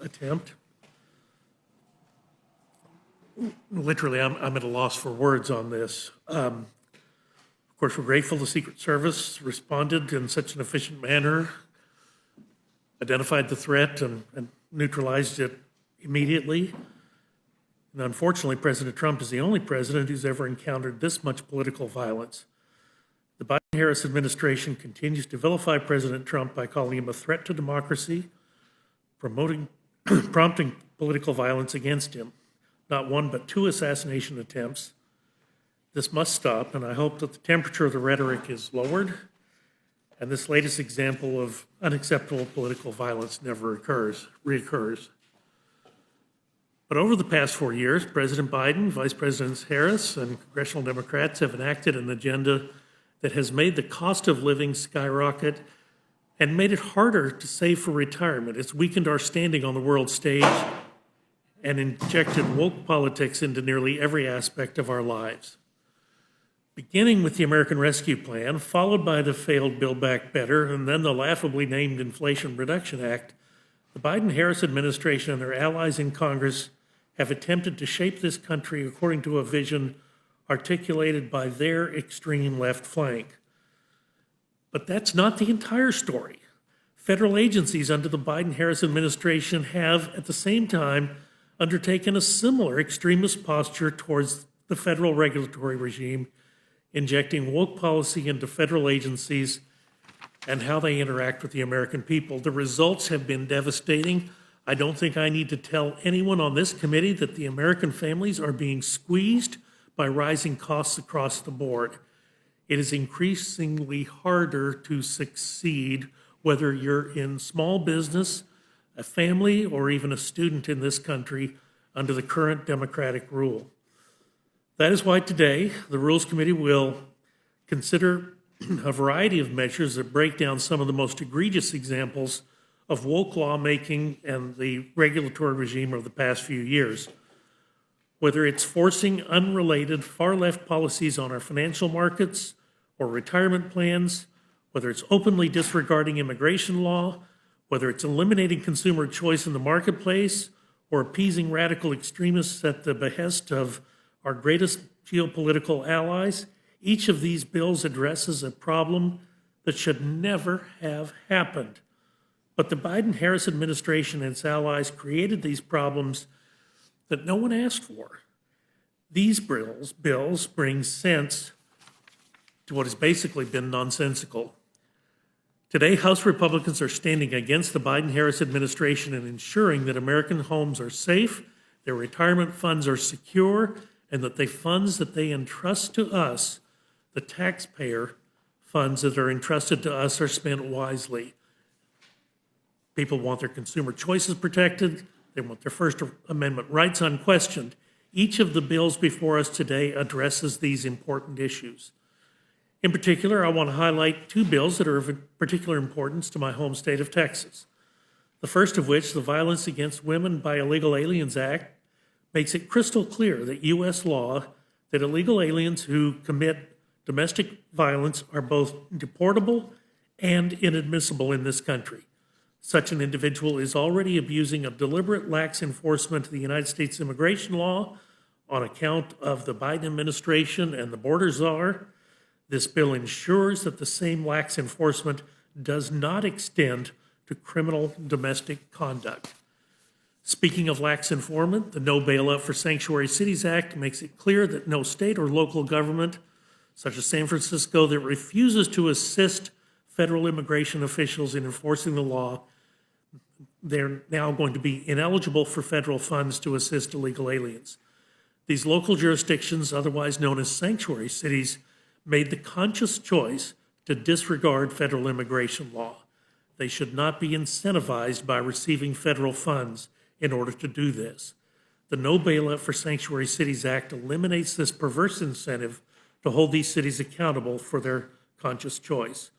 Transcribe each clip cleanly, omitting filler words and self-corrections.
attempt. Literally, I'm at a loss for words on this. Of course, we're grateful the Secret Service responded in such an efficient manner, identified the threat and neutralized it immediately. And unfortunately, President Trump is the only president who's ever encountered this much political violence. The Biden-Harris administration continues to vilify President Trump by calling him a threat to democracy, prompting political violence against him. Not one, but two assassination attempts. This must stop, and I hope that the temperature of the rhetoric is lowered, and this latest example of unacceptable political violence never reoccurs. But over the past 4 years, President Biden, Vice Presidents Harris, and congressional Democrats have enacted an agenda that has made the cost of living skyrocket and made it harder to save for retirement. It's weakened our standing on the world stage and injected woke politics into nearly every aspect of our lives. Beginning with the American Rescue Plan, followed by the failed Build Back Better, and then the laughably named Inflation Reduction Act, the Biden-Harris administration and their allies in Congress have attempted to shape this country according to a vision articulated by their extreme left flank. But that's not the entire story. Federal agencies under the Biden-Harris administration have, at the same time, undertaken a similar extremist posture towards the federal regulatory regime, injecting woke policy into federal agencies and how they interact with the American people. The results have been devastating. I don't think I need to tell anyone on this committee that the American families are being squeezed by rising costs across the board. It is increasingly harder to succeed, whether you're in small business, a family, or even a student in this country under the current Democratic rule. That is why today the Rules Committee will consider a variety of measures that break down some of the most egregious examples of woke lawmaking and the regulatory regime of the past few years. Whether it's forcing unrelated far-left policies on our financial markets or retirement plans, whether it's openly disregarding immigration law, whether it's eliminating consumer choice in the marketplace or appeasing radical extremists at the behest of our greatest geopolitical allies, each of these bills addresses a problem that should never have happened. But the Biden-Harris administration and its allies created these problems that no one asked for. These bills bring sense to what has basically been nonsensical. Today, House Republicans are standing against the Biden-Harris administration and ensuring that American homes are safe, their retirement funds are secure, and that the funds that they entrust to us, the taxpayer funds that are entrusted to us, are spent wisely. People want their consumer choices protected. They want their First Amendment rights unquestioned. Each of the bills before us today addresses these important issues. In particular, I want to highlight two bills that are of particular importance to my home state of Texas. The first of which, the Violence Against Women by Illegal Aliens Act, makes it crystal clear that U.S. law that illegal aliens who commit domestic violence are both deportable and inadmissible in this country. Such an individual is already abusing of deliberate lax enforcement of the United States immigration law on account of the Biden administration and the border czar. This bill ensures that the same lax enforcement does not extend to criminal domestic conduct. Speaking of lax enforcement, the No Bailout for Sanctuary Cities Act makes it clear that no state or local government, such as San Francisco, that refuses to assist federal immigration officials in enforcing the law, they're now going to be ineligible for federal funds to assist illegal aliens. These local jurisdictions, otherwise known as sanctuary cities, made the conscious choice to disregard federal immigration law. They should not be incentivized by receiving federal funds in order to do this. The No Bailout for Sanctuary Cities Act eliminates this perverse incentive to hold these cities accountable for their conscious choice.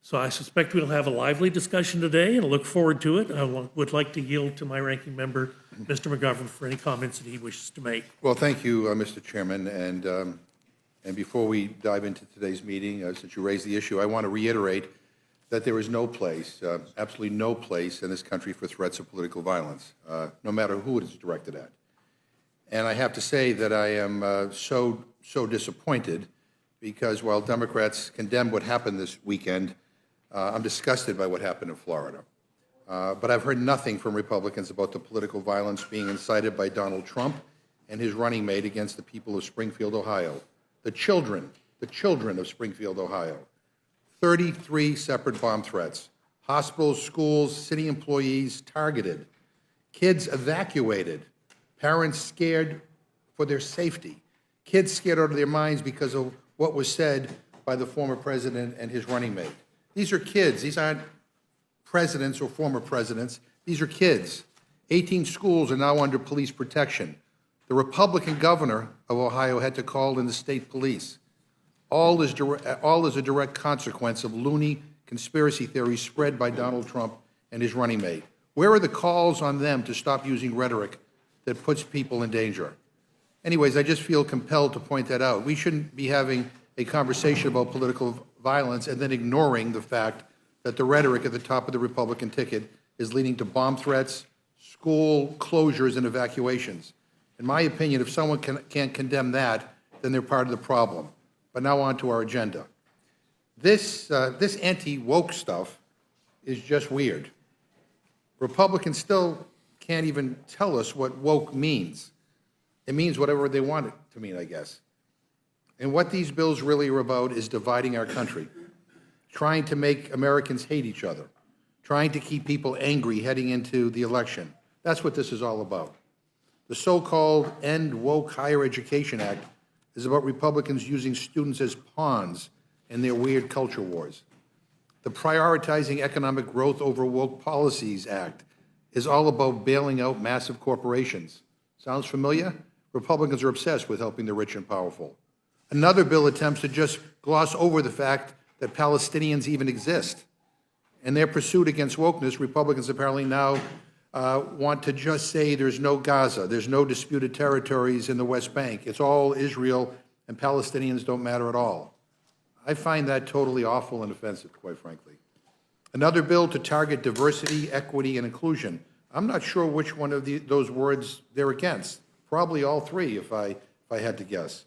So I suspect we'll have a lively discussion today, and I look forward to it. I would like to yield to my ranking member, Mr. McGovern, for any comments that he wishes to make. Well, thank you, Mr. Chairman. And before we dive into today's meeting, since you raised the issue, I want to reiterate that there is no place, absolutely no place in this country for threats of political violence, no matter who it is directed at. And I have to say that I am so disappointed because while Democrats condemn what happened this weekend, I'm disgusted by what happened in Florida. But I've heard nothing from Republicans about the political violence being incited by Donald Trump and his running mate against the people of Springfield, Ohio. The children of Springfield, Ohio. 33 separate bomb threats. Hospitals, schools, city employees targeted. Kids evacuated. Parents scared for their safety. Kids scared out of their minds because of what was said by the former president and his running mate. These are kids. These aren't presidents or former presidents. These are kids. 18 schools are now under police protection. The Republican governor of Ohio had to call in the state police. All is a direct consequence of loony conspiracy theories spread by Donald Trump and his running mate. Where are the calls on them to stop using rhetoric that puts people in danger? Anyways, I just feel compelled to point that out. We shouldn't be having a conversation about political violence and then ignoring the fact that the rhetoric at the top of the Republican ticket is leading to bomb threats, school closures, and evacuations. In my opinion, if someone can't condemn that, then they're part of the problem. But now on to our agenda. This anti-woke stuff is just weird. Republicans still can't even tell us what woke means. It means whatever they want it to mean, I guess. And what these bills really are about is dividing our country, trying to make Americans hate each other, trying to keep people angry heading into the election. That's what this is all about. The so-called End Woke Higher Education Act is about Republicans using students as pawns in their weird culture wars. The Prioritizing Economic Growth Over Woke Policies Act is all about bailing out massive corporations. Sounds familiar? Republicans are obsessed with helping the rich and powerful. Another bill attempts to just gloss over the fact that Palestinians even exist. In their pursuit against wokeness, Republicans apparently now want to just say there's no Gaza, there's no disputed territories in the West Bank. It's all Israel, and Palestinians don't matter at all. I find that totally awful and offensive, quite frankly. Another bill to target diversity, equity, and inclusion. I'm not sure which one of those words they're against. Probably all three, if I had to guess.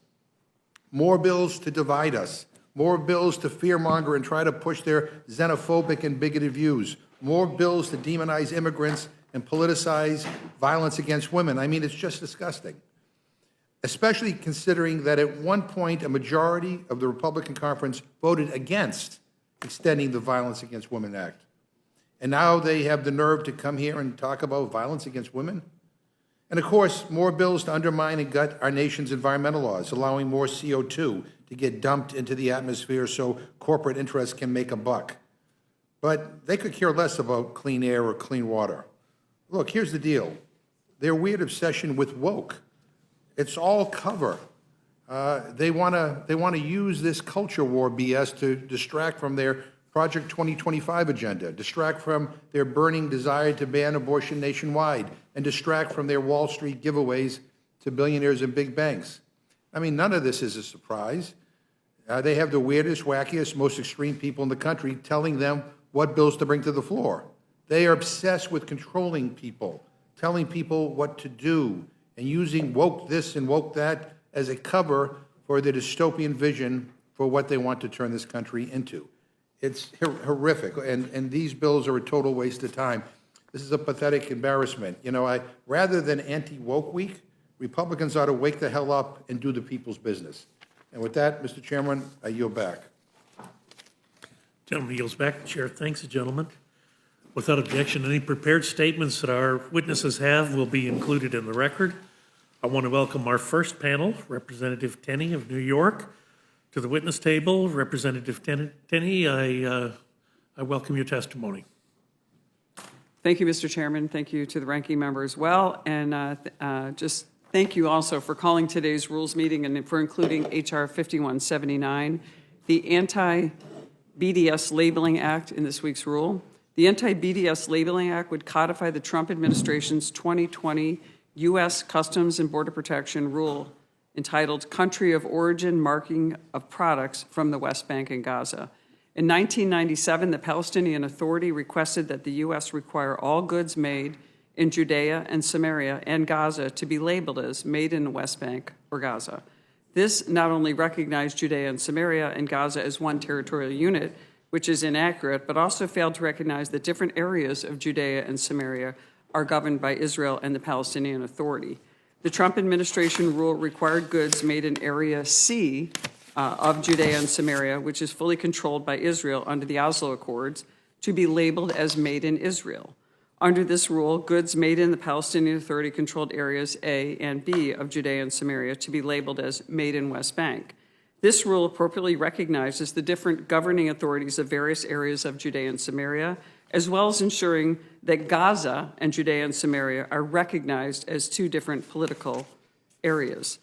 More bills to divide us. More bills to fearmonger and try to push their xenophobic and bigoted views. More bills to demonize immigrants and politicize violence against women. I mean, it's just disgusting. Especially considering that at one point, a majority of the Republican conference voted against extending the Violence Against Women Act. And now they have the nerve to come here and talk about violence against women? And of course, more bills to undermine and gut our nation's environmental laws, allowing more CO2 to get dumped into the atmosphere so corporate interests can make a buck. But they could care less about clean air or clean water. Look, here's the deal. Their weird obsession with woke, it's all cover. They want to use this culture war BS to distract from their Project 2025 agenda, distract from their burning desire to ban abortion nationwide, and distract from their Wall Street giveaways to billionaires and big banks. I mean, none of this is a surprise. They have the weirdest, wackiest, most extreme people in the country telling them what bills to bring to the floor. They are obsessed with controlling people, telling people what to do, and using woke this and woke that as a cover for their dystopian vision for what they want to turn this country into. It's horrific, and these bills are a total waste of time. This is a pathetic embarrassment. You know, rather than anti-woke week, Republicans ought to wake the hell up and do the people's business. And with that, Mr. Chairman, I yield back. Gentleman yields back. The chair thanks the gentleman. Without objection, any prepared statements that our witnesses have will be included in the record. I want to welcome our first panel, Representative Tenney of New York, to the witness table. Representative Tenney, I welcome your testimony. Thank you, Mr. Chairman. Thank you to the ranking member as well. And just thank you also for calling today's rules meeting and for including H.R. 5179, the Anti-BDS Labeling Act in this week's rule. The Anti-BDS Labeling Act would codify the Trump administration's 2020 U.S. Customs and Border Protection rule entitled Country of Origin Marking of Products from the West Bank and Gaza. In 1997, the Palestinian Authority requested that the U.S. require all goods made in Judea and Samaria and Gaza to be labeled as made in the West Bank or Gaza. This not only recognized Judea and Samaria and Gaza as one territorial unit, which is inaccurate, but also failed to recognize that different areas of Judea and Samaria are governed by Israel and the Palestinian Authority. The Trump administration rule required goods made in Area C of Judea and Samaria, which is fully controlled by Israel under the Oslo Accords, to be labeled as made in Israel. Under this rule, goods made in the Palestinian Authority-controlled areas A and B of Judea and Samaria to be labeled as made in West Bank. This rule appropriately recognizes the different governing authorities of various areas of Judea and Samaria, as well as ensuring that Gaza and Judea and Samaria are recognized as two different political areas.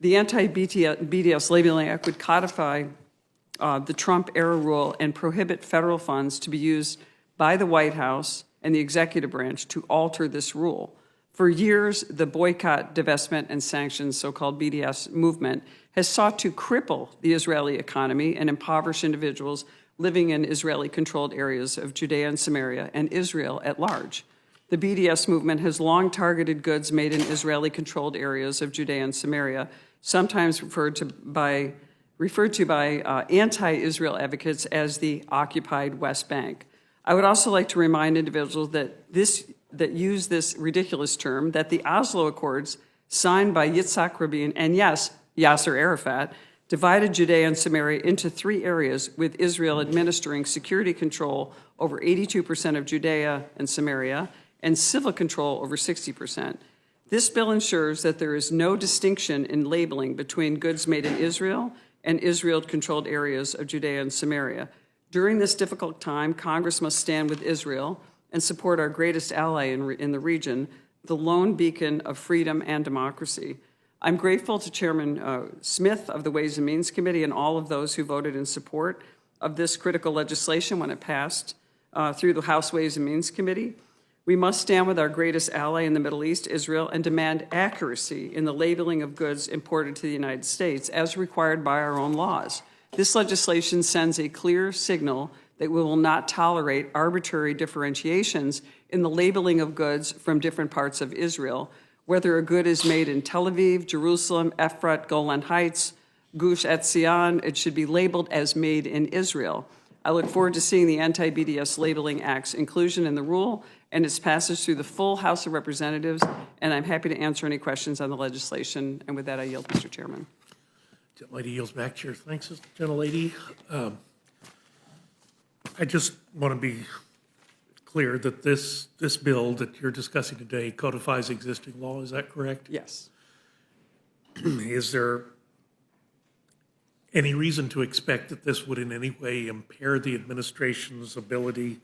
The Anti-BDS Labeling Act would codify the Trump-era rule and prohibit federal funds to be used by the White House and the executive branch to alter this rule. For years, the boycott, divestment, and sanctions, so-called BDS movement, has sought to cripple the Israeli economy and impoverish individuals living in Israeli-controlled areas of Judea and Samaria and Israel at large. The BDS movement has long targeted goods made in Israeli-controlled areas of Judea and Samaria, sometimes referred to by anti-Israel advocates as the occupied West Bank. I would also like to remind individuals that use this ridiculous term that the Oslo Accords, signed by Yitzhak Rabin and, yes, Yasser Arafat, divided Judea and Samaria into three areas, with Israel administering security control over 82% of Judea and Samaria and civil control over 60%. This bill ensures that there is no distinction in labeling between goods made in Israel and Israel-controlled areas of Judea and Samaria. During this difficult time, Congress must stand with Israel and support our greatest ally in the region, the lone beacon of freedom and democracy. I'm grateful to Chairman Smith of the Ways and Means Committee and all of those who voted in support of this critical legislation when it passed through the House Ways and Means Committee. We must stand with our greatest ally in the Middle East, Israel, and demand accuracy in the labeling of goods imported to the United States as required by our own laws. This legislation sends a clear signal that we will not tolerate arbitrary differentiations in the labeling of goods from different parts of Israel, whether a good is made in Tel Aviv, Jerusalem, Efrat, Golan Heights, Gush Etzion, it should be labeled as made in Israel. I look forward to seeing the Anti-BDS Labeling Act's inclusion in the rule and its passage through the full House of Representatives, and I'm happy to answer any questions on the legislation. And with that, I yield, Mr. Chairman. Gentlelady yields back chair. Thanks, Gentlelady. I just want to be clear that this bill that you're discussing today codifies existing law. Is that correct? Yes. Is there any reason to expect that this would in any way impair the administration's ability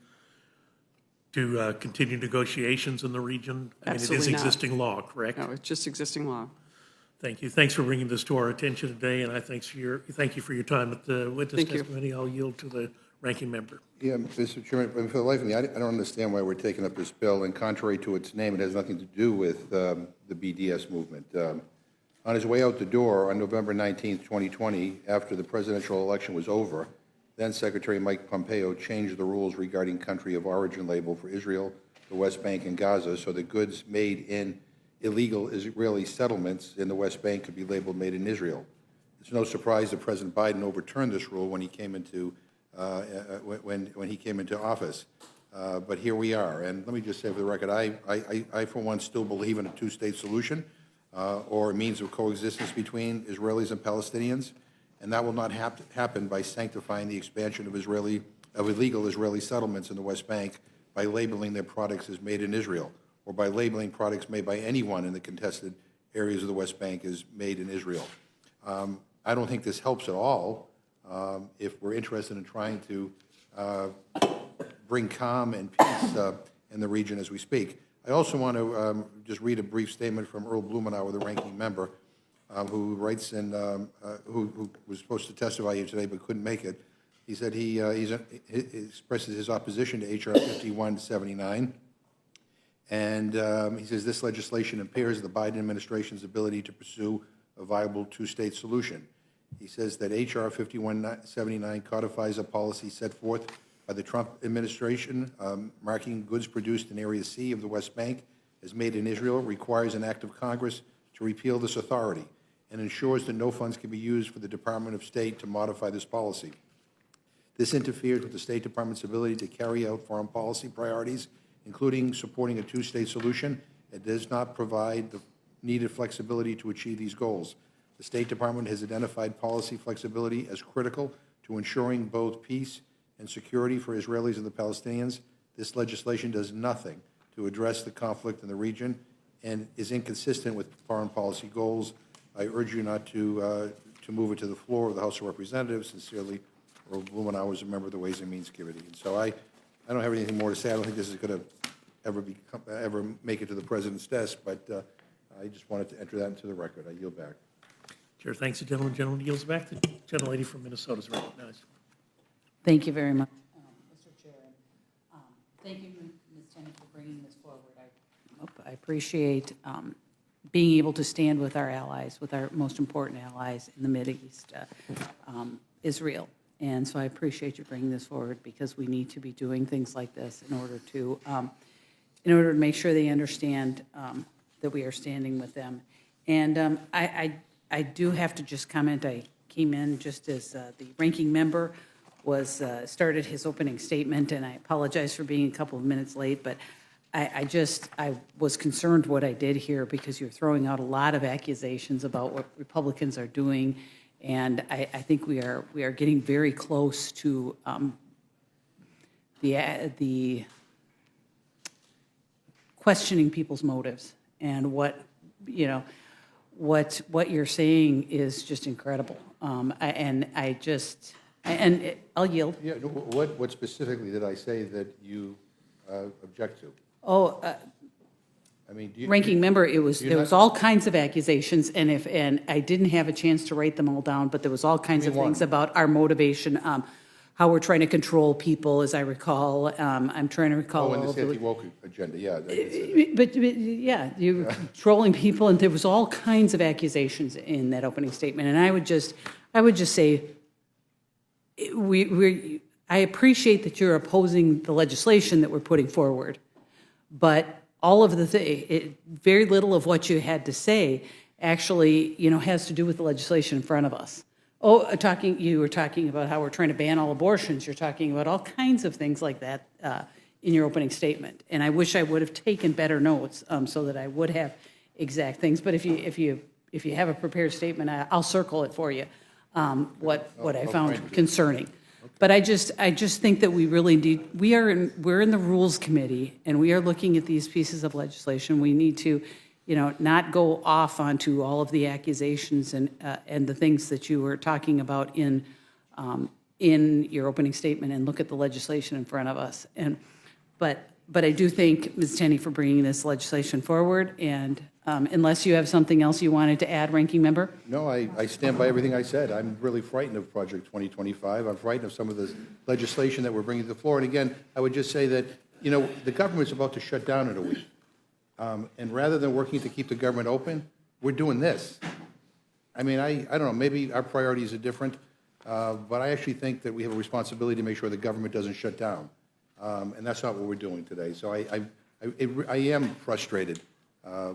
to continue negotiations in the region? I mean, it is Absolutely not. existing law, correct? No, it's just existing law. Thank you. Thanks for bringing this to our attention today, and thank you for your time at the witness Thank you. testimony. I'll yield to the ranking member. Yeah, Mr. Chairman, for the life of me, I don't understand why we're taking up this bill, and contrary to its name, it has nothing to do with the BDS movement. On his way out the door on November 19, 2020, after the presidential election was over, then Secretary Mike Pompeo changed the rules regarding country of origin label for Israel, the West Bank, and Gaza so that goods made in illegal Israeli settlements in the West Bank could be labeled made in Israel. It's no surprise that President Biden overturned this rule when he came into when he came into office. But here we are. And let me just say for the record, I for one still believe in a two-state solution or a means of coexistence between Israelis and Palestinians, and that will not happen by sanctifying the expansion of illegal Israeli settlements in the West Bank by labeling their products as made in Israel, or by labeling products made by anyone in the contested areas of the West Bank as made in Israel. I don't think this helps at all if we're interested in trying to bring calm and peace in the region as we speak. I also want to just read a brief statement from Earl Blumenauer, the ranking member, who writes in, who was supposed to testify here today but couldn't make it. He said he expresses his opposition to H.R. 5179. And he says this legislation impairs the Biden administration's ability to pursue a viable two-state solution. He says that H.R. 5179 codifies a policy set forth by the Trump administration, marking goods produced in Area C of the West Bank as made in Israel, requires an act of Congress to repeal this authority, and ensures that no funds can be used for the Department of State to modify this policy. This interferes with the State Department's ability to carry out foreign policy priorities, including supporting a two-state solution. It does not provide the needed flexibility to achieve these goals. The State Department has identified policy flexibility as critical to ensuring both peace and security for Israelis and the Palestinians. This legislation does nothing to address the conflict in the region and is inconsistent with foreign policy goals. I urge you not to move it to the floor of the House of Representatives. Sincerely, Earl Blumenauer was a member of the Ways and Means Committee. And so I don't have anything more to say. I don't think this is going to ever make it to the President's desk, but I just wanted to enter that into the record. I yield back. Chair thanks the gentleman. Gentleman yields back. The gentlelady from Minnesota is recognized. Thank you very much, Mr. Chair. Thank you, Ms. Tenney, for bringing this forward. I appreciate being able to stand with our allies, with our most important allies in the Mideast, Israel. And so I appreciate you bringing this forward, because we need to be doing things like this in order to make sure they understand that we are standing with them. And I do have to just comment. I came in just as the ranking member started his opening statement, and I apologize for being a couple of minutes late, but I was concerned what I did here, because you're throwing out a lot of accusations about what Republicans are doing, and I think we are getting very close to the questioning people's motives, and what you're saying is just incredible. And I'll yield. Yeah, what specifically did I say that you object to? I mean, Ranking member, there was all kinds of accusations, and I didn't have a chance to write them all down, but there was all kinds of things about our motivation, how we're trying to control people, as I recall. I'm trying to recall. Oh, in this anti-woke agenda, yeah. But yeah, you were controlling people, and there was all kinds of accusations in that opening statement. And I would just say, I appreciate that you're opposing the legislation that we're putting forward, but all of very little of what you had to say actually, has to do with the legislation in front of us. You were talking about how we're trying to ban all abortions. You're talking about all kinds of things like that in your opening statement. And I wish I would have taken better notes so that I would have exact things. But if you have a prepared statement, I'll circle it for you. What I found concerning. But I just think that we really need. We're in the Rules Committee, and we are looking at these pieces of legislation. We need to, not go off onto all of the accusations and the things that you were talking about in your opening statement, and look at the legislation in front of us. But I do thank Ms. Tenney for bringing this legislation forward. And unless you have something else you wanted to add, Ranking Member? No, I stand by everything I said. I'm really frightened of Project 2025. I'm frightened of some of the legislation that we're bringing to the floor. And again, I would just say that, the government's about to shut down in a week. And rather than working to keep the government open, we're doing this. I mean, I don't know, maybe our priorities are different, but I actually think that we have a responsibility to make sure the government doesn't shut down. And that's not what we're doing today. So I am frustrated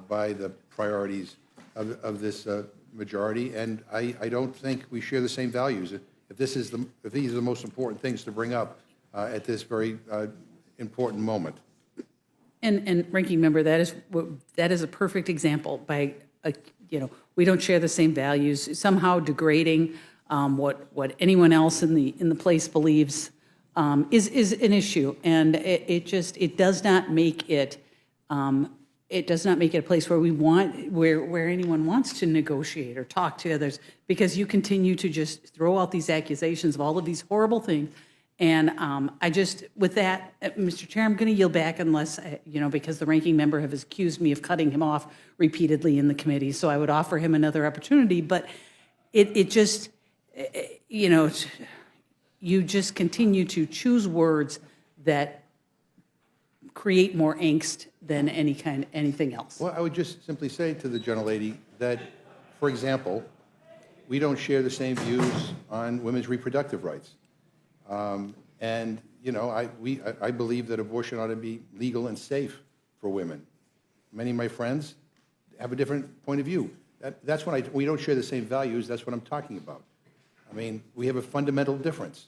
by the priorities of this majority, and I don't think we share the same values. If these are the most important things to bring up at this very important moment. And Ranking Member, that is a perfect example. We don't share the same values. Somehow degrading what anyone else in the place believes is an issue, and it does not make it. It does not make it a place where anyone wants to negotiate or talk to others, because you continue to just throw out these accusations of all of these horrible things. And with that, Mr. Chair, I'm going to yield back unless, because the Ranking Member has accused me of cutting him off repeatedly in the committee. So I would offer him another opportunity. But you just continue to choose words that create more angst than anything else. Well, I would just simply say to the gentlelady that, for example, we don't share the same views on women's reproductive rights. And, you know, I believe that abortion ought to be legal and safe for women. Many of my friends have a different point of view. That's when we don't share the same values. That's what I'm talking about. I mean, we have a fundamental difference.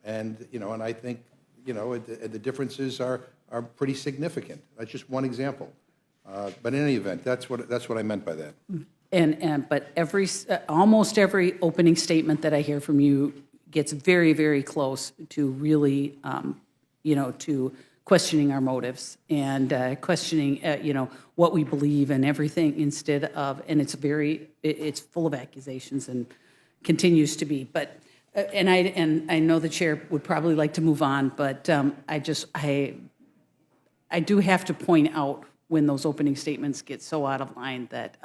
And, you know, and I think, you know, the differences are pretty significant. That's just one example. But in any event, that's what I meant by that. But almost every opening statement that I hear from you gets very, very close to really, you know, to questioning our motives and questioning, you know, what we believe and everything instead of, and it's full of accusations and continues to be. But, and I know the chair would probably like to move on, but I do have to point out when those opening statements get so out of line that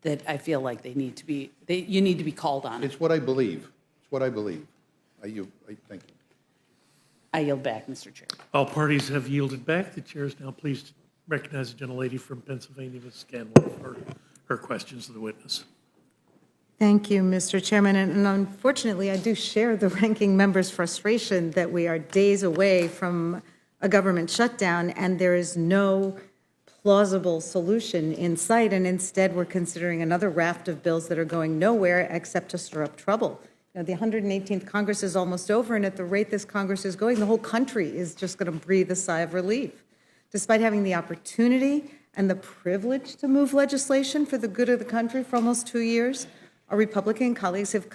that I feel like you need to be called on. It's what I believe. It's what I believe. Thank you. I yield back, Mr. Chair. All parties have yielded back. The chair is now pleased to recognize the gentlelady from Pennsylvania, Ms. Scanlon, for her questions to the witness. Thank you, Mr. Chairman. And unfortunately, I do share the ranking member's frustration that we are days away from a government shutdown and there is no plausible solution in sight. And instead, we're considering another raft of bills that are going nowhere except to stir up trouble. You know, the 118th Congress is almost over, and at the rate this Congress is going, the whole country is just going to breathe a sigh of relief. Despite having the opportunity and the privilege to move legislation for the good of the country for almost 2 years, our Republican colleagues have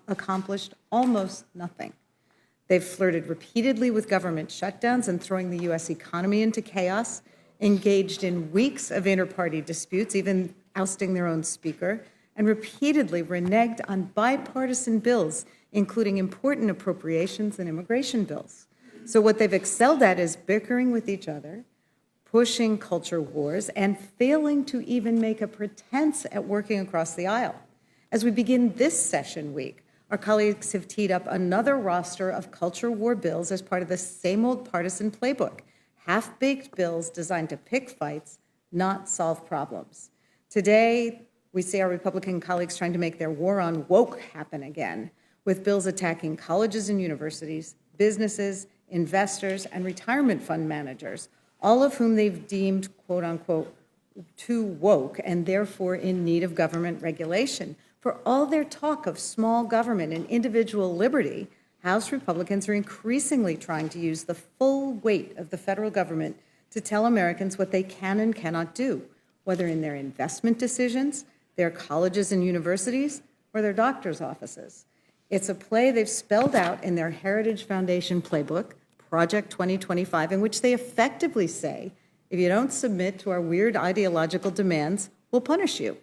accomplished almost nothing. They've flirted repeatedly with government shutdowns and throwing the U.S. economy into chaos, engaged in weeks of inter-party disputes, even ousting their own speaker, and repeatedly reneged on bipartisan bills, including important appropriations and immigration bills. So what they've excelled at is bickering with each other, pushing culture wars, and failing to even make a pretense at working across the aisle. As we begin this session week, our colleagues have teed up another roster of culture war bills as part of the same old partisan playbook, half-baked bills designed to pick fights, not solve problems. Today, we see our Republican colleagues trying to make their war on woke happen again, with bills attacking colleges and universities, businesses, investors, and retirement fund managers, all of whom they've deemed, quote unquote, too woke and therefore in need of government regulation. For all their talk of small government and individual liberty, House Republicans are increasingly trying to use the full weight of the federal government to tell Americans what they can and cannot do, whether in their investment decisions, their colleges and universities, or their doctor's offices. It's a play they've spelled out in their Heritage Foundation playbook, Project 2025, in which they effectively say, if you don't submit to our weird ideological demands, we'll punish you.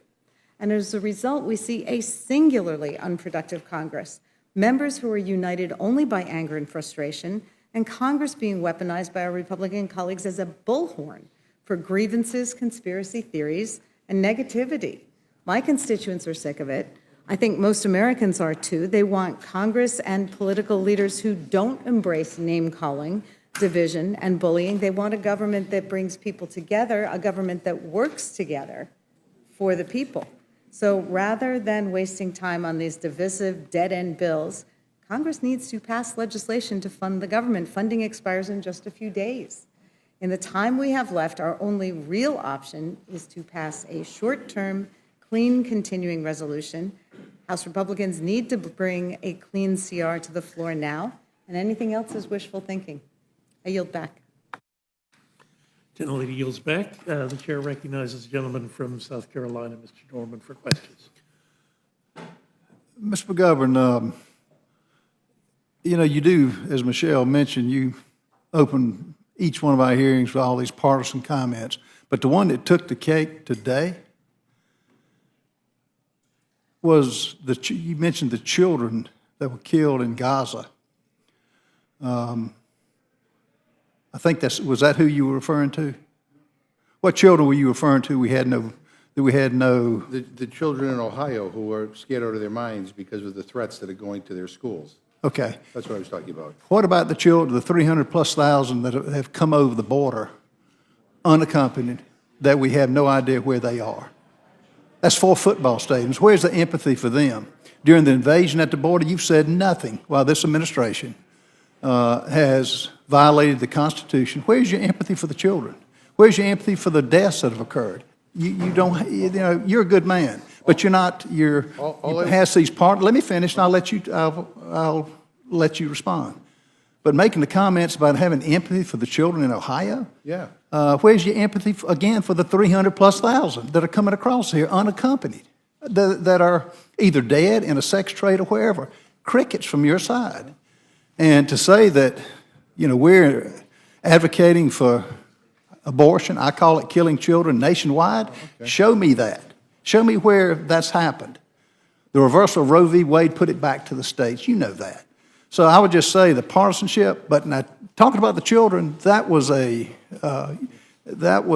And as a result, we see a singularly unproductive Congress, members who are united only by anger and frustration, and Congress being weaponized by our Republican colleagues as a bullhorn for grievances, conspiracy theories, and negativity. My constituents are sick of it. I think most Americans are too. They want Congress and political leaders who don't embrace name-calling, division, and bullying. They want a government that brings people together, a government that works together for the people. So rather than wasting time on these divisive, dead-end bills, Congress needs to pass legislation to fund the government. Funding expires in just a few days. In the time we have left, our only real option is to pass a short-term, clean continuing resolution. House Republicans need to bring a clean CR to the floor now, and anything else is wishful thinking. I yield back. Gentlelady yields back. The chair recognizes the gentleman from South Carolina, Mr. Norman, for questions. Mr. McGovern, you know, you do, as Michelle mentioned, you open each one of our hearings with all these partisan comments. But the one that took the cake today was you mentioned the children that were killed in Gaza. I think was that who you were referring to? What children were you referring to? The children in Ohio who are scared out of their minds because of the threats that are going to their schools. Okay. That's what I was talking about. What about the children, the 300,000+ that have come over the border unaccompanied, that we have no idea where they are? That's 4 football stadiums. Where's the empathy for them? During the invasion at the border, you've said nothing while this administration has violated the Constitution. Where's your empathy for the children? Where's your empathy for the deaths that have occurred? You don't, you know, you're a good man, but you're not, you pass these part, let me finish and I'll let you respond. But making the comments about having empathy for the children in Ohio? Yeah. Where's your empathy, again, for the 300,000+ that are coming across here unaccompanied, that are either dead in a sex trade or wherever? Crickets from your side. And to say that, you know, we're advocating for abortion, I call it killing children nationwide, show me that. Show me where that's happened. The reversal of Roe v. Wade put it back to the states. You know that. So I would just say the partisanship, but now talking about the children, that was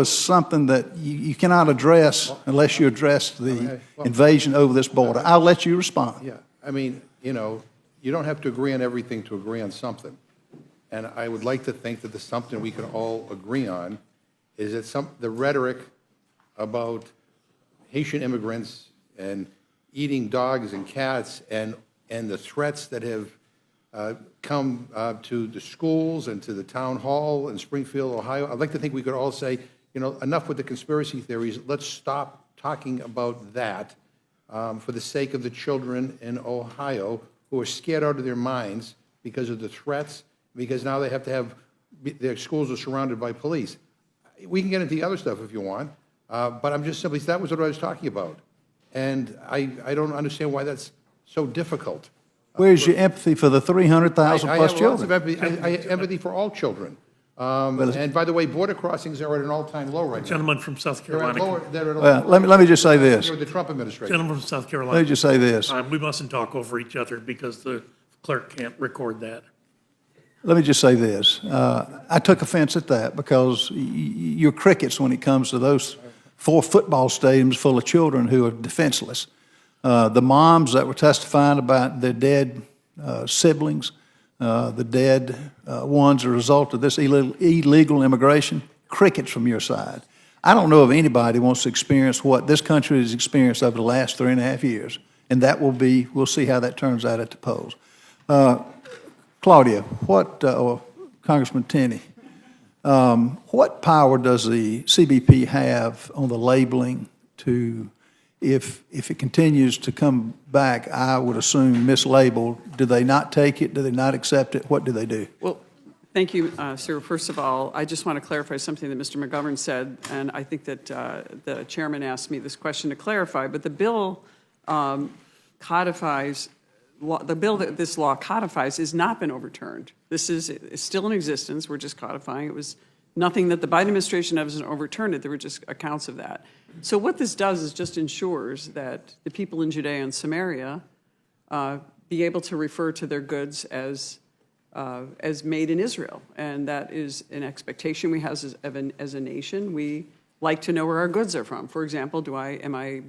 something that you cannot address unless you address the invasion over this border. I'll let you respond. Yeah, I mean, you know, you don't have to agree on everything to agree on something. And I would like to think that the something we can all agree on is that the rhetoric about Haitian immigrants and eating dogs and cats and the threats that have come to the schools and to the town hall in Springfield, Ohio. I'd like to think we could all say, you know, enough with the conspiracy theories. Let's stop talking about that for the sake of the children in Ohio who are scared out of their minds because of the threats, because now they have to have, their schools are surrounded by police. We can get into the other stuff if you want, but I'm just simply, that was what I was talking about. And I don't understand why that's so difficult. Where's your empathy for the 300,000+ children? I have empathy for all children. And by the way, border crossings are at an all-time low right now. Gentleman from South They're at Carolina. lower, Let me just say this. the Trump administration. Gentleman from South Let Carolina. me just say this. We mustn't talk over each other because the clerk can't record that. Let me just say this. I took offense at that because you're crickets when it comes to those 4 football stadiums full of children who are defenseless. The moms that were testifying about their dead siblings, the dead ones as a result of this illegal immigration, crickets from your side. I don't know if anybody wants to experience what this country has experienced over the last 3.5 years, and that will be, we'll see how that turns out at the polls. Claudia, or Congressman Tenney, what power does the CBP have on the labeling to, if it continues to come back, I would assume mislabeled, do they not take it? Do they not accept it? What do they do? Well, thank you, sir. First of all, I just want to clarify something that Mr. McGovern said, and I think that the chairman asked me this question to clarify, but the bill codifies, the bill that this law codifies has not been overturned. This is still in existence. We're just codifying. It was nothing that the Biden administration hasn't overturned it. There were just accounts of that. So what this does is just ensures that the people in Judea and Samaria be able to refer to their goods as made in Israel. And that is an expectation we have as a nation. We like to know where our goods are from. For example, am I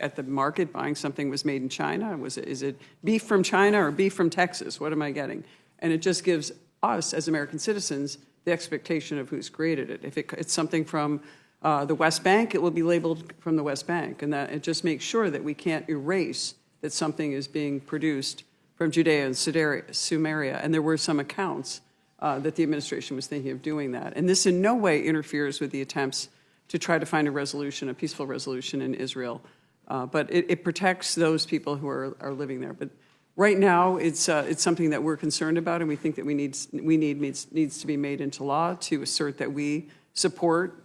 at the market buying something was made in China? Is it beef from China or beef from Texas? What am I getting? And it just gives us, as American citizens, the expectation of who's created it. If it's something from the West Bank, it will be labeled from the West Bank. And that it just makes sure that we can't erase that something is being produced from Judea and Samaria. And there were some accounts that the administration was thinking of doing that. And this in no way interferes with the attempts to try to find a peaceful resolution in Israel. But it protects those people who are living there. But right now, it's something that we're concerned about, and we think that needs to be made into law to assert that we support,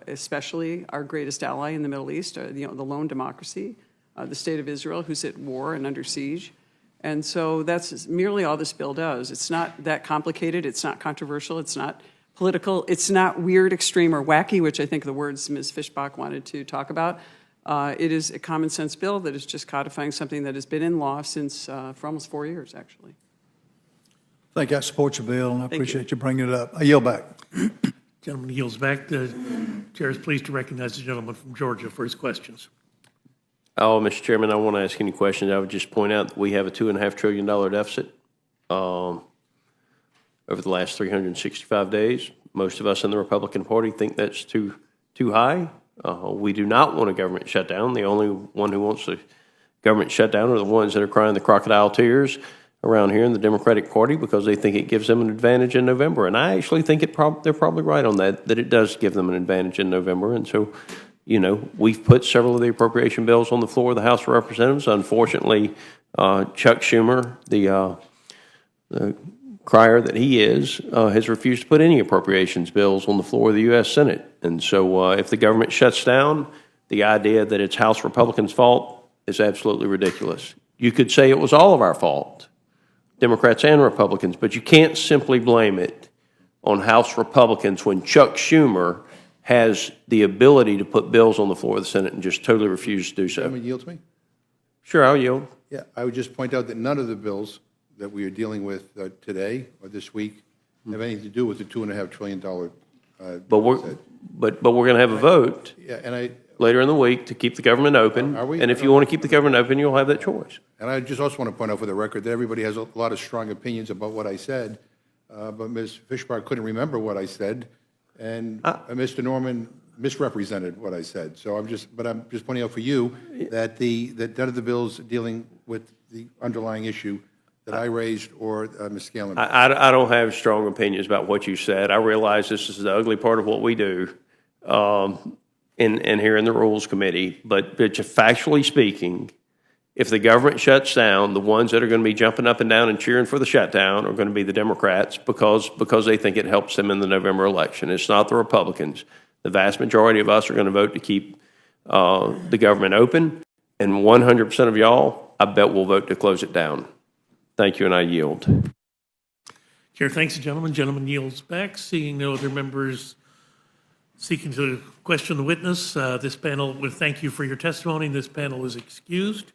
especially our greatest ally in the Middle East, the lone democracy, the state of Israel, who's at war and under siege. And so that's merely all this bill does. It's not that complicated. It's not controversial. It's not political. It's not weird, extreme, or wacky, which I think the words Ms. Fishbach wanted to talk about. It is a common sense bill that is just codifying something that has been in law since for almost 4 years, actually. Thank you. I support your bill, and I appreciate you bringing it up. I yield back. Gentleman yields back. The chair is pleased to recognize the gentleman from Georgia for his questions. Oh, Mr. Chairman, I want to ask any questions. I would just point out that we have a $2.5 trillion deficit over the last 365 days. Most of us in the Republican Party think that's too high. We do not want a government shutdown. The only one who wants a government shutdown are the ones that are crying the crocodile tears around here in the Democratic Party because they think it gives them an advantage in November. And I actually think they're probably right on that it does give them an advantage in November. And so, you know, we've put several of the appropriation bills on the floor of the House of Representatives. Unfortunately, Chuck Schumer, the crier that he is, has refused to put any appropriations bills on the floor of the U.S. Senate. And so if the government shuts down, the idea that it's House Republicans' fault is absolutely ridiculous. You could say it was all of our fault, Democrats and Republicans, but you can't simply blame it on House Republicans when Chuck Schumer has the ability to put bills on the floor of the Senate and just totally refuses to do so. Someone yield to me? Sure, I'll yield. Yeah, I would just point out that none of the bills that we are dealing with today or this week have anything to do with the $2.5 trillion. But we're going to have a vote Yeah, and later in the week to keep the government open. Are we? And if you want to keep the government open, you'll have that choice. I just also want to point out for the record that everybody has a lot of strong opinions about what I said, but Ms. Fishbach couldn't remember what I said, and Mr. Norman misrepresented what I said. So I'm just pointing out for you that that none of the bills dealing with the underlying issue that I raised or Ms. Scanlon. I don't have strong opinions about what you said. I realize this is the ugly part of what we do in here in the Rules Committee, but factually speaking, if the government shuts down, the ones that are going to be jumping up and down and cheering for the shutdown are going to be the Democrats because they think it helps them in the November election. It's not the Republicans. The vast majority of us are going to vote to keep the government open, and 100% of y'all, I bet, will vote to close it down. Thank you, and I yield. Chair thanks the gentleman. Gentleman yields back. Seeing no other members seeking to question the witness, this panel would thank you for your testimony. This panel is excused.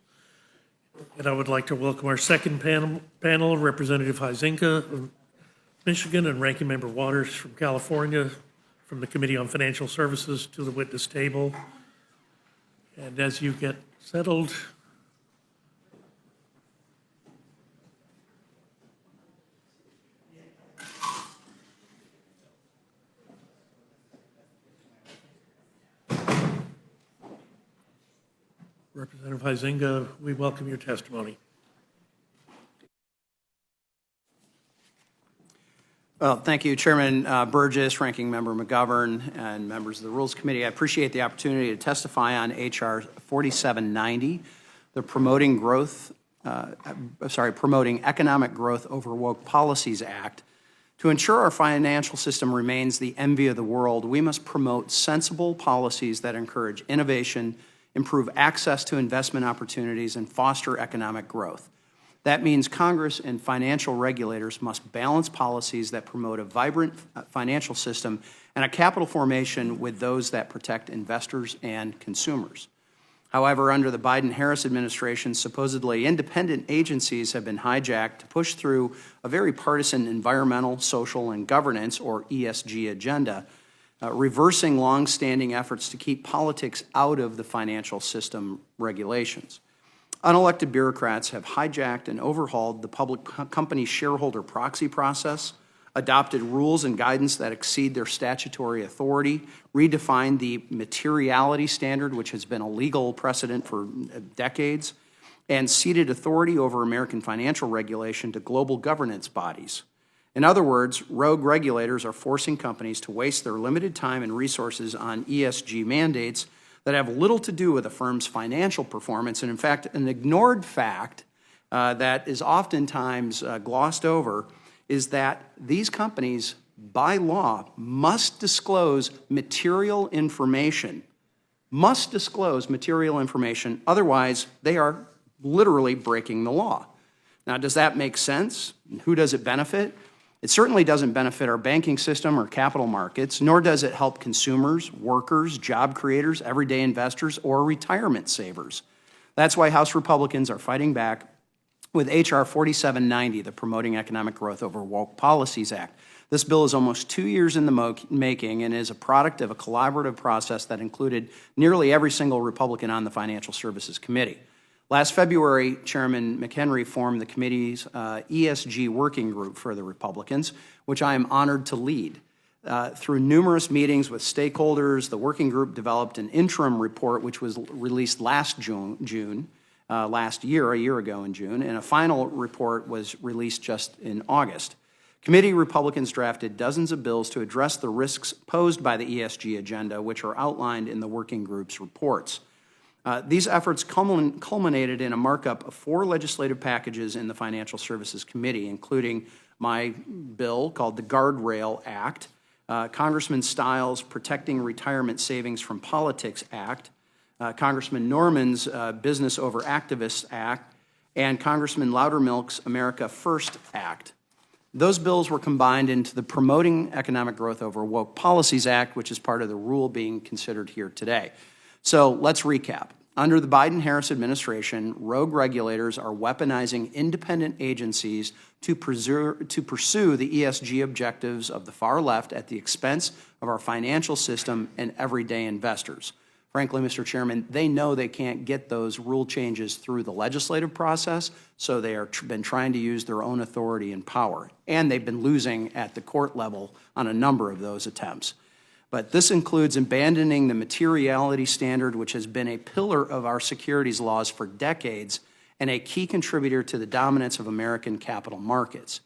And I would like to welcome our second panel, Representative Huizenga of Michigan and Ranking Member Waters from California, from the Committee on Financial Services, to the witness table. And as you get settled, Representative Huizenga, we welcome your testimony. Well, thank you, Chairman Burgess, Ranking Member McGovern, and members of the Rules Committee. I appreciate the opportunity to testify on H.R. 4790, the Promoting Economic Growth Over Woke Policies Act. To ensure our financial system remains the envy of the world, we must promote sensible policies that encourage innovation, improve access to investment opportunities, and foster economic growth. That means Congress and financial regulators must balance policies that promote a vibrant financial system and a capital formation with those that protect investors and consumers. However, under the Biden-Harris administration, supposedly independent agencies have been hijacked to push through a very partisan environmental, social, and governance, or ESG, agenda, reversing long-standing efforts to keep politics out of the financial system regulations. Unelected bureaucrats have hijacked and overhauled the public company shareholder proxy process, adopted rules and guidance that exceed their statutory authority, redefined the materiality standard, which has been a legal precedent for decades, and ceded authority over American financial regulation to global governance bodies. In other words, rogue regulators are forcing companies to waste their limited time and resources on ESG mandates that have little to do with a firm's financial performance, and in fact, an ignored fact that is oftentimes glossed over is that these companies, by law, must disclose material information, otherwise they are literally breaking the law. Now, does that make sense? Who does it benefit? It certainly doesn't benefit our banking system or capital markets, nor does it help consumers, workers, job creators, everyday investors, or retirement savers. That's why House Republicans are fighting back with H.R. 4790, the Promoting Economic Growth Over Woke Policies Act. This bill is almost 2 years in the making and is a product of a collaborative process that included nearly every single Republican on the Financial Services Committee. Last February, Chairman McHenry formed the committee's ESG working group for the Republicans, which I am honored to lead. Through numerous meetings with stakeholders, the working group developed an interim report, which was released last June, a year ago in June, and a final report was released just in August. Committee Republicans drafted dozens of bills to address the risks posed by the ESG agenda, which are outlined in the working group's reports. These efforts culminated in a markup of 4 legislative packages in the Financial Services Committee, including my bill called the Guardrail Act, Congressman Stiles' Protecting Retirement Savings from Politics Act, Congressman Norman's Business Over Activists Act, and Congressman Loudermilk's America First Act. Those bills were combined into the Promoting Economic Growth Over Woke Policies Act, which is part of the rule being considered here today. So let's recap. Under the Biden-Harris administration, rogue regulators are weaponizing independent agencies to pursue the ESG objectives of the far left at the expense of our financial system and everyday investors. Frankly, Mr. Chairman, they know they can't get those rule changes through the legislative process, so they have been trying to use their own authority and power. And they've been losing at the court level on a number of those attempts. But this includes abandoning the materiality standard, which has been a pillar of our securities laws for decades and a key contributor to the dominance of American capital markets.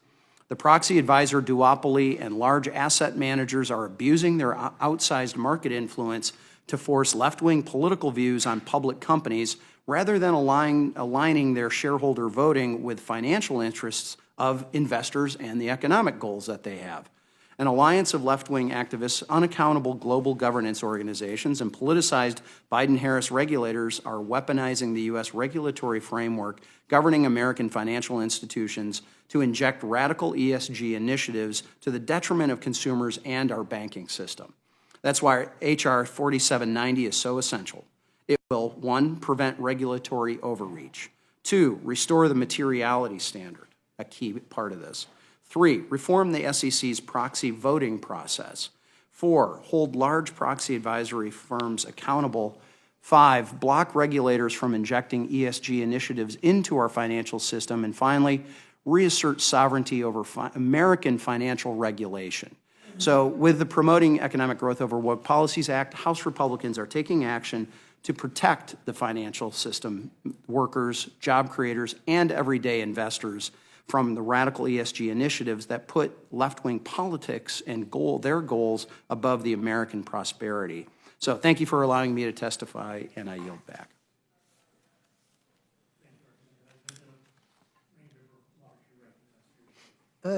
The proxy advisor duopoly and large asset managers are abusing their outsized market influence to force left-wing political views on public companies rather than aligning their shareholder voting with financial interests of investors and the economic goals that they have. An alliance of left-wing activists, unaccountable global governance organizations, and politicized Biden-Harris regulators are weaponizing the U.S. regulatory framework governing American financial institutions to inject radical ESG initiatives to the detriment of consumers and our banking system. That's why H.R. 4790 is so essential. It will, 1, prevent regulatory overreach. 2, restore the materiality standard, a key part of this. 3, reform the SEC's proxy voting process. 4, hold large proxy advisory firms accountable. 5, block regulators from injecting ESG initiatives into our financial system. And finally, reassert sovereignty over American financial regulation. So with the Promoting Economic Growth Over Woke Policies Act, House Republicans are taking action to protect the financial system, workers, job creators, and everyday investors from the radical ESG initiatives that put left-wing politics and their goals above the American prosperity. So thank you for allowing me to testify, and I yield back.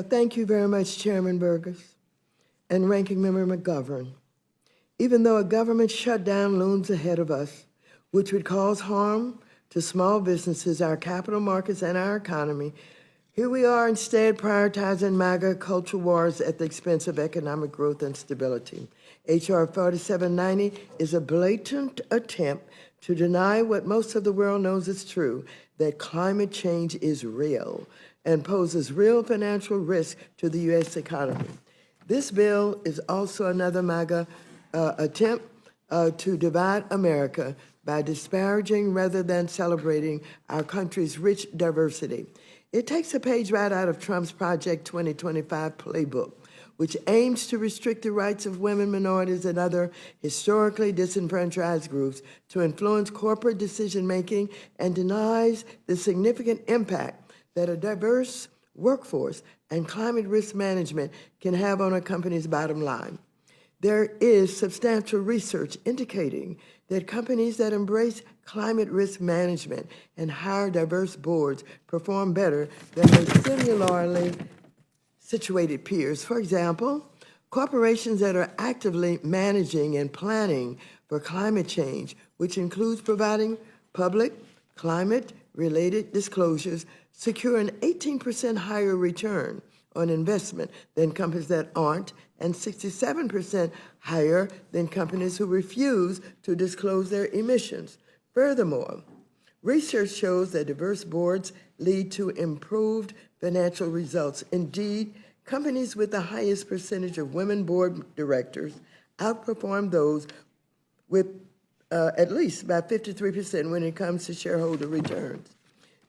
Thank you very much, Chairman Burgess and Ranking Member McGovern. Even though a government shutdown looms ahead of us, which would cause harm to small businesses, our capital markets, and our economy, here we are instead prioritizing MAGA culture wars at the expense of economic growth and stability. H.R. 4790 is a blatant attempt to deny what most of the world knows is true, that climate change is real and poses real financial risk to the U.S. economy. This bill is also another MAGA attempt to divide America by disparaging rather than celebrating our country's rich diversity. It takes a page right out of Trump's Project 2025 playbook, which aims to restrict the rights of women, minorities, and other historically disenfranchised groups to influence corporate decision-making and denies the significant impact that a diverse workforce and climate risk management can have on a company's bottom line. There is substantial research indicating that companies that embrace climate risk management and hire diverse boards perform better than their similarly situated peers. For example, corporations that are actively managing and planning for climate change, which includes providing public climate-related disclosures, secure an 18% higher return on investment than companies that aren't, and 67% higher than companies who refuse to disclose their emissions. Furthermore, research shows that diverse boards lead to improved financial results. Indeed, companies with the highest percentage of women board directors outperform those with at least by 53% when it comes to shareholder returns.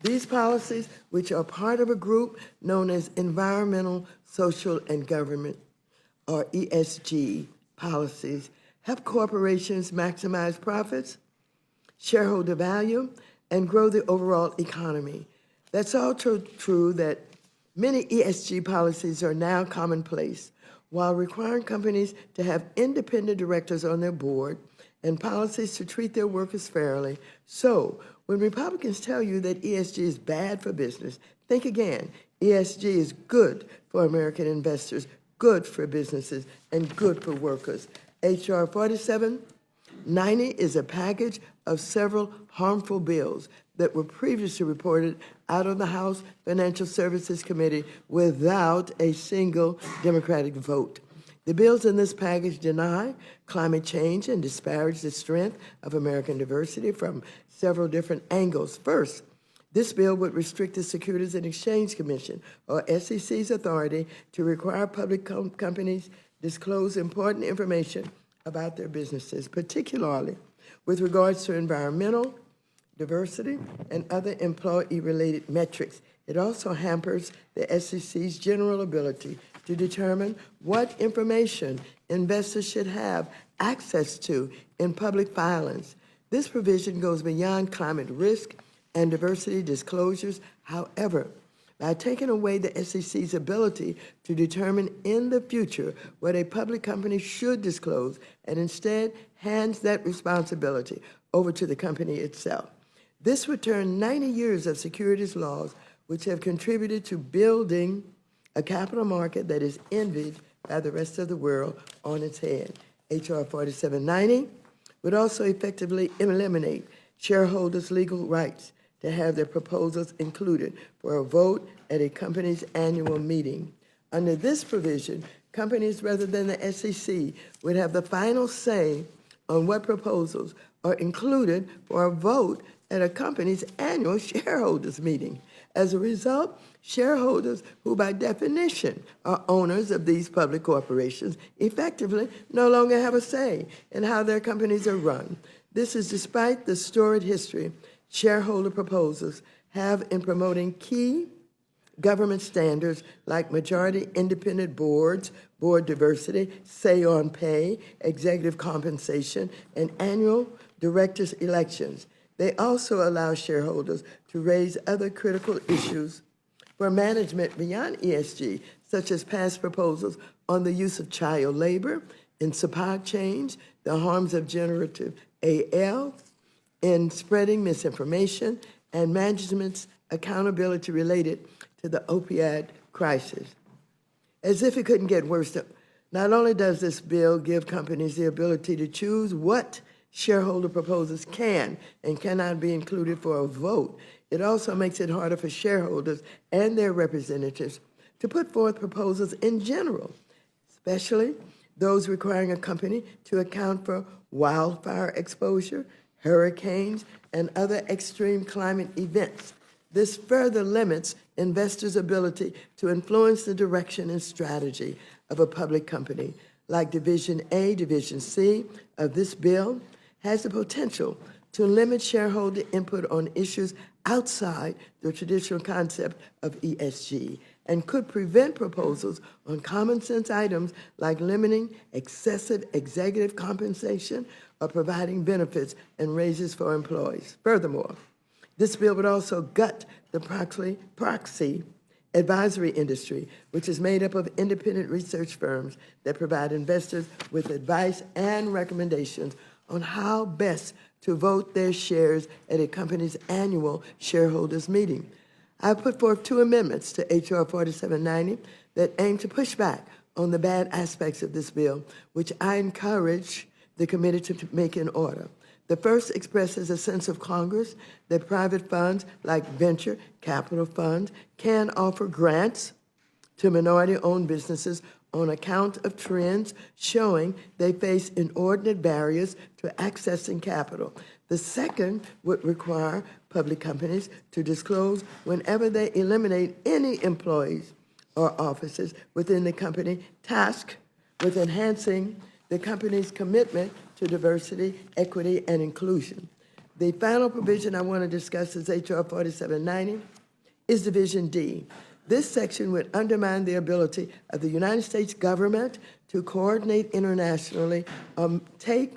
These policies, which are part of a group known as Environmental, Social, and Government, or ESG policies help corporations maximize profits, shareholder value, and grow the overall economy. That's also true that many ESG policies are now commonplace, while requiring companies to have independent directors on their board and policies to treat their workers fairly. So, when Republicans tell you that ESG is bad for business, think again. ESG is good for American investors, good for businesses, and good for workers. H.R. 4790 is a package of several harmful bills that were previously reported out of the House Financial Services Committee without a single Democratic vote. The bills in this package deny climate change and disparage the strength of American diversity from several different angles. First, this bill would restrict the Securities and Exchange Commission, or SEC's, authority to require public companies disclose important information about their businesses, particularly with regards to environmental, diversity, and other employee-related metrics. It also hampers the SEC's general ability to determine what information investors should have access to in public filings. This provision goes beyond climate risk and diversity disclosures. However, by taking away the SEC's ability to determine in the future what a public company should disclose and instead hands that responsibility over to the company itself. This would turn 90 years of securities laws, which have contributed to building a capital market that is envied by the rest of the world, on its head. H.R. 4790 would also effectively eliminate shareholders' legal rights to have their proposals included for a vote at a company's annual meeting. Under this provision, companies rather than the SEC would have the final say on what proposals are included for a vote at a company's annual shareholders meeting. As a result, shareholders, who by definition are owners of these public corporations, effectively no longer have a say in how their companies are run. This is despite the storied history shareholder proposals have in promoting key government standards like majority independent boards, board diversity, say on pay, executive compensation, and annual directors' elections. They also allow shareholders to raise other critical issues for management beyond ESG, such as past proposals on the use of child labor in supply chains, the harms of generative AI, in spreading misinformation, and management's accountability related to the opioid crisis. As if it couldn't get worse, not only does this bill give companies the ability to choose what shareholder proposals can and cannot be included for a vote, it also makes it harder for shareholders and their representatives to put forth proposals in general, especially those requiring a company to account for wildfire exposure, hurricanes, and other extreme climate events. This further limits investors' ability to influence the direction and strategy of a public company. Like Division A, Division C of this bill has the potential to limit shareholder input on issues outside the traditional concept of ESG and could prevent proposals on common sense items like limiting excessive executive compensation or providing benefits and raises for employees. Furthermore, this bill would also gut the proxy advisory industry, which is made up of independent research firms that provide investors with advice and recommendations on how best to vote their shares at a company's annual shareholders meeting. I've put forth 2 amendments to H.R. 4790 that aim to push back on the bad aspects of this bill, which I encourage the committee to make in order. The first expresses a sense of Congress that private funds like venture capital funds can offer grants to minority-owned businesses on account of trends showing they face inordinate barriers to accessing capital. The second would require public companies to disclose whenever they eliminate any employees or offices within the company tasked with enhancing the company's commitment to diversity, equity, and inclusion. The final provision I want to discuss is H.R. 4790, is Division D. This section would undermine the ability of the United States government to coordinate internationally, take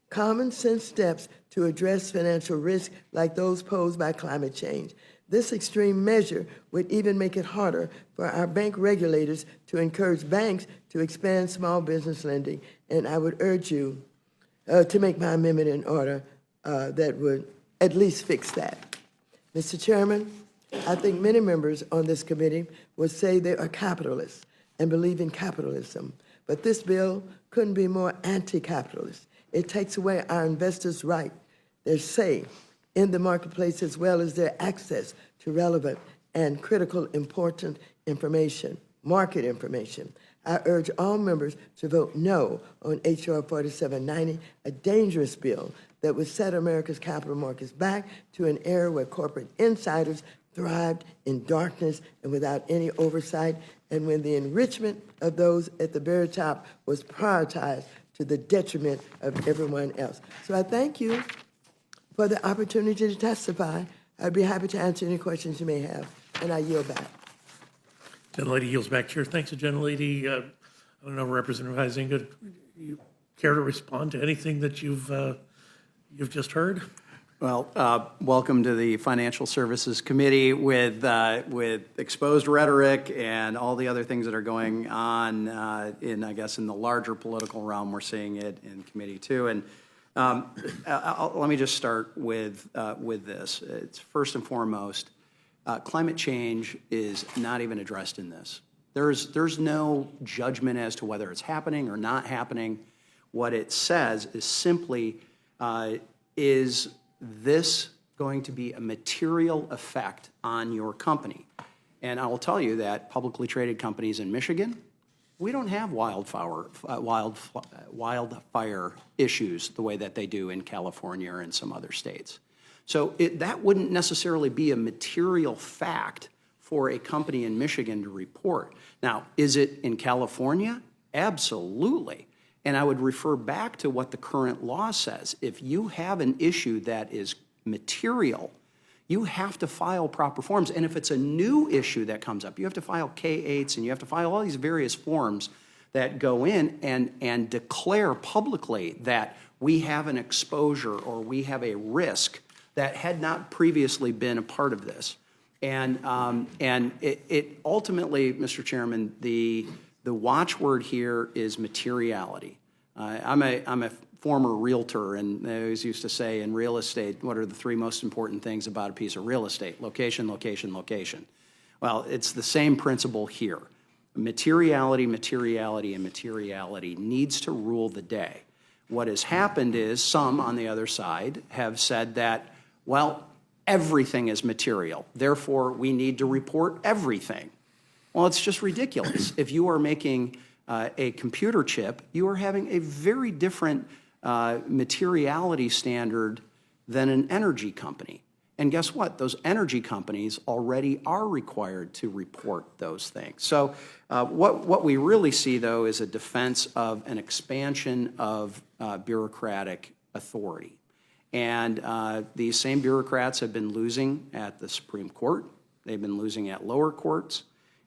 common sense steps to address financial risk like those posed by climate change. This extreme measure would even make it harder for our bank regulators to encourage banks to expand small business lending. And I would urge you to make my amendment in order that would at least fix that. Mr. Chairman, I think many members on this committee would say they are capitalists and believe in capitalism, but this bill couldn't be more anti-capitalist. It takes away our investors' right, their say in the marketplace, as well as their access to relevant and critical important information, market information. I urge all members to vote no on H.R. 4790, a dangerous bill that would set America's capital markets back to an era where corporate insiders thrived in darkness and without any oversight, and when the enrichment of those at the very top was prioritized to the detriment of everyone else. So I thank you for the opportunity to testify. I'd be happy to answer any questions you may have, and I yield back. Gentlelady yields back chair. Thanks, gentlelady. I don't know, Representative Huizinga, you care to respond to anything that you've just heard? Well, welcome to the Financial Services Committee with exposed rhetoric and all the other things that are going on I guess, in the larger political realm. We're seeing it in committee too. And let me just start with this. It's first and foremost, climate change is not even addressed in this. There's no judgment as to whether it's happening or not happening. What it says is simply, is this going to be a material effect on your company? And I will tell you that publicly traded companies in Michigan, we don't have wildfire issues the way that they do in California or in some other states. So that wouldn't necessarily be a material fact for a company in Michigan to report. Now, is it in California? Absolutely. And I would refer back to what the current law says. If you have an issue that is material, you have to file proper forms. And if it's a new issue that comes up, you have to file K-8s and you have to file all these various forms that go in and declare publicly that we have an exposure or we have a risk that had not previously been a part of this. And it ultimately, Mr. Chairman, the watchword here is materiality. I'm a former realtor, and I always used to say in real estate, what are the three most important things about a piece of real estate? Location, location, location. Well, it's the same principle here. Materiality, materiality, and materiality needs to rule the day. What has happened is some on the other side have said that, well, everything is material, therefore we need to report everything. Well, it's just ridiculous. If you are making a computer chip, you are having a very different materiality standard than an energy company. And guess what? Those energy companies already are required to report those things. So what we really see, though, is a defense of an expansion of bureaucratic authority. And these same bureaucrats have been losing at the Supreme Court. They've been losing at lower courts.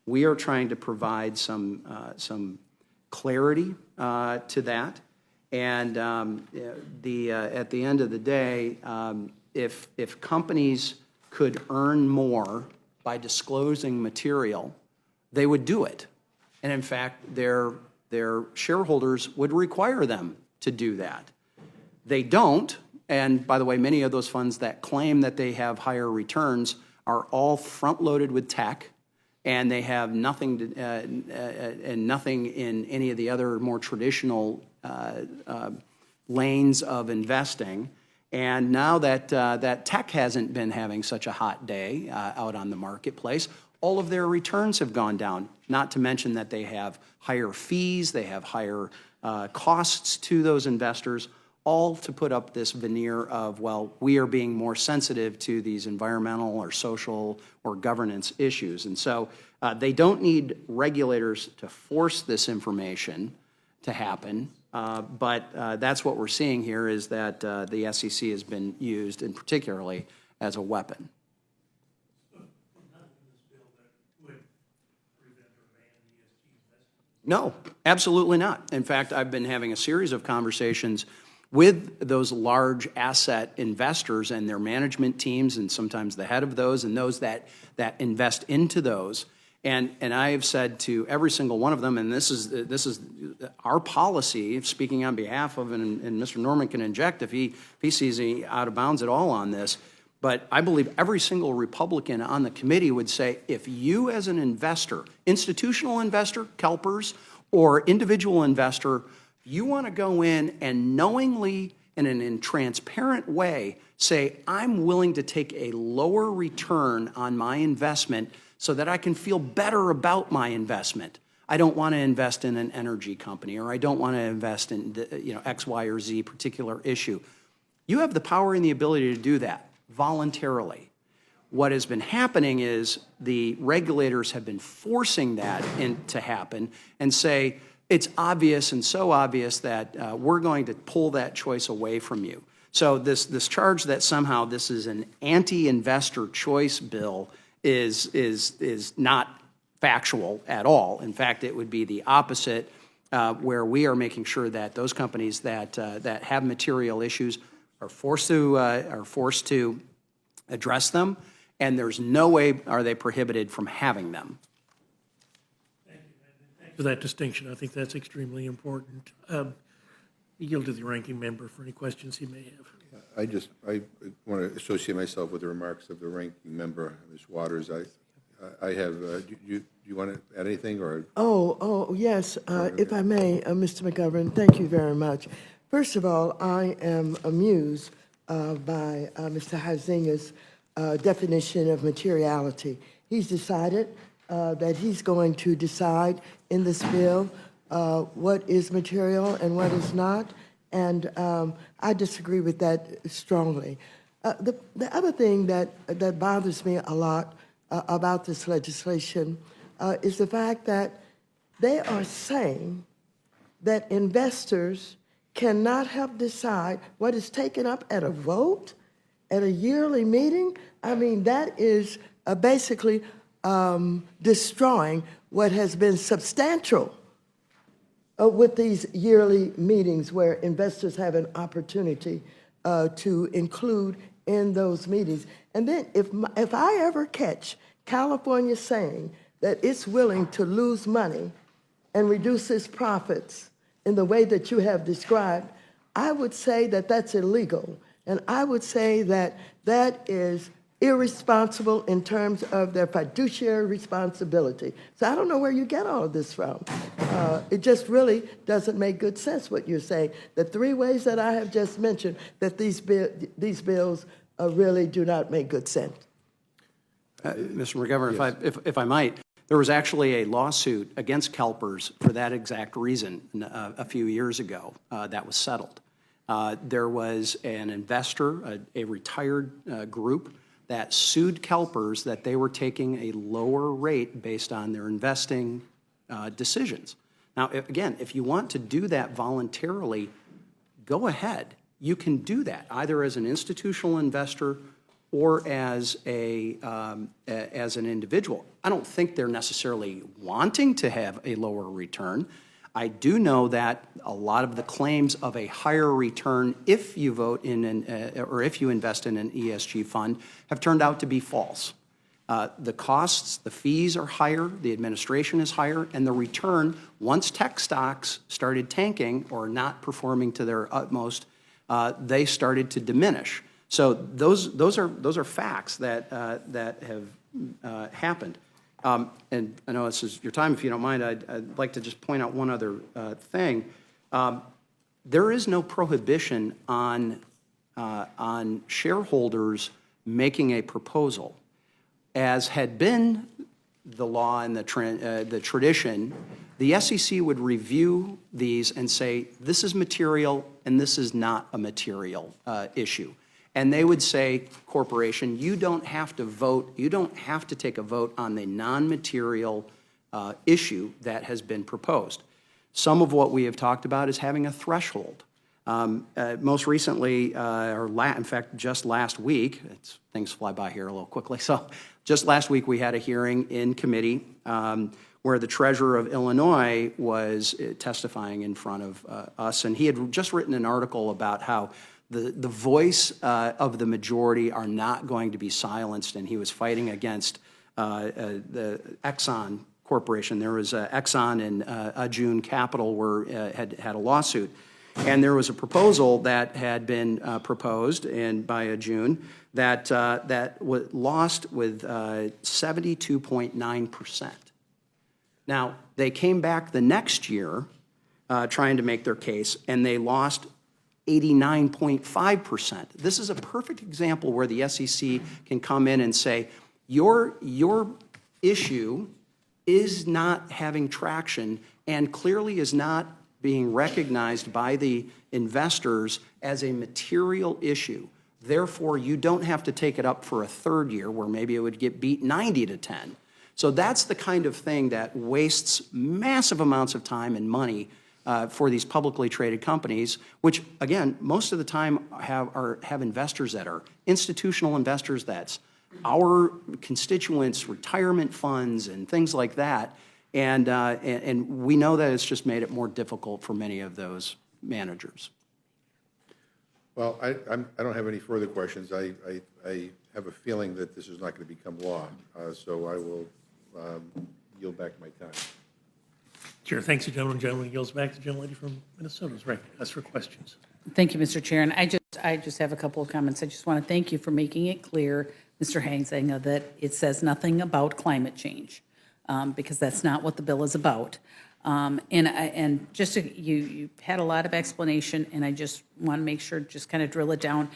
We are trying to provide some clarity to that. And at the end of the day, if companies could earn more by disclosing material, they would do it. And in fact, their shareholders would require them to do that. They don't. And by the way, many of those funds that claim that they have higher returns are all front-loaded with tech, and they have nothing nothing in any of the other more traditional lanes of investing. And now that that tech hasn't been having such a hot day out on the marketplace, all of their returns have gone down. Not to mention that they have higher fees, they have higher costs to those investors, all to put up this veneer of, well, we are being more sensitive to these environmental or social or governance issues. And so they don't need regulators to force this information to happen, but that's what we're seeing here is that the SEC has been used, and particularly as a weapon. No, absolutely not. In fact, I've been having a series of conversations with those large asset investors and their management teams, and sometimes the head of those and those that invest into those. And I have said to every single one of them, and this is our policy, speaking on behalf of, and Mr. Norman can inject if he sees me out of bounds at all on this, but I believe every single Republican on the committee would say, if you as an investor, institutional investor, CalPERS, or individual investor, you want to go in and knowingly and in a transparent way say, I'm willing to take a lower return on my investment so that I can feel better about my investment. I don't want to invest in an energy company, or I don't want to invest in X, Y, or Z particular issue. You have the power and the ability to do that voluntarily. What has been happening is the regulators have been forcing that to happen and say, it's obvious and so obvious that we're going to pull that choice away from you. So this charge that somehow this is an anti-investor choice bill is not factual at all. In fact, it would be the opposite, where we are making sure that those companies that have material issues are forced to address them, and there's no way are they prohibited from having them. For that distinction, I think that's extremely important. Yield to the ranking member for any questions he may have. I want to associate myself with the remarks of the ranking member, Ms. Waters. I have, do you want to add anything, or? Oh, yes, if I may, Mr. McGovern, thank you very much. First of all, I am amused by Mr. Huizinga's definition of materiality. He's decided that he's going to decide in this bill what is material and what is not, and I disagree with that strongly. The other thing that bothers me a lot about this legislation is the fact that they are saying that investors cannot help decide what is taken up at a vote, at a yearly meeting. I mean, that is basically destroying what has been substantial with these yearly meetings where investors have an opportunity to include in those meetings. And then if I ever catch California saying that it's willing to lose money and reduce its profits in the way that you have described, I would say that that's illegal. And I would say that that is irresponsible in terms of their fiduciary responsibility. So I don't know where you get all of this from. It just really doesn't make good sense what you're saying. The three ways that I have just mentioned, that these bills really do not make good sense. Mr. McGovern, yes. if I might, there was actually a lawsuit against CalPERS for that exact reason a few years ago that was settled. There was an investor, a retired group, that sued CalPERS that they were taking a lower rate based on their investing decisions. Now, again, if you want to do that voluntarily, go ahead. You can do that, either as an institutional investor or as an individual. I don't think they're necessarily wanting to have a lower return. I do know that a lot of the claims of a higher return if you vote in or if you invest in an ESG fund have turned out to be false. The costs, the fees are higher, the administration is higher, and the return, once tech stocks started tanking or not performing to their utmost, they started to diminish. So those are facts that have happened. And I know this is your time. If you don't mind, I'd like to just point out one other thing. There is no prohibition on shareholders making a proposal. As had been the law and the tradition, the SEC would review these and say, this is material and this is not a material issue. And they would say, corporation, you don't have to vote, you don't have to take a vote on the non-material issue that has been proposed. Some of what we have talked about is having a threshold. Most recently, in fact, just last week, things fly by here a little quickly, so just last week we had a hearing in committee where the treasurer of Illinois was testifying in front of us, and he had just written an article about how the voice of the majority are not going to be silenced, and he was fighting against the Exxon Corporation. There was Exxon and June Capital had a lawsuit, and there was a proposal that had been proposed by June that lost with 72.9%. Now, they came back the next year trying to make their case, and they lost 89.5%. This is a perfect example where the SEC can come in and say, your issue is not having traction and clearly is not being recognized by the investors as a material issue. Therefore, you don't have to take it up for a third year where maybe it would get beat 90-10. So that's the kind of thing that wastes massive amounts of time and money for these publicly traded companies, which, again, most of the time have investors that are institutional investors, that's our constituents, retirement funds, and things like that. And we know that it's just made it more difficult for many of those managers. Well, I don't have any further questions. I have a feeling that this is not going to become law, so I will yield back my time. Chair, thanks, the gentleman. Gentleman yields back to the gentlelady from Minnesota. Is recognized for questions. Thank you, Mr. Chair. And I just have a couple of comments. I just want to thank you for making it clear, Mr. Hangsang, that it says nothing about climate change, because that's not what the bill is about. And just you had a lot of explanation, and I just want to make sure, just kind of drill it down.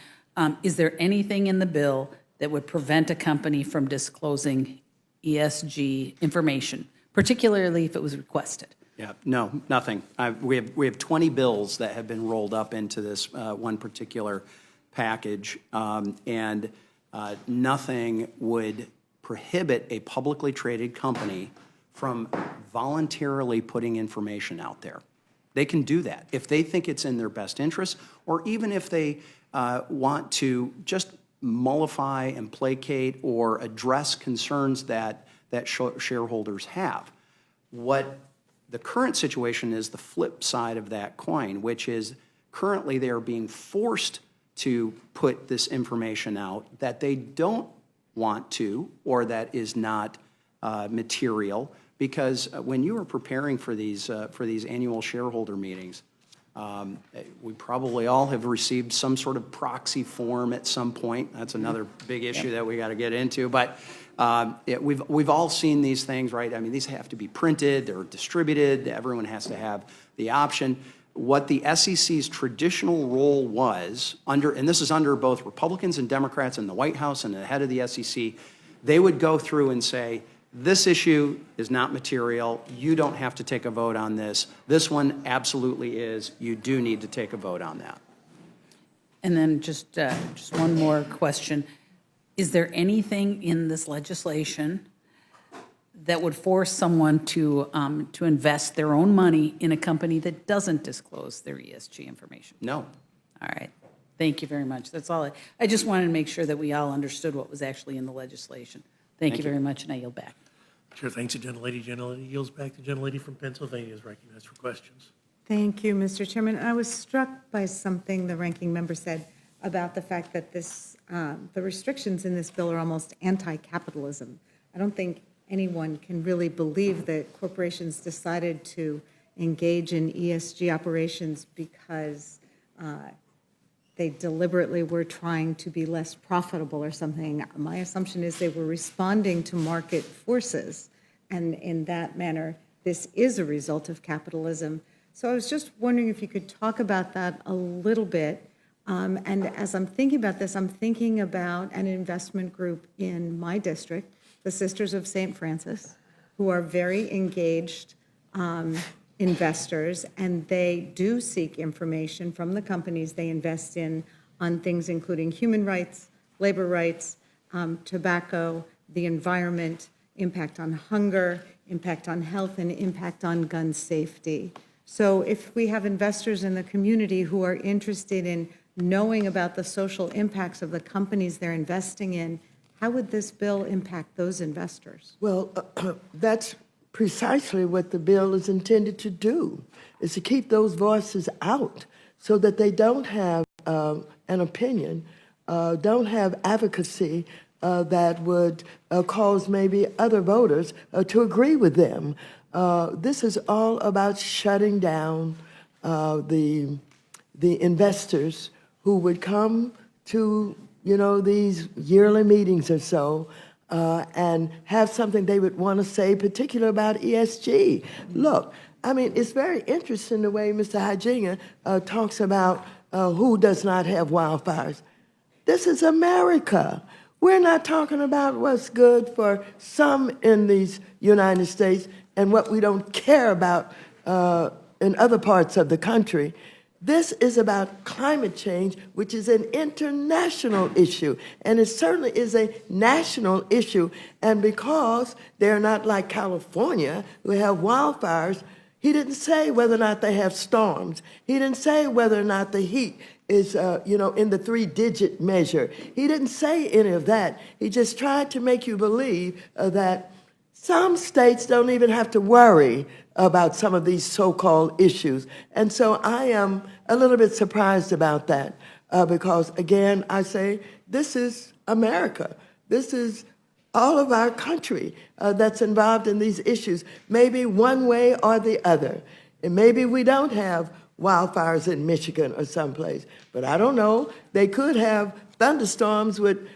Is there anything in the bill that would prevent a company from disclosing ESG information, particularly if it was requested? Yeah, no, nothing. We have 20 bills that have been rolled up into this one particular package, and nothing would prohibit a publicly traded company from voluntarily putting information out there. They can do that if they think it's in their best interest, or even if they want to just mollify and placate or address concerns that shareholders have. What the current situation is the flip side of that coin, which is currently they are being forced to put this information out that they don't want to, or that is not material, because when you are preparing for these annual shareholder meetings, we probably all have received some sort of proxy form at some point. That's another big issue that we got to get into. But we've all seen these things, right? I mean, these have to be printed, they're distributed, everyone has to have the option. What the SEC's traditional role was, and this is under both Republicans and Democrats in the White House and the head of the SEC, they would go through and say, this issue is not material, you don't have to take a vote on this. This one absolutely is, you do need to take a vote on that. And then just one more question. Is there anything in this legislation that would force someone to invest their own money in a company that doesn't disclose their ESG information? No. All right. Thank you very much. That's all. I just wanted to make sure that we all understood what was actually in the legislation. Thank you very much, and I yield back. Chair, thanks, the gentlelady. Gentlelady yields back to the gentlelady from Pennsylvania. Is recognized for questions. Thank you, Mr. Chairman. I was struck by something the ranking member said about the fact that the restrictions in this bill are almost anti-capitalism. I don't think anyone can really believe that corporations decided to engage in ESG operations because they deliberately were trying to be less profitable or something. My assumption is they were responding to market forces, and in that manner, this is a result of capitalism. So I was just wondering if you could talk about that a little bit. And as I'm thinking about this, I'm thinking about an investment group in my district, the Sisters of St. Francis, who are very engaged investors, and they do seek information from the companies they invest in on things including human rights, labor rights, tobacco, the environment, impact on hunger, impact on health, and impact on gun safety. So if we have investors in the community who are interested in knowing about the social impacts of the companies they're investing in, how would this bill impact those investors? Well, that's precisely what the bill is intended to do, is to keep those voices out so that they don't have an opinion, don't have advocacy that would cause maybe other voters to agree with them. This is all about shutting down the investors who would come to, these yearly meetings or so, and have something they would want to say, particularly about ESG. Look, I mean, it's very interesting the way Mr. Hajinga talks about who does not have wildfires. This is America. We're not talking about what's good for some in these United States and what we don't care about in other parts of the country. This is about climate change, which is an international issue, and it certainly is a national issue. And because they're not like California, who have wildfires, he didn't say whether or not they have storms. He didn't say whether or not the heat is, in the 3-digit measure. He didn't say any of that. He just tried to make you believe that some states don't even have to worry about some of these so-called issues. And so I am a little bit surprised about that because, again, I say this is America. This is all of our country that's involved in these issues, maybe one way or the other. And maybe we don't have wildfires in Michigan or someplace, but I don't know. They could have thunderstorms with,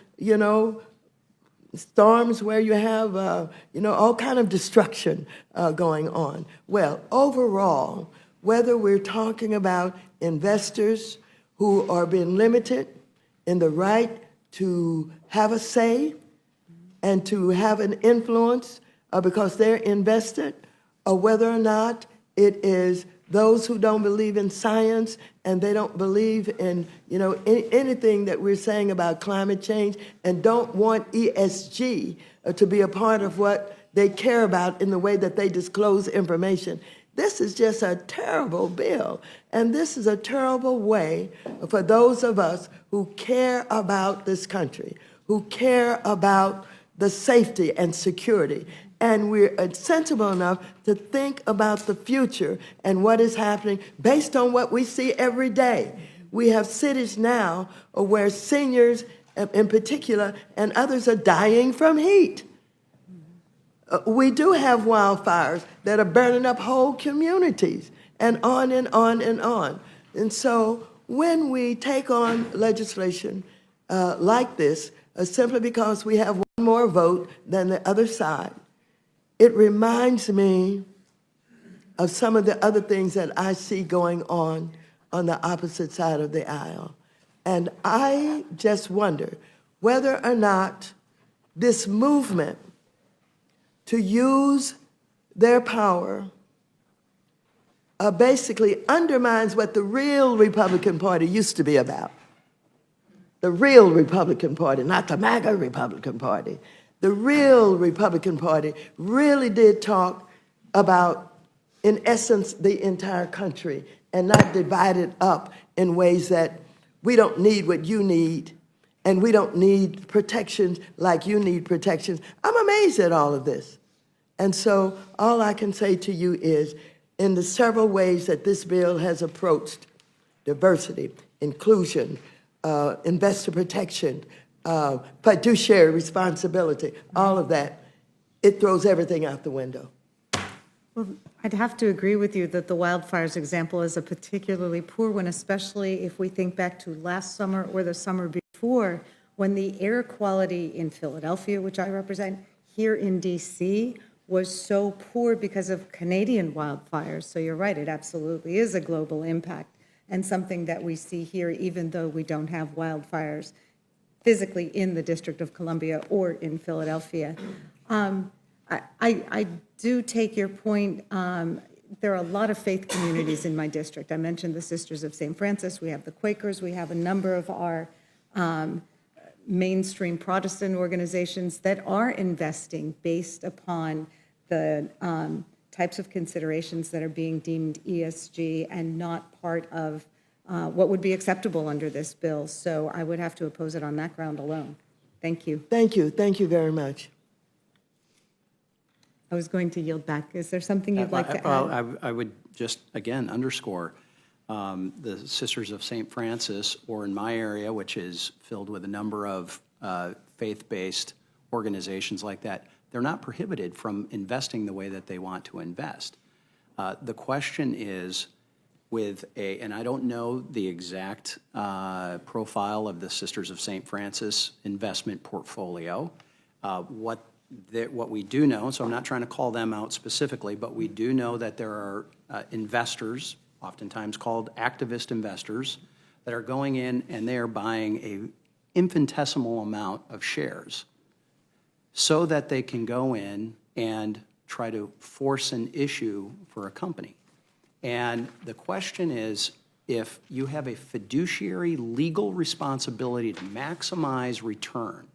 storms where you have, all kind of destruction going on. Well, overall, whether we're talking about investors who are being limited in the right to have a say and to have an influence because they're invested, or whether or not it is those who don't believe in science and they don't believe in, anything that we're saying about climate change and don't want ESG to be a part of what they care about in the way that they disclose information. This is just a terrible bill, and this is a terrible way for those of us who care about this country, who care about the safety and security. And we're sensible enough to think about the future and what is happening based on what we see every day. We have cities now where seniors in particular and others are dying from heat. We do have wildfires that are burning up whole communities and on and on and on. And so when we take on legislation like this, simply because we have one more vote than the other side, it reminds me of some of the other things that I see going on the opposite side of the aisle. And I just wonder whether or not this movement to use their power basically undermines what the real Republican Party used to be about. The real Republican Party, not the MAGA Republican Party. The real Republican Party really did talk about, in essence, the entire country and not divide it up in ways that we don't need what you need and we don't need protections like you need protections. I'm amazed at all of this. And so all I can say to you is, in the several ways that this bill has approached diversity, inclusion, investor protection, fiduciary responsibility, all of that, it throws everything out the window. Well, I'd have to agree with you that the wildfires example is a particularly poor one, especially if we think back to last summer or the summer before, when the air quality in Philadelphia, which I represent, here in DC, was so poor because of Canadian wildfires. So you're right, it absolutely is a global impact and something that we see here, even though we don't have wildfires physically in the District of Columbia or in Philadelphia. I do take your point. There are a lot of faith communities in my district. I mentioned the Sisters of St. Francis. We have the Quakers. We have a number of our mainstream Protestant organizations that are investing based upon the types of considerations that are being deemed ESG and not part of what would be acceptable under this bill. So I would have to oppose it on that ground alone. Thank you. Thank you. Thank you very much. I was going to yield back. Is there something you'd like to add? Well, I would just, again, underscore the Sisters of St. Francis, or in my area, which is filled with a number of faith-based organizations like that, they're not prohibited from investing the way that they want to invest. The question is, and I don't know the exact profile of the Sisters of St. Francis investment portfolio. What we do know, so I'm not trying to call them out specifically, but we do know that there are investors, oftentimes called activist investors, that are going in and they are buying an infinitesimal amount of shares so that they can go in and try to force an issue for a company. And the question is, if you have a fiduciary legal responsibility to maximize return,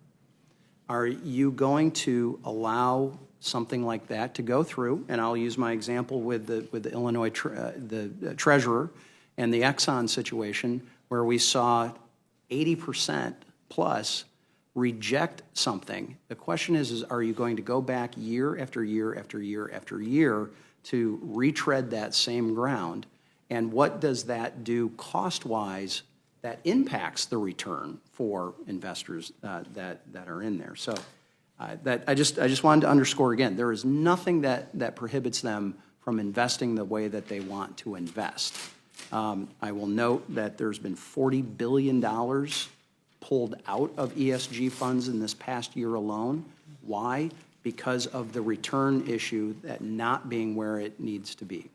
are you going to allow something like that to go through? And I'll use my example with the Illinois the treasurer and the Exxon situation, where we saw 80% plus reject something. The question is are you going to go back year after year after year after year to retread that same ground? And what does that do cost-wise that impacts the return for investors that are in there? So I just wanted to underscore again, there is nothing that prohibits them from investing the way that they want to invest. I will note that there's been $40 billion pulled out of ESG funds in this past year alone. Why? Because of the return issue that not being where it needs to be.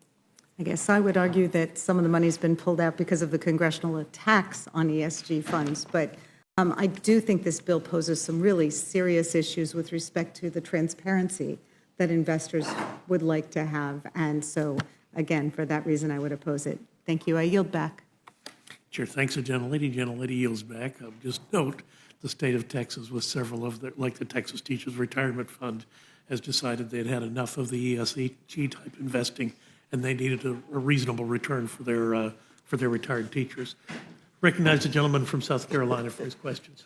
I guess I would argue that some of the money's been pulled out because of the congressional attacks on ESG funds, but I do think this bill poses some really serious issues with respect to the transparency that investors would like to have. And so, again, for that reason, I would oppose it. Thank you. I yield back. Chair, thanks, the gentlelady. Gentlelady yields back. Just note, the state of Texas with several of like the Texas Teachers Retirement Fund has decided they'd had enough of the ESG type investing and they needed a reasonable return for their retired teachers. Recognize the gentleman from South Carolina for his questions.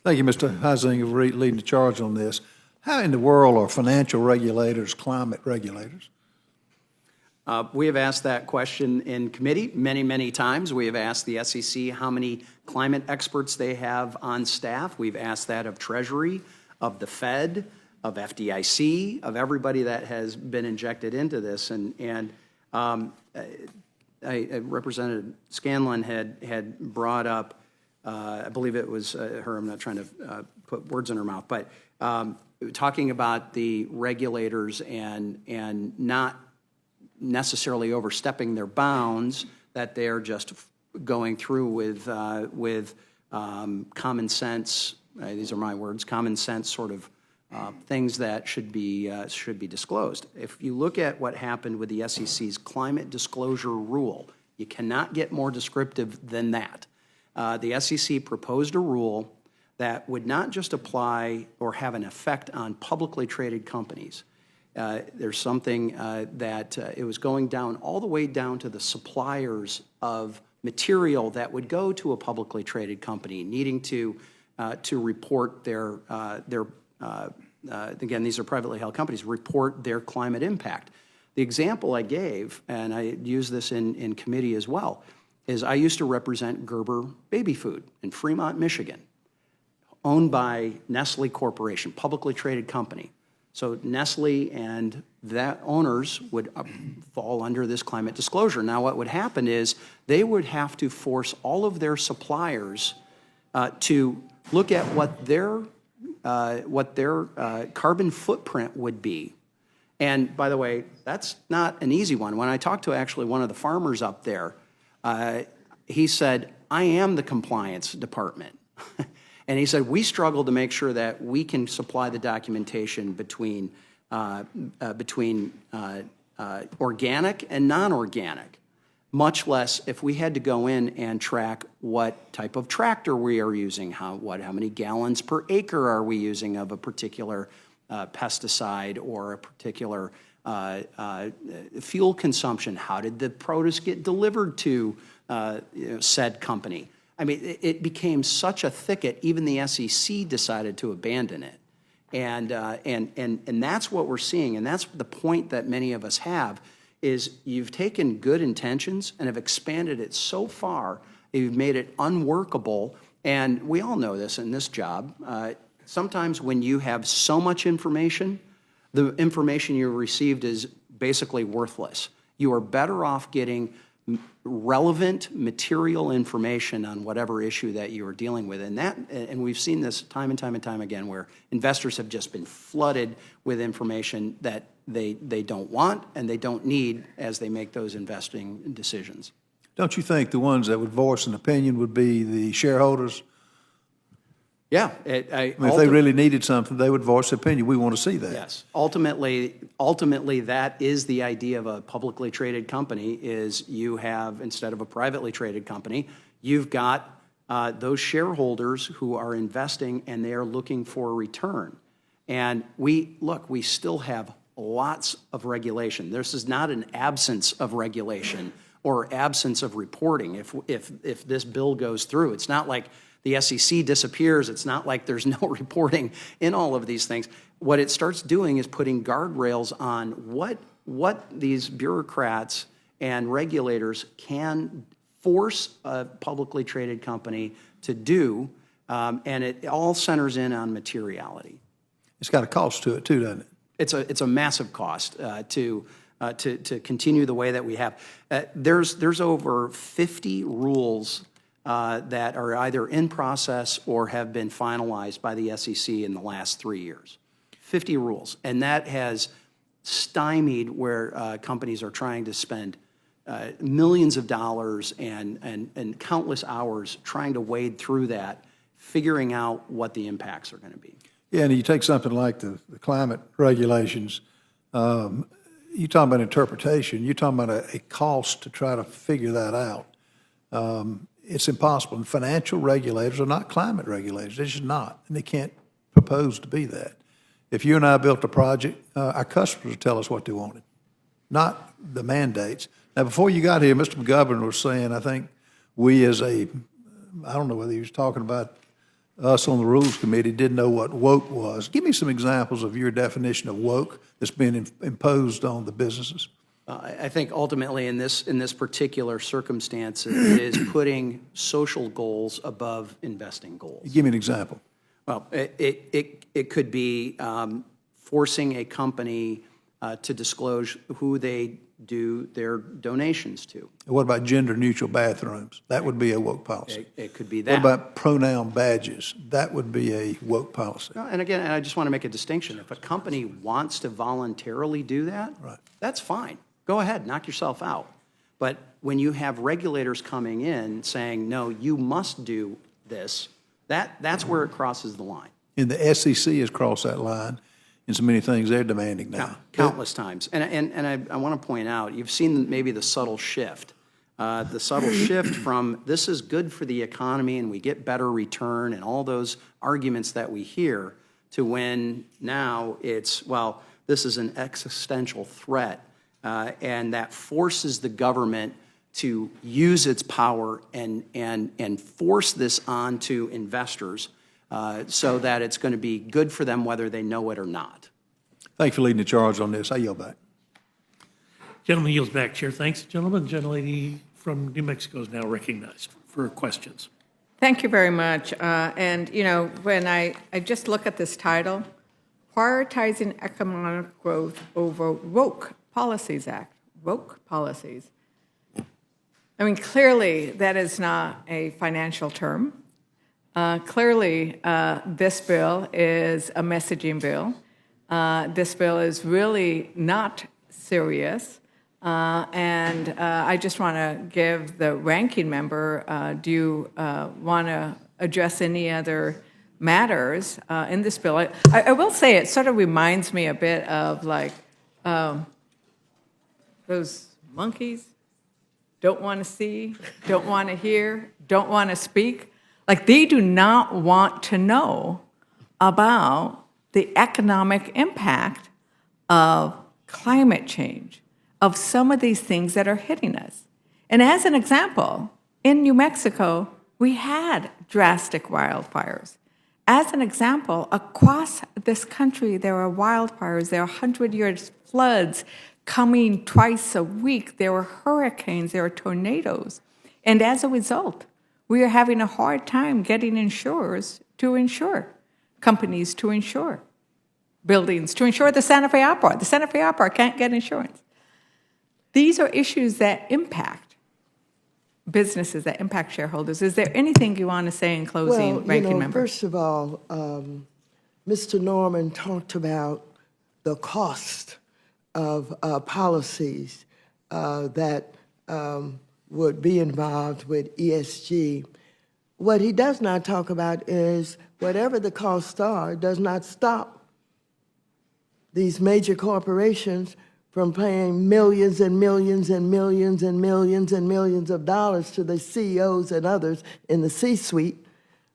Thank you, Mr. Huizinga, for leading the charge on this. How in the world are financial regulators climate regulators? We have asked that question in committee many, many times. We have asked the SEC how many climate experts they have on staff. We've asked that of Treasury, of the Fed, of FDIC, of everybody that has been injected into this. Representative Scanlon had brought up, I believe it was her, I'm not trying to put words in her mouth, but talking about the regulators and not necessarily overstepping their bounds, that they're just going through with common sense, these are my words, common sense sort of things that should be disclosed. If you look at what happened with the SEC's climate disclosure rule, you cannot get more descriptive than that. The SEC proposed a rule that would not just apply or have an effect on publicly traded companies. There's something that it was going down all the way down to the suppliers of material that would go to a publicly traded company, needing to report their again, these are privately held companies, report their climate impact. The example I gave, and I use this in committee as well, is I used to represent Gerber Baby Food in Fremont, Michigan, owned by Nestle Corporation, publicly traded company. So Nestle and that owners would fall under this climate disclosure. Now what would happen is they would have to force all of their suppliers to look at what their carbon footprint would be. And by the way, that's not an easy one. When I talked to actually one of the farmers up there, he said, I am the compliance department. And he said, we struggle to make sure that we can supply the documentation between organic and non-organic, much less if we had to go in and track what type of tractor we are using, how many gallons per acre are we using of a particular pesticide or a particular fuel consumption? How did the produce get delivered to said company? I mean, it became such a thicket, even the SEC decided to abandon it. And that's what we're seeing, and that's the point that many of us have, is you've taken good intentions and have expanded it so far, you've made it unworkable, and we all know this in this job. Sometimes when you have so much information, the information you received is basically worthless. You are better off getting relevant material information on whatever issue that you are dealing with. And we've seen this time and time and time again, where investors have just been flooded with information that they don't want and they don't need as they make those investing decisions. Don't you think the ones that would voice an opinion would be the shareholders? Yeah. I mean, if they really needed something, they would voice their opinion. We want to see that. Yes. Ultimately, that is the idea of a publicly traded company, is you have, instead of a privately traded company, you've got those shareholders who are investing and they are looking for a return. And we still have lots of regulation. This is not an absence of regulation or absence of reporting. If this bill goes through, it's not like the SEC disappears. It's not like there's no reporting in all of these things. What it starts doing is putting guardrails on what these bureaucrats and regulators can force a publicly traded company to do, and it all centers in on materiality. It's got a cost to it too, doesn't it? It's a massive cost to continue the way that we have. There's over 50 rules that are either in process or have been finalized by the SEC in the last 3 years. 50 rules. And that has stymied where companies are trying to spend millions of dollars and countless hours trying to wade through that, figuring out what the impacts are going to be. Yeah, and you take something like the climate regulations, you're talking about interpretation, you're talking about a cost to try to figure that out. It's impossible. And financial regulators are not climate regulators. They're just not. And they can't propose to be that. If you and I built a project, our customers would tell us what they wanted, not the mandates. Now, before you got here, Mr. McGovern was saying, I think we as I don't know whether he was talking about us on the Rules Committee, didn't know what woke was. Give me some examples of your definition of woke that's been imposed on the businesses. I think ultimately in this particular circumstance, it is putting social goals above investing goals. Give me an example. Well, it could be forcing a company to disclose who they do their donations to. What about gender-neutral bathrooms? That would be a woke policy. It could be that. What about pronoun badges? That would be a woke policy. And again, I just want to make a distinction. If a company wants to voluntarily do that, right, that's fine. Go ahead, knock yourself out. But when you have regulators coming in saying, no, you must do this, that's where it crosses the line. And the SEC has crossed that line in so many things they're demanding now. Countless times. And I want to point out, you've seen maybe the subtle shift. The subtle shift from this is good for the economy and we get better return and all those arguments that we hear, to when now it's, well, this is an existential threat. And that forces the government to use its power and force this onto investors so that it's going to be good for them whether they know it or not. Thank you for leading the charge on this. I yield back. Gentleman yields back, Chair. Thanks, gentlemen. Gentlelady from New Mexico is now recognized for questions. Thank you very much. And, you know, when I just look at this title, Prioritizing Economic Growth Over Woke Policies Act, woke policies. I mean, clearly that is not a financial term. Clearly, this bill is a messaging bill. This bill is really not serious. And I just want to give the ranking member, do you want to address any other matters in this bill? I will say it sort of reminds me a bit of like those monkeys, don't want to see, don't want to hear, don't want to speak. Like they do not want to know about the economic impact of climate change, of some of these things that are hitting us. And as an example, in New Mexico, we had drastic wildfires. As an example, across this country, there are wildfires, there are 100-year floods coming twice a week, there are hurricanes, there are tornadoes. And as a result, we are having a hard time getting insurers to insure, companies to insure, buildings to insure the Santa Fe Opera. The Santa Fe Opera can't get insurance. These are issues that impact businesses, that impact shareholders. Is there anything you want to say in closing, Ranking Member? First of all, Mr. Norman talked about the cost of policies that would be involved with ESG. What he does not talk about is whatever the costs are does not stop these major corporations from paying millions and millions and millions and millions and millions of dollars to the CEOs and others in the C-suite.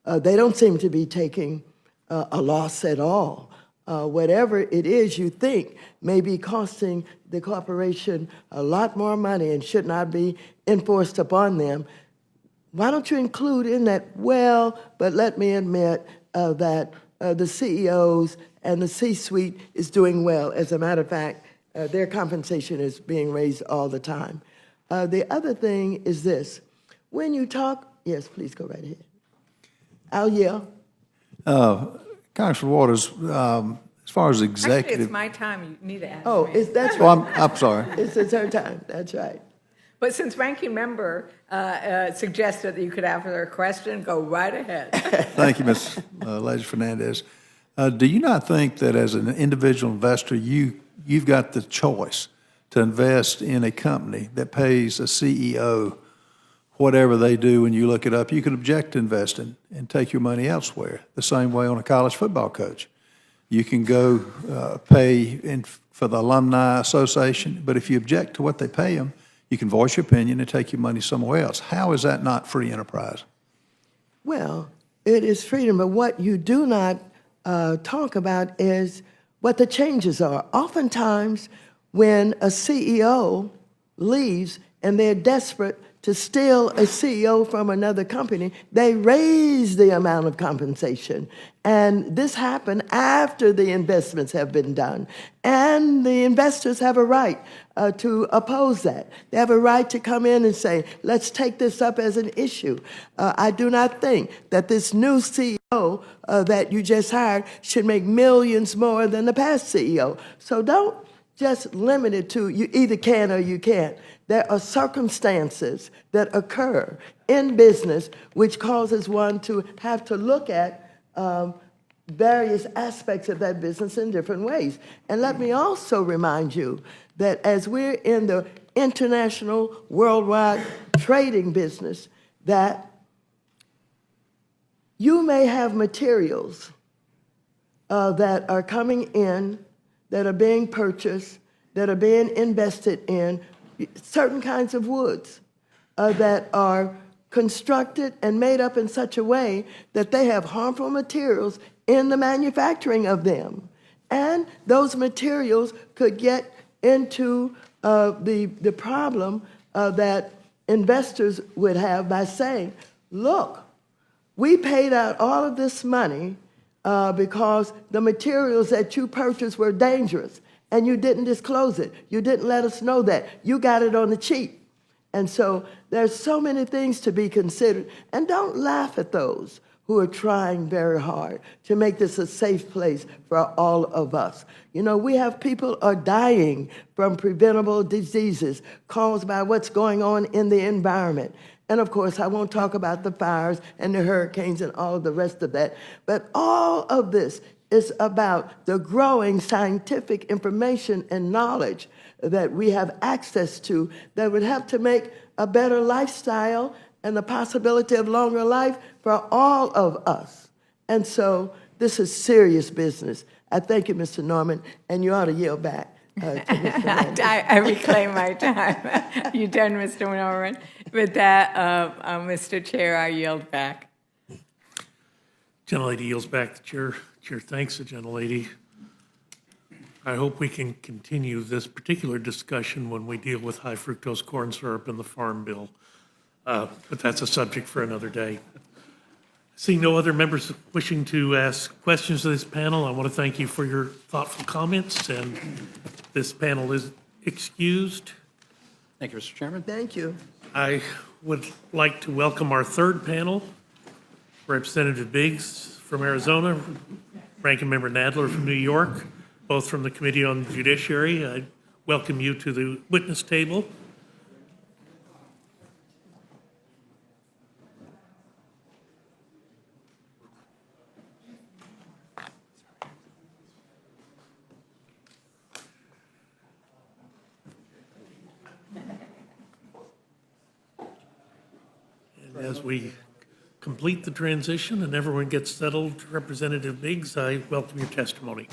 They don't seem to be taking a loss at all. Whatever it is you think may be costing the corporation a lot more money and should not be enforced upon them, why don't you include in that, well, but let me admit that the CEOs and the C-suite is doing well. As a matter of fact, their compensation is being raised all the time. The other thing is this. When you talk, yes, please go right ahead. I'll yell. Congressman Waters, as far as executive. Actually, it's my time. You need to ask Oh, me. that's Well, right. I'm sorry. It's her time. That's right. But since Ranking Member suggested that you could ask her a question, go right ahead. Thank you, Ms. Ledger Fernandez. Do you not think that as an individual investor, you've got the choice to invest in a company that pays a CEO whatever they do when you look it up? You could object to investing and take your money elsewhere. The same way on a college football coach. You can go pay for the alumni association, but if you object to what they pay them, you can voice your opinion and take your money somewhere else. How is that not free enterprise? Well, it is freedom, but what you do not talk about is what the changes are. Oftentimes, when a CEO leaves and they're desperate to steal a CEO from another company, they raise the amount of compensation. And this happened after the investments have been done. And the investors have a right to oppose that. They have a right to come in and say, let's take this up as an issue. I do not think that this new CEO that you just hired should make millions more than the past CEO. So don't just limit it to you either can or you can't. There are circumstances that occur in business which causes one to have to look at various aspects of that business in different ways. And let me also remind you that as we're in the international, worldwide trading business, that you may have materials that are coming in, that are being purchased, that are being invested in, certain kinds of woods that are constructed and made up in such a way that they have harmful materials in the manufacturing of them. And those materials could get into the problem that investors would have by saying, look, we paid out all of this money because the materials that you purchased were dangerous, and you didn't disclose it. You didn't let us know that. You got it on the cheap. And so there's so many things to be considered. And don't laugh at those who are trying very hard to make this a safe place for all of us. You know, we have people are dying from preventable diseases caused by what's going on in the environment. And of course, I won't talk about the fires and the hurricanes and all of the rest of that. But all of this is about the growing scientific information and knowledge that we have access to that would help to make a better lifestyle and the possibility of longer life for all of us. And so this is serious business. I thank you, Mr. Norman, and you ought to yield back to Mr. Norman. I reclaim my time. You done, Mr. Norman? With that, Mr. Chair, I yield back. Gentlelady yields back the chair. Chair thanks the gentlelady. I hope we can continue this particular discussion when we deal with high fructose corn syrup in the Farm Bill. But that's a subject for another day. Seeing no other members wishing to ask questions of this panel, I want to thank you for your thoughtful comments, and this panel is excused. Thank you, Mr. Chairman. Thank you. I would like to welcome our third panel, Representative Biggs from Arizona, Ranking Member Nadler from New York, both from the Committee on Judiciary. I welcome you to the witness table. And as we complete the transition and everyone gets settled, Representative Biggs, I welcome your testimony.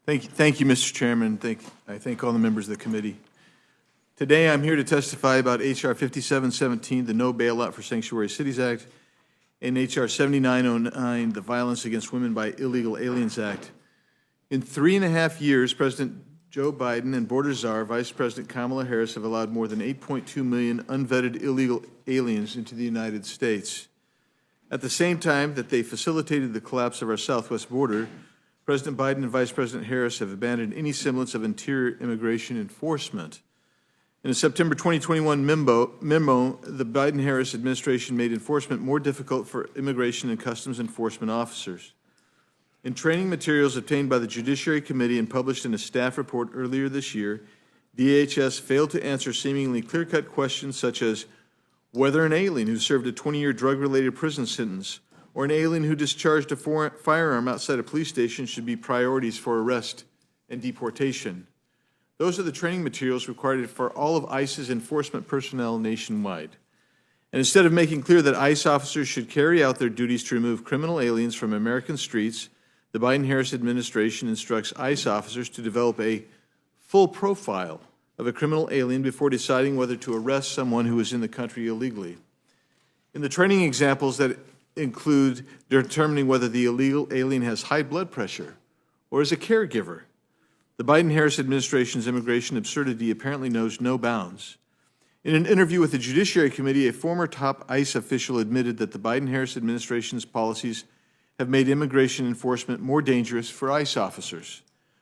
Thank you, Mr. Chairman. I thank all the members of the committee. Today, I'm here to testify about H.R. 5717, the No Bailout for Sanctuary Cities Act, and H.R. 7909, the Violence Against Women by Illegal Aliens Act. In 3.5 years, President Joe Biden and border czar Vice President Kamala Harris have allowed more than 8.2 million unvetted illegal aliens into the United States. At the same time that they facilitated the collapse of our southwest border, President Biden and Vice President Harris have abandoned any semblance of interior immigration enforcement. In a September 2021 memo, the Biden-Harris administration made enforcement more difficult for immigration and customs enforcement officers. In training materials obtained by the Judiciary Committee and published in a staff report earlier this year, DHS failed to answer seemingly clear-cut questions such as whether an alien who served a 20-year drug-related prison sentence or an alien who discharged a firearm outside a police station should be priorities for arrest and deportation. Those are the training materials required for all of ICE's enforcement personnel nationwide. And instead of making clear that ICE officers should carry out their duties to remove criminal aliens from American streets, the Biden-Harris administration instructs ICE officers to develop a full profile of a criminal alien before deciding whether to arrest someone who is in the country illegally. In the training examples that include determining whether the illegal alien has high blood pressure or is a caregiver, the Biden-Harris administration's immigration absurdity apparently knows no bounds. In an interview with the Judiciary Committee, a former top ICE official admitted that the Biden-Harris administration's policies have made immigration enforcement more dangerous for ICE officers,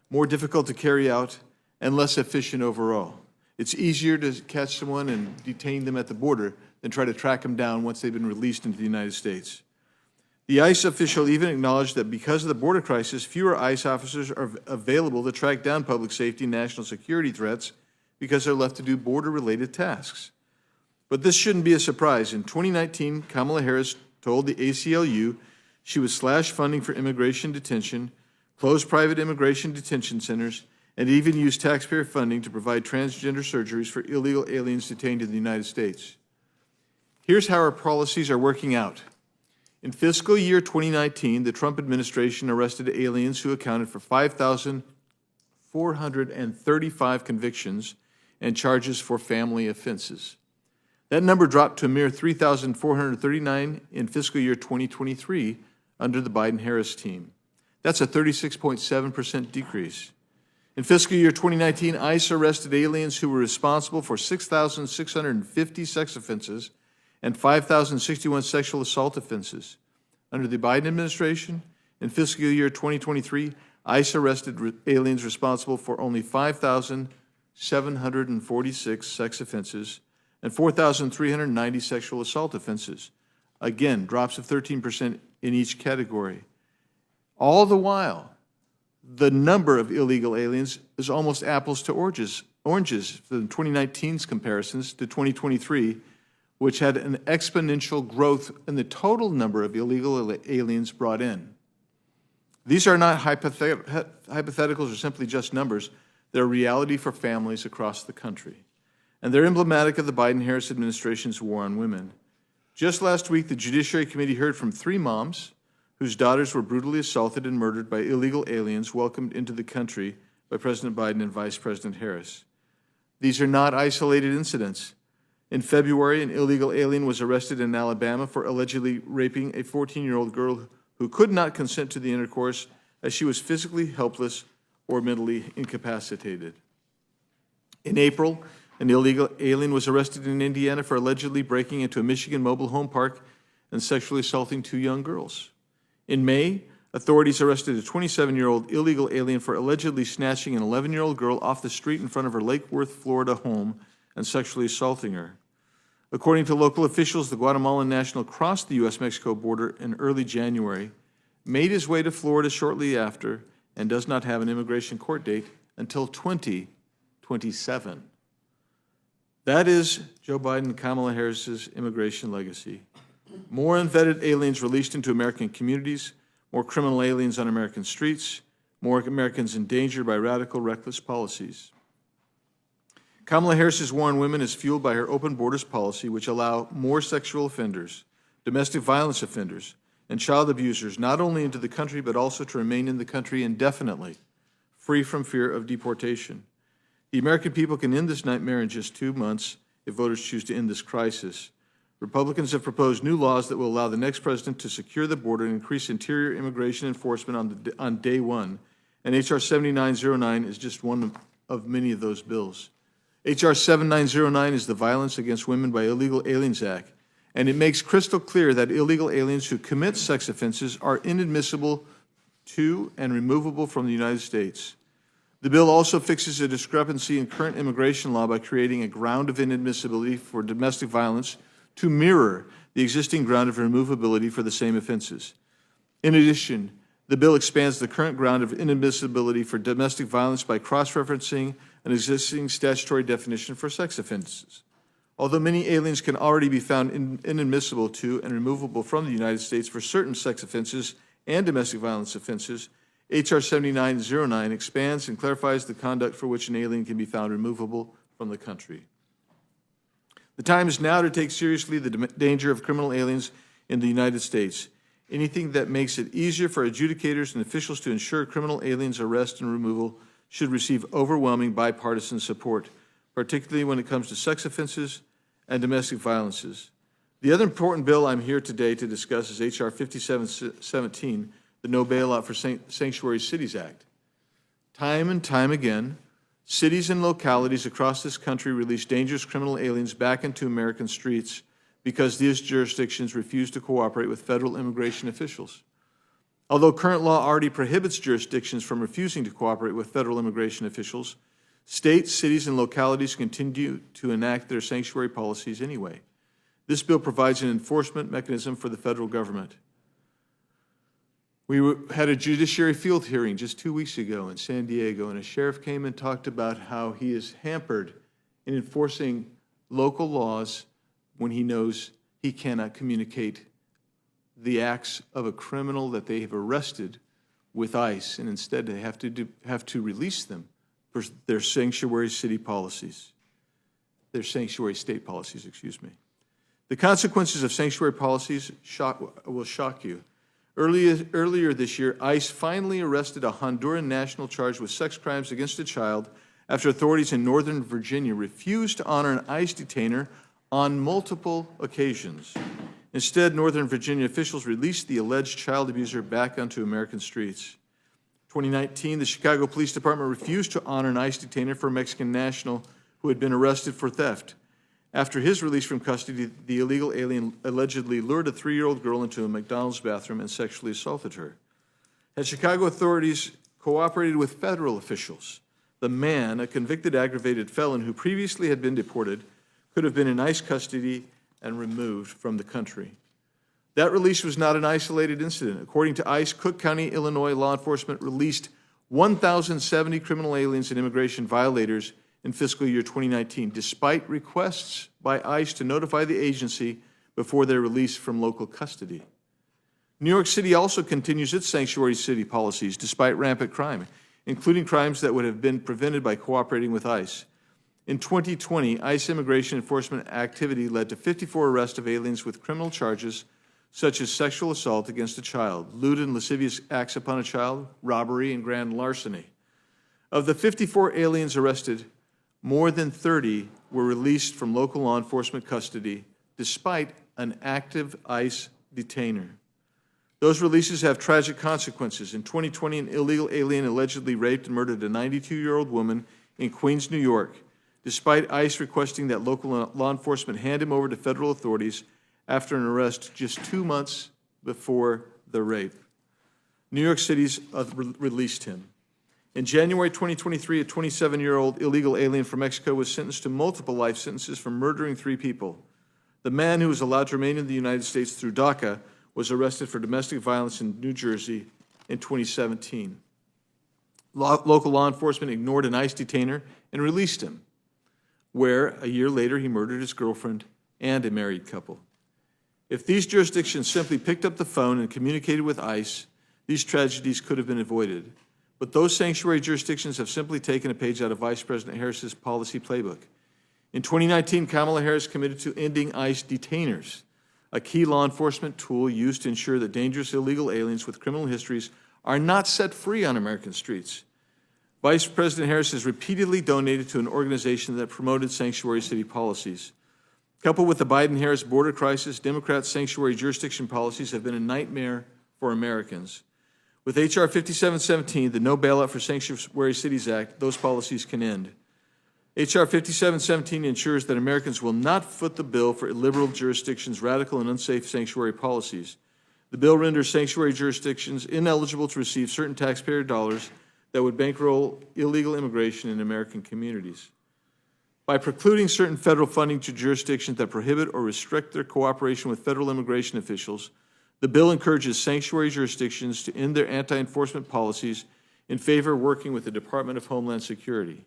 more difficult to carry out, and less efficient overall. It's easier to catch someone and detain them at the border than try to track them down once they've been released into the United States. The ICE official even acknowledged that because of the border crisis, fewer ICE officers are available to track down public safety and national security threats because they're left to do border-related tasks. But this shouldn't be a surprise. In 2019, Kamala Harris told the ACLU she would slash funding for immigration detention, close private immigration detention centers, and even use taxpayer funding to provide transgender surgeries for illegal aliens detained in the United States. Here's how our policies are working out. In fiscal year 2019, the Trump administration arrested aliens who accounted for 5,435 convictions and charges for family offenses. That number dropped to a mere 3,439 in fiscal year 2023 under the Biden-Harris team. That's a 36.7% decrease. In fiscal year 2019, ICE arrested aliens who were responsible for 6,650 sex offenses and 5,061 sexual assault offenses. Under the Biden administration, in fiscal year 2023, ICE arrested aliens responsible for only 5,746 sex offenses and 4,390 sexual assault offenses. Again, drops of 13% in each category. All the while, the number of illegal aliens is almost apples to oranges from 2019's comparisons to 2023, which had an exponential growth in the total number of illegal aliens brought in. These are not hypotheticals or simply just numbers. They're reality for families across the country. And they're emblematic of the Biden-Harris administration's war on women. Just last week, the Judiciary Committee heard from 3 moms whose daughters were brutally assaulted and murdered by illegal aliens welcomed into the country by President Biden and Vice President Harris. These are not isolated incidents. In February, an illegal alien was arrested in Alabama for allegedly raping a 14-year-old girl who could not consent to the intercourse as she was physically helpless or mentally incapacitated. In April, an illegal alien was arrested in Indiana for allegedly breaking into a Michigan mobile home park and sexually assaulting 2 young girls. In May, authorities arrested a 27-year-old illegal alien for allegedly snatching an 11-year-old girl off the street in front of her Lake Worth, Florida home and sexually assaulting her. According to local officials, the Guatemalan national crossed the U.S.-Mexico border in early January, made his way to Florida shortly after, and does not have an immigration court date until 2027. That is Joe Biden and Kamala Harris's immigration legacy. More unvetted aliens released into American communities, more criminal aliens on American streets, more Americans endangered by radical, reckless policies. Kamala Harris's war on women is fueled by her open borders policy, which allow more sexual offenders, domestic violence offenders, and child abusers not only into the country but also to remain in the country indefinitely, free from fear of deportation. The American people can end this nightmare in just 2 months if voters choose to end this crisis. Republicans have proposed new laws that will allow the next president to secure the border and increase interior immigration enforcement on day one, and H.R. 7909 is just one of many of those bills. H.R. 7909 is the Violence Against Women by Illegal Aliens Act, and it makes crystal clear that illegal aliens who commit sex offenses are inadmissible to and removable from the United States. The bill also fixes a discrepancy in current immigration law by creating a ground of inadmissibility for domestic violence to mirror the existing ground of removability for the same offenses. In addition, the bill expands the current ground of inadmissibility for domestic violence by cross-referencing an existing statutory definition for sex offenses. Although many aliens can already be found inadmissible to and removable from the United States for certain sex offenses and domestic violence offenses, H.R. 7909 expands and clarifies the conduct for which an alien can be found removable from the country. The time is now to take seriously the danger of criminal aliens in the United States. Anything that makes it easier for adjudicators and officials to ensure criminal aliens' arrest and removal should receive overwhelming bipartisan support, particularly when it comes to sex offenses and domestic violences. The other important bill I'm here today to discuss is H.R. 5717, the No Bailout for Sanctuary Cities Act. Time and time again, cities and localities across this country release dangerous criminal aliens back into American streets because these jurisdictions refuse to cooperate with federal immigration officials. Although current law already prohibits jurisdictions from refusing to cooperate with federal immigration officials, states, cities, and localities continue to enact their sanctuary policies anyway. This bill provides an enforcement mechanism for the federal government. We had a judiciary field hearing just 2 weeks ago in San Diego, and a sheriff came and talked about how he is hampered in enforcing local laws when he knows he cannot communicate the acts of a criminal that they have arrested with ICE, and instead they have to release them for their sanctuary city policies, their sanctuary state policies, excuse me. The consequences of sanctuary policies will shock you. Earlier this year, ICE finally arrested a Honduran national charged with sex crimes against a child after authorities in Northern Virginia refused to honor an ICE detainer on multiple occasions. Instead, Northern Virginia officials released the alleged child abuser back onto American streets. 2019, the Chicago Police Department refused to honor an ICE detainer for a Mexican national who had been arrested for theft. After his release from custody, the illegal alien allegedly lured a 3-year-old girl into a McDonald's bathroom and sexually assaulted her. Had Chicago authorities cooperated with federal officials, the man, a convicted aggravated felon who previously had been deported, could have been in ICE custody and removed from the country. That release was not an isolated incident. According to ICE, Cook County, Illinois law enforcement released 1,070 criminal aliens and immigration violators in fiscal year 2019, despite requests by ICE to notify the agency before their release from local custody. New York City also continues its sanctuary city policies despite rampant crime, including crimes that would have been prevented by cooperating with ICE. In 2020, ICE immigration enforcement activity led to 54 arrests of aliens with criminal charges such as sexual assault against a child, lewd and lascivious acts upon a child, robbery, and grand larceny. Of the 54 aliens arrested, more than 30 were released from local law enforcement custody despite an active ICE detainer. Those releases have tragic consequences. In 2020, an illegal alien allegedly raped and murdered a 92-year-old woman in Queens, New York, despite ICE requesting that local law enforcement hand him over to federal authorities after an arrest just 2 months before the rape. New York City's released him. In January 2023, a 27-year-old illegal alien from Mexico was sentenced to multiple life sentences for murdering 3 people. The man, who was allowed to remain in the United States through DACA, was arrested for domestic violence in New Jersey in 2017. Local law enforcement ignored an ICE detainer and released him, where a year later he murdered his girlfriend and a married couple. If these jurisdictions simply picked up the phone and communicated with ICE, these tragedies could have been avoided. But those sanctuary jurisdictions have simply taken a page out of Vice President Harris's policy playbook. In 2019, Kamala Harris committed to ending ICE detainers, a key law enforcement tool used to ensure that dangerous illegal aliens with criminal histories are not set free on American streets. Vice President Harris has repeatedly donated to an organization that promoted sanctuary city policies. Coupled with the Biden-Harris border crisis, Democrats' sanctuary jurisdiction policies have been a nightmare for Americans. With H.R. 5717, the No Bailout for Sanctuary Cities Act, those policies can end. H.R. 5717 ensures that Americans will not foot the bill for illiberal jurisdictions' radical and unsafe sanctuary policies. The bill renders sanctuary jurisdictions ineligible to receive certain taxpayer dollars that would bankroll illegal immigration in American communities. By precluding certain federal funding to jurisdictions that prohibit or restrict their cooperation with federal immigration officials, the bill encourages sanctuary jurisdictions to end their anti-enforcement policies in favor of working with the Department of Homeland Security.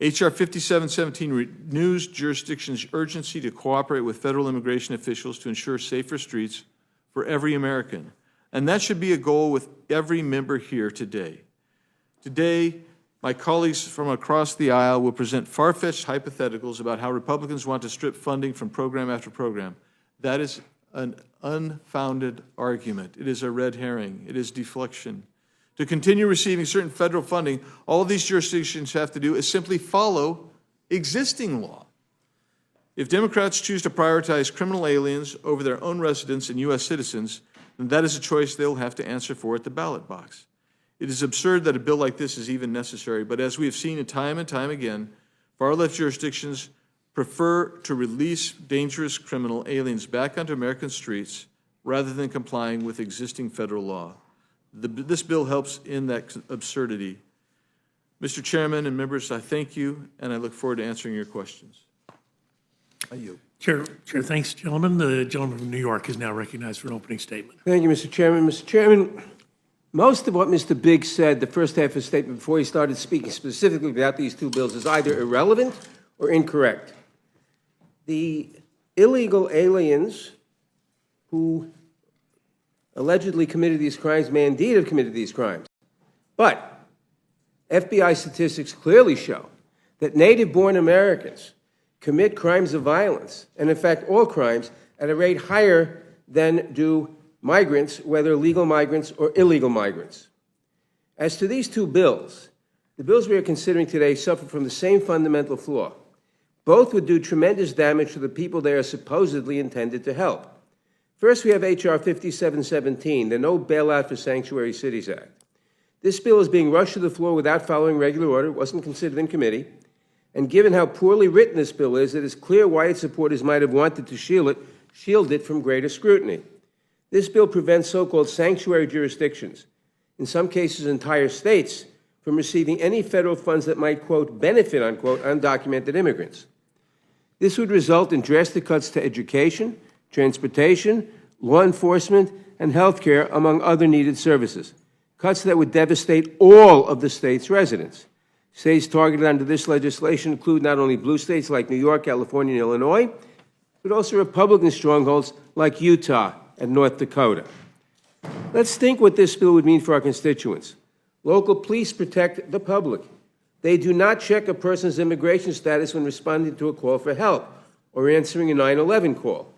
H.R. 5717 renews jurisdictions' urgency to cooperate with federal immigration officials to ensure safer streets for every American. And that should be a goal with every member here today. Today, my colleagues from across the aisle will present far-fetched hypotheticals about how Republicans want to strip funding from program after program. That is an unfounded argument. It is a red herring. It is deflection. To continue receiving certain federal funding, all these jurisdictions have to do is simply follow existing law. If Democrats choose to prioritize criminal aliens over their own residents and U.S. citizens, then that is a choice they'll have to answer for at the ballot box. It is absurd that a bill like this is even necessary, but as we have seen time and time again, far-left jurisdictions prefer to release dangerous criminal aliens back onto American streets rather than complying with existing federal law. This bill helps end that absurdity. Mr. Chairman and members, I thank you, and I look forward to answering your questions. Chair, thanks, gentlemen. The gentleman from New York is now recognized for an opening statement. Thank you, Mr. Chairman. Mr. Chairman, most of what Mr. Biggs said, the first half of his statement before he started speaking specifically about these 2 bills, is either irrelevant or incorrect. The illegal aliens who allegedly committed these crimes may indeed have committed these crimes. But FBI statistics clearly show that native-born Americans commit crimes of violence, and in fact all crimes, at a rate higher than do migrants, whether legal migrants or illegal migrants. As to these 2 bills, the bills we are considering today suffer from the same fundamental flaw. Both would do tremendous damage to the people they are supposedly intended to help. First, we have H.R. 5717, the No Bailout for Sanctuary Cities Act. This bill is being rushed to the floor without following regular order. It wasn't considered in committee. And given how poorly written this bill is, it is clear why its supporters might have wanted to shield it from greater scrutiny. This bill prevents so-called sanctuary jurisdictions, in some cases entire states, from receiving any federal funds that might, quote, benefit, unquote, undocumented immigrants. This would result in drastic cuts to education, transportation, law enforcement, and health care, among other needed services. Cuts that would devastate all of the state's residents. States targeted under this legislation include not only blue states like New York, California, and Illinois, but also Republican strongholds like Utah and North Dakota. Let's think what this bill would mean for our constituents. Local police protect the public. They do not check a person's immigration status when responding to a call for help or answering a 911 call.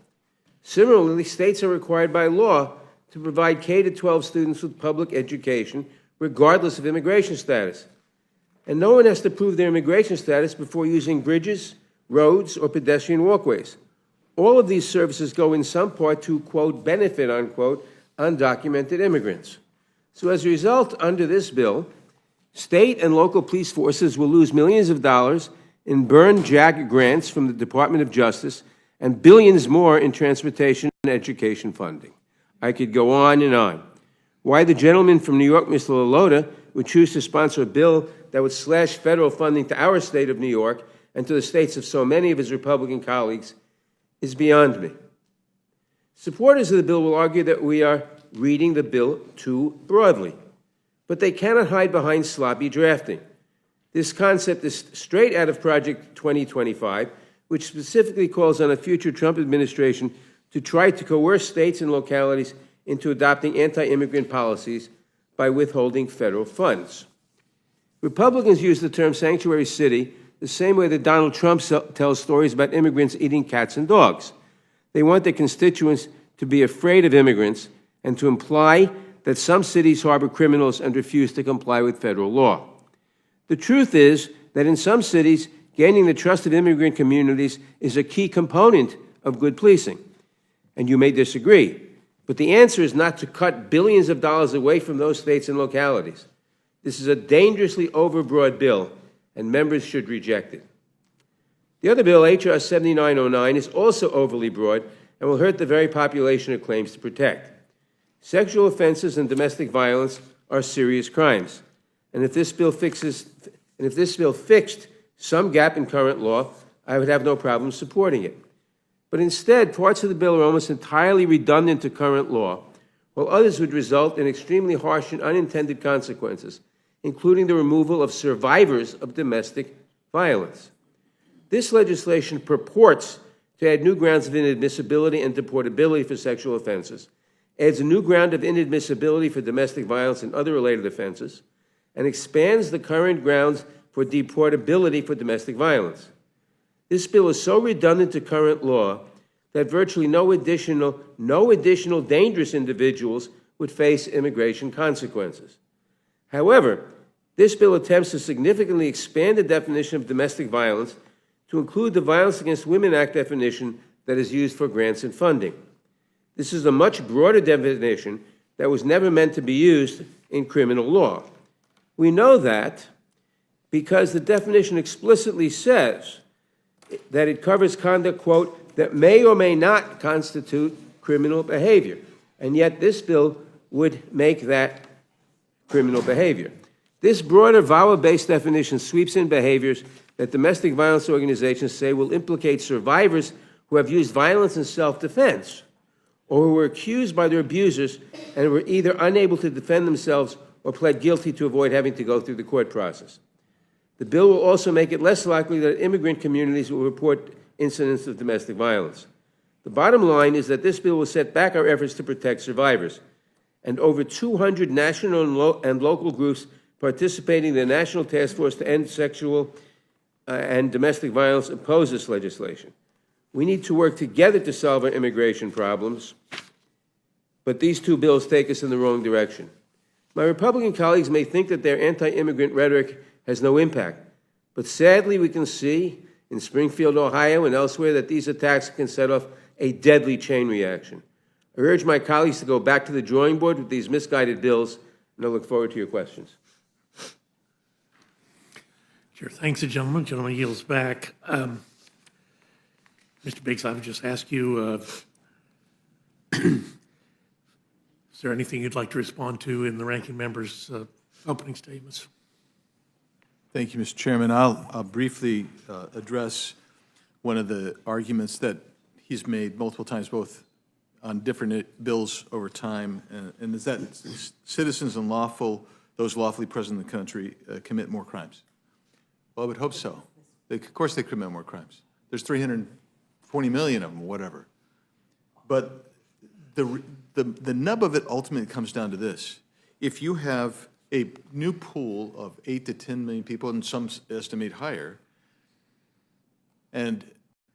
Similarly, states are required by law to provide K-12 students with public education, regardless of immigration status. And no one has to prove their immigration status before using bridges, roads, or pedestrian walkways. All of these services go in some part to, quote, benefit, unquote, undocumented immigrants. So as a result, under this bill, state and local police forces will lose millions of dollars in burn JAG grants from the Department of Justice and billions more in transportation and education funding. I could go on and on. Why the gentleman from New York, Mr. Lalotta, would choose to sponsor a bill that would slash federal funding to our state of New York and to the states of so many of his Republican colleagues is beyond me. Supporters of the bill will argue that we are reading the bill too broadly, but they cannot hide behind sloppy drafting. This concept is straight out of Project 2025, which specifically calls on a future Trump administration to try to coerce states and localities into adopting anti-immigrant policies by withholding federal funds. Republicans use the term sanctuary city the same way that Donald Trump tells stories about immigrants eating cats and dogs. They want their constituents to be afraid of immigrants and to imply that some cities harbor criminals and refuse to comply with federal law. The truth is that in some cities, gaining the trust of immigrant communities is a key component of good policing. And you may disagree, but the answer is not to cut billions of dollars away from those states and localities. This is a dangerously overbroad bill, and members should reject it. The other bill, H.R. 7909, is also overly broad and will hurt the very population it claims to protect. Sexual offenses and domestic violence are serious crimes, and if this bill fixed some gap in current law, I would have no problem supporting it. But instead, parts of the bill are almost entirely redundant to current law, while others would result in extremely harsh and unintended consequences, including the removal of survivors of domestic violence. This legislation purports to add new grounds of inadmissibility and deportability for sexual offenses, adds a new ground of inadmissibility for domestic violence and other related offenses, and expands the current grounds for deportability for domestic violence. This bill is so redundant to current law that virtually no additional dangerous individuals would face immigration consequences. However, this bill attempts to significantly expand the definition of domestic violence to include the Violence Against Women Act definition that is used for grants and funding. This is a much broader definition that was never meant to be used in criminal law. We know that because the definition explicitly says that it covers conduct, quote, that may or may not constitute criminal behavior. And yet this bill would make that criminal behavior. This broader VAWA-based definition sweeps in behaviors that domestic violence organizations say will implicate survivors who have used violence in self-defense or who were accused by their abusers and were either unable to defend themselves or pled guilty to avoid having to go through the court process. The bill will also make it less likely that immigrant communities will report incidents of domestic violence. The bottom line is that this bill will set back our efforts to protect survivors, and over 200 national and local groups participating in the National Task Force to End Sexual and Domestic Violence oppose this legislation. We need to work together to solve our immigration problems, but these two bills take us in the wrong direction. My Republican colleagues may think that their anti-immigrant rhetoric has no impact, but sadly we can see in Springfield, Ohio, and elsewhere that these attacks can set off a deadly chain reaction. I urge my colleagues to go back to the drawing board with these misguided bills, and I look forward to your questions. Sure. Thanks, gentleman. Gentleman yields back. Mr. Biggs, I would just ask you, is there anything you'd like to respond to in the ranking member's opening statements? Thank you, Mr. Chairman. I'll briefly address one of the arguments that he's made multiple times, both on different bills over time, and is that citizens and those lawfully present in the country commit more crimes. Well, I would hope so. Of course they commit more crimes. There's 320 million of them, whatever. But the nub of it ultimately comes down to this. If you have a new pool of 8 to 10 million people, and some estimate higher, and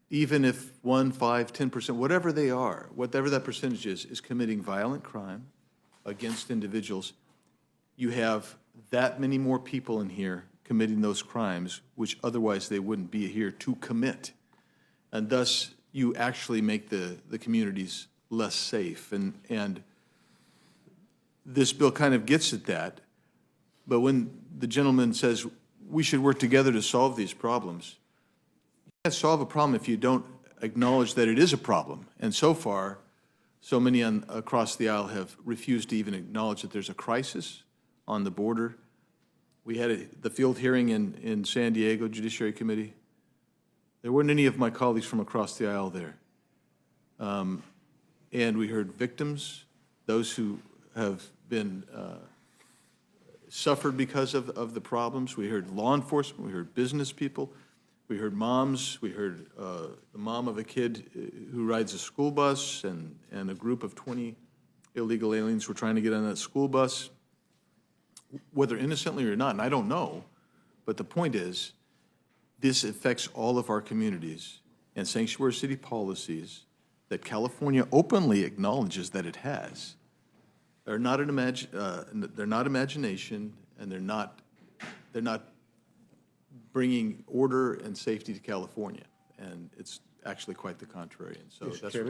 even if 1, 5, 10%, whatever they are, whatever that percentage is committing violent crime against individuals, you have that many more people in here committing those crimes, which otherwise they wouldn't be here to commit. And thus, you actually make the communities less safe. And this bill kind of gets at that. But when the gentleman says we should work together to solve these problems, you can't solve a problem if you don't acknowledge that it is a problem. And so far, so many across the aisle have refused to even acknowledge that there's a crisis on the border. We had the field hearing in San Diego Judiciary Committee. There weren't any of my colleagues from across the aisle there. And we heard victims, those who have been suffered because of the problems. We heard law enforcement. We heard business people. We heard moms. We heard the mom of a kid who rides a school bus, and a group of 20 illegal aliens were trying to get on that school bus, whether innocently or not, and I don't know. But the point is, this affects all of our communities, and sanctuary city policies that California openly acknowledges that it has are not they're not imagination, and they're not bringing order and safety to California, and it's actually quite the contrary. And so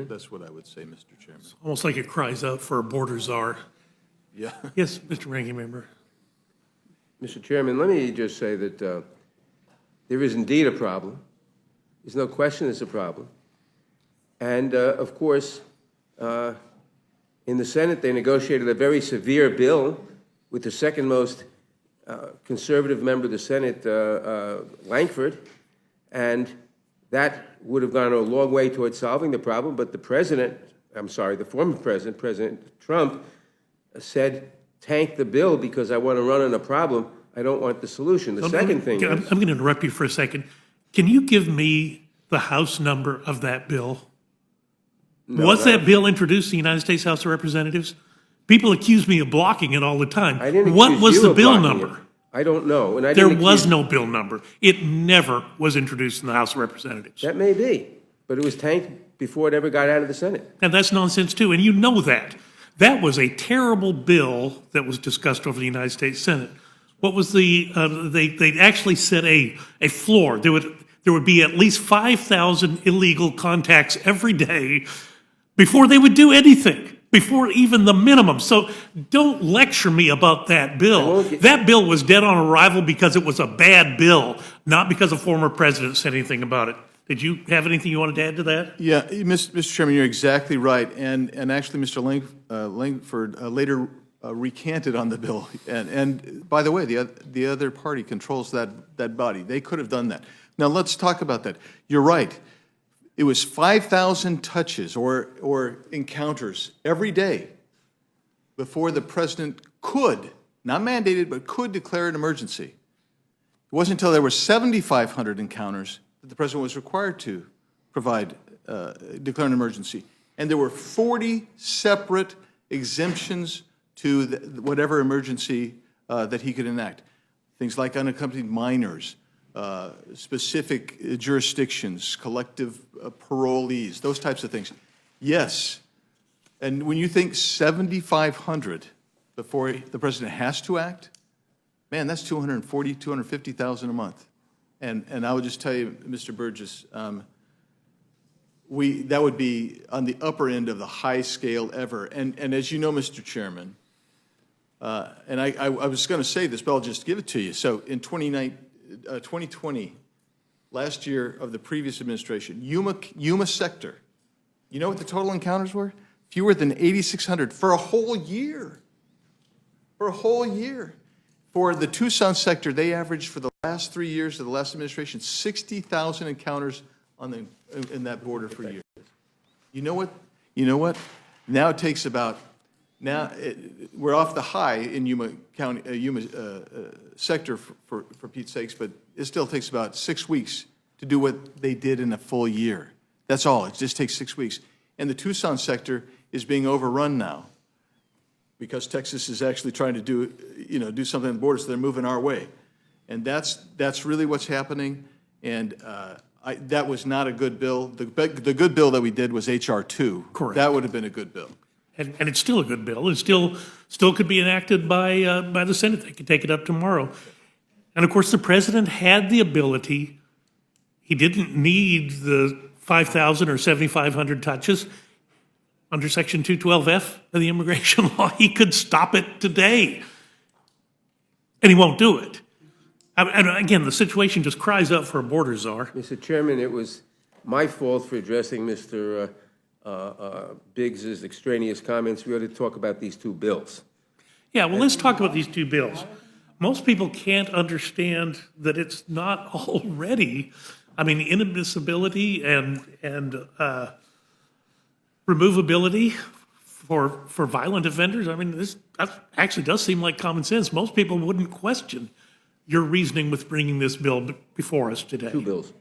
that's what I would say, Mr. Chairman. Almost like it cries out for a border czar. Yeah. Yes, Mr. Ranking Member. Mr. Chairman, let me just say that there is indeed a problem. There's no question it's a problem. And, of course, in the Senate, they negotiated a very severe bill with the second most conservative member of the Senate, Lankford, and that would have gone a long way towards solving the problem, but the former president, President Trump, said, tank the bill because I want to run on a problem. I don't want the solution. The second thing is... I'm going to interrupt you for a second. Can you give me the House number of that bill? No, Was that bill introduced in the United States House of Representatives? People accuse me of blocking it all the time. I didn't What accuse was you the of bill blocking number? it. I don't know. And I There didn't was accuse- no bill number. It never was introduced in the House of Representatives. That may be, but it was tanked before it ever got out of the Senate. And that's nonsense too, and you know that. That was a terrible bill that was discussed over the United States Senate. What was they actually set a floor. There would be at least 5,000 illegal contacts every day before they would do anything, before even the minimum. So don't lecture me about that bill. That bill was dead on arrival because it was a bad bill, not because a former president said anything about it. Did you have anything you wanted to add to that? Yeah, Mr. Chairman, you're exactly right. And actually, Mr. Langford later recanted on the bill. And by the way, the other party controls that body. They could have done that. Now, let's talk about that. You're right. It was 5,000 touches or encounters every day before the president could, not mandated, but could declare an emergency. It wasn't until there were 7,500 encounters that the president was required to declare an emergency. And there were 40 separate exemptions to whatever emergency that he could enact. Things like unaccompanied minors, specific jurisdictions, collective parolees, those types of things. Yes, and when you think 7,500 before the president has to act, man, that's 240, 250,000 a month. And I would just tell you, Mr. Burgess, that would be on the upper end of the high scale ever. And as you know, Mr. Chairman, and I was going to say this, but I'll just give it to you. So in 2020, last year of the previous administration, Yuma sector, you know what the total encounters were? Fewer than 8,600 for a whole year. For a whole year. For the Tucson sector, they averaged for the last 3 years of the last administration 60,000 encounters in that border for years. You know what? Now it takes about we're off the high in Yuma County, Yuma sector for Pete's sakes, but it still takes about 6 weeks to do what they did in a full year. That's all. It just takes 6 weeks. And the Tucson sector is being overrun now because Texas is actually trying to do something on the border, so they're moving our way. And that's really what's happening. And that was not a good bill. The good bill that we did was H.R. 2. Correct. That would have been a good bill. And it's still a good bill. It still could be enacted by the Senate. They could take it up tomorrow. And of course, the president had the ability. He didn't need the 5,000 or 7,500 touches. under Section 212F of the immigration law, he could stop it today. And he won't do it. And again, the situation just cries out for a border czar. Mr. Chairman, it was my fault for addressing Mr. Biggs's extraneous comments. We ought to talk about these two bills. Yeah, well, let's talk about these two bills. Most people can't understand that it's not already, I mean, inadmissibility and removability for violent offenders. I mean, this actually does seem like common sense. Most people wouldn't question your reasoning with bringing this bill before us today. Two bills.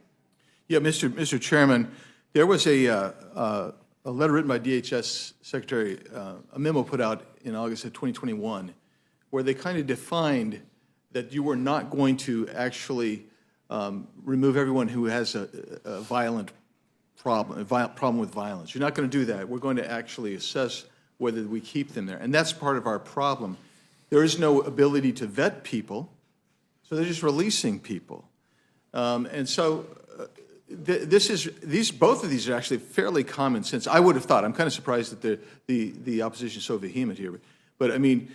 Yeah, Mr. Chairman, there was a letter written by DHS Secretary, a memo put out in August of 2021, where they kind of defined that you were not going to actually remove everyone who has a violent problem, problem with violence. You're not going to do that. We're going to actually assess whether we keep them there. And that's part of our problem. There is no ability to vet people, so they're just releasing people. And so both of these are actually fairly common sense. I would have thought. I'm kind of surprised that the opposition is so vehement here. But I mean,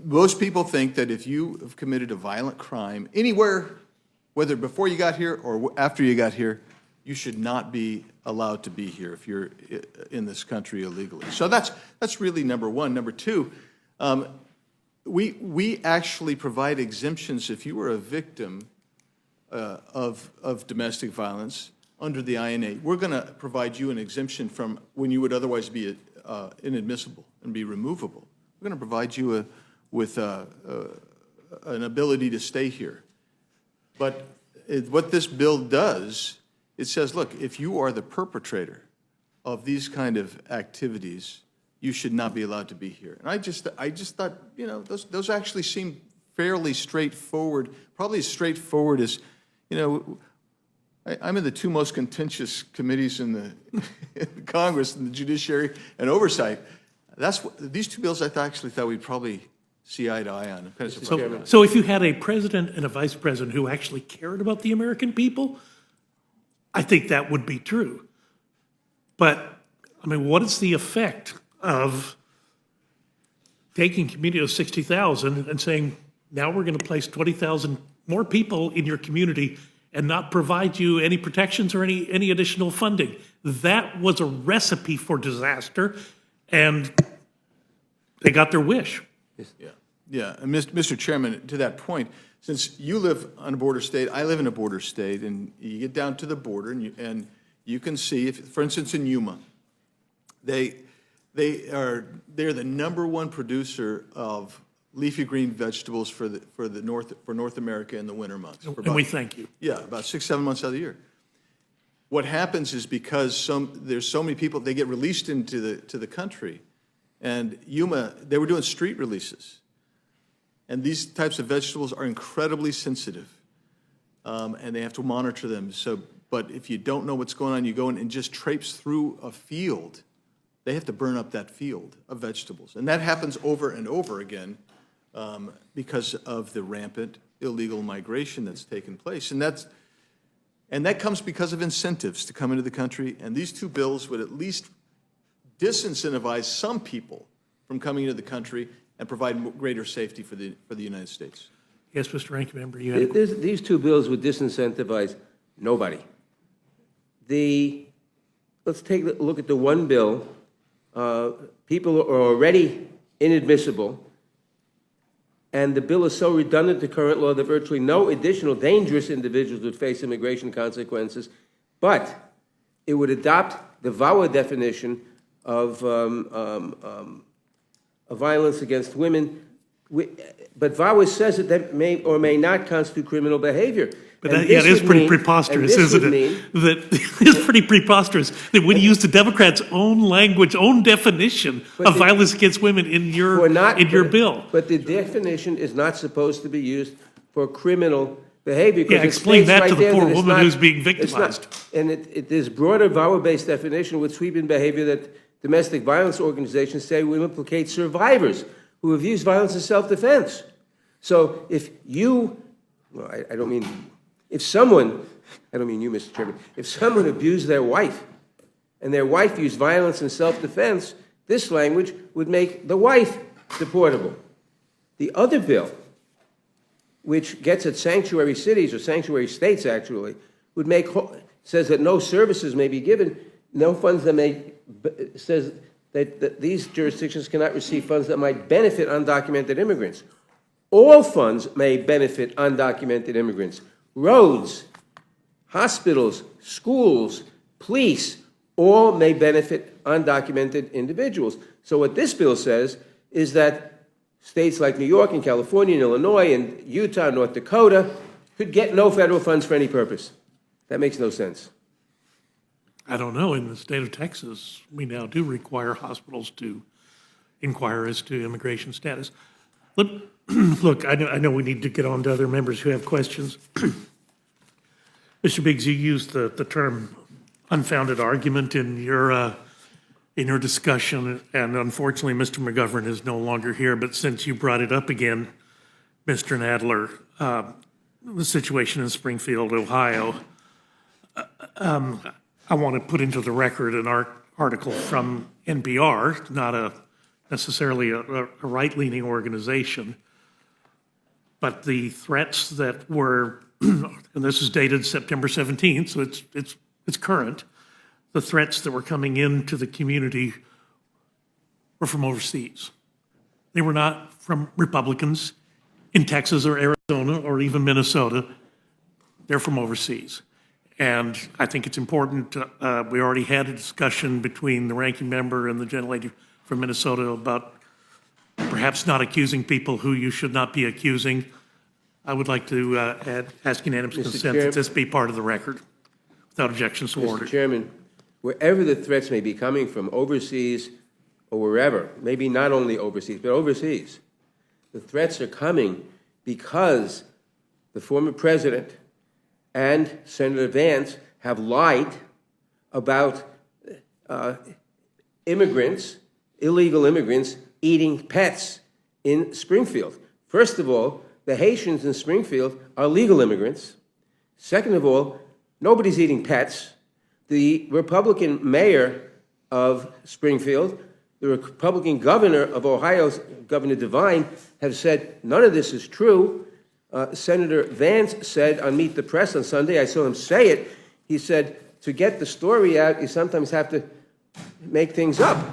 most people think that if you have committed a violent crime anywhere, whether before you got here or after you got here, you should not be allowed to be here if you're in this country illegally. So that's really number one. Number two, we actually provide exemptions if you were a victim of domestic violence under the INA. We're going to provide you an exemption from when you would otherwise be inadmissible and be removable. We're going to provide you with an ability to stay here. But what this bill does, it says, look, if you are the perpetrator of these kind of activities, you should not be allowed to be here. And I just thought, you know, those actually seem fairly straightforward, probably as straightforward as, you know, I'm in the two most contentious committees in the in Congress, in the Judiciary and Oversight. These two bills I actually thought we'd probably see eye to eye on. I'm kind of surprised. So if you had a president and a vice president who actually cared about the American people, I think that would be true. But, I mean, what is the effect of taking a community of 60,000 and saying, now we're going to place 20,000 more people in your community and not provide you any protections or any additional funding? That was a recipe for disaster, and they got their wish. Yeah, and Mr. Chairman, to that point, since you live on a border state, I live in a border state, and you get down to the border, and you can see, if, for instance, in Yuma, they're the #1 producer of leafy green vegetables for North America in the winter months. And we thank you. Yeah, about 6-7 months out of the year. What happens is because there's so many people, they get released into the country, and Yuma, they were doing street releases. And these types of vegetables are incredibly sensitive, and they have to monitor them. But if you don't know what's going on, you go in and just traipse through a field. They have to burn up that field of vegetables. And that happens over and over again because of the rampant illegal migration that's taken place. And that comes because of incentives to come into the country. And these two bills would at least disincentivize some people from coming into the country and provide greater safety for the United States. Yes, Mr. Ranking Member, you had These two bills would disincentivize nobody. Let's take a look at the one bill. People are already inadmissible, and the bill is so redundant to current law that virtually no additional dangerous individuals would face immigration consequences, but it would adopt the VAWA definition of violence against women. But VAWA says that may or may not constitute criminal behavior. But that is pretty preposterous, isn't it? That is pretty preposterous that when you use the Democrats' own language, own definition of violence against women in your bill. But the definition is not supposed to be used for criminal behavior. Yeah, explain that to the poor woman who's being victimized. And this broader VAWA-based definition would sweep in behavior that domestic violence organizations say will implicate survivors who have used violence in self-defense. So if you, well, I don't mean, if someone, I don't mean you, Mr. Chairman, if someone abused their wife and their wife used violence in self-defense, this language would make the wife deportable. The other bill, which gets at sanctuary cities or sanctuary states actually, would make, says that no services may be given, no funds that may, says that these jurisdictions cannot receive funds that might benefit undocumented immigrants. All funds may benefit undocumented immigrants. Roads, hospitals, schools, police, all may benefit undocumented individuals. So what this bill says is that states like New York and California and Illinois and Utah and North Dakota could get no federal funds for any purpose. That makes no sense. I don't know. In the state of Texas, we now do require hospitals to inquire as to immigration status. Look, I know we need to get on to other members who have questions. Mr. Biggs, you used the term unfounded argument in your discussion, and unfortunately, Mr. McGovern is no longer here, but since you brought it up again, Mr. Nadler, the situation in Springfield, Ohio, I want to put into the record an article from NPR, not necessarily a right-leaning organization, but the threats that were, and this is dated September 17th, so it's current, the threats that were coming into the community were from overseas. They were not from Republicans in Texas or Arizona or even Minnesota. They're from overseas. And I think it's important, we already had a discussion between the ranking member and the gentlelady from Minnesota about perhaps not accusing people who you should not be accusing. I would like to ask unanimous consent that this be part of the record without objections to order. Mr. Chairman, wherever the threats may be coming from, overseas or wherever, maybe not only overseas, but overseas, the threats are coming because the former president and Senator Vance have lied about immigrants, illegal immigrants, eating pets in Springfield. First of all, the Haitians in Springfield are legal immigrants. Second of all, nobody's eating pets. The Republican mayor of Springfield, the Republican governor of Ohio, Governor DeWine, have said none of this is true. Senator Vance said on Meet the Press on Sunday, I saw him say it, he said, to get the story out, you sometimes have to make things up.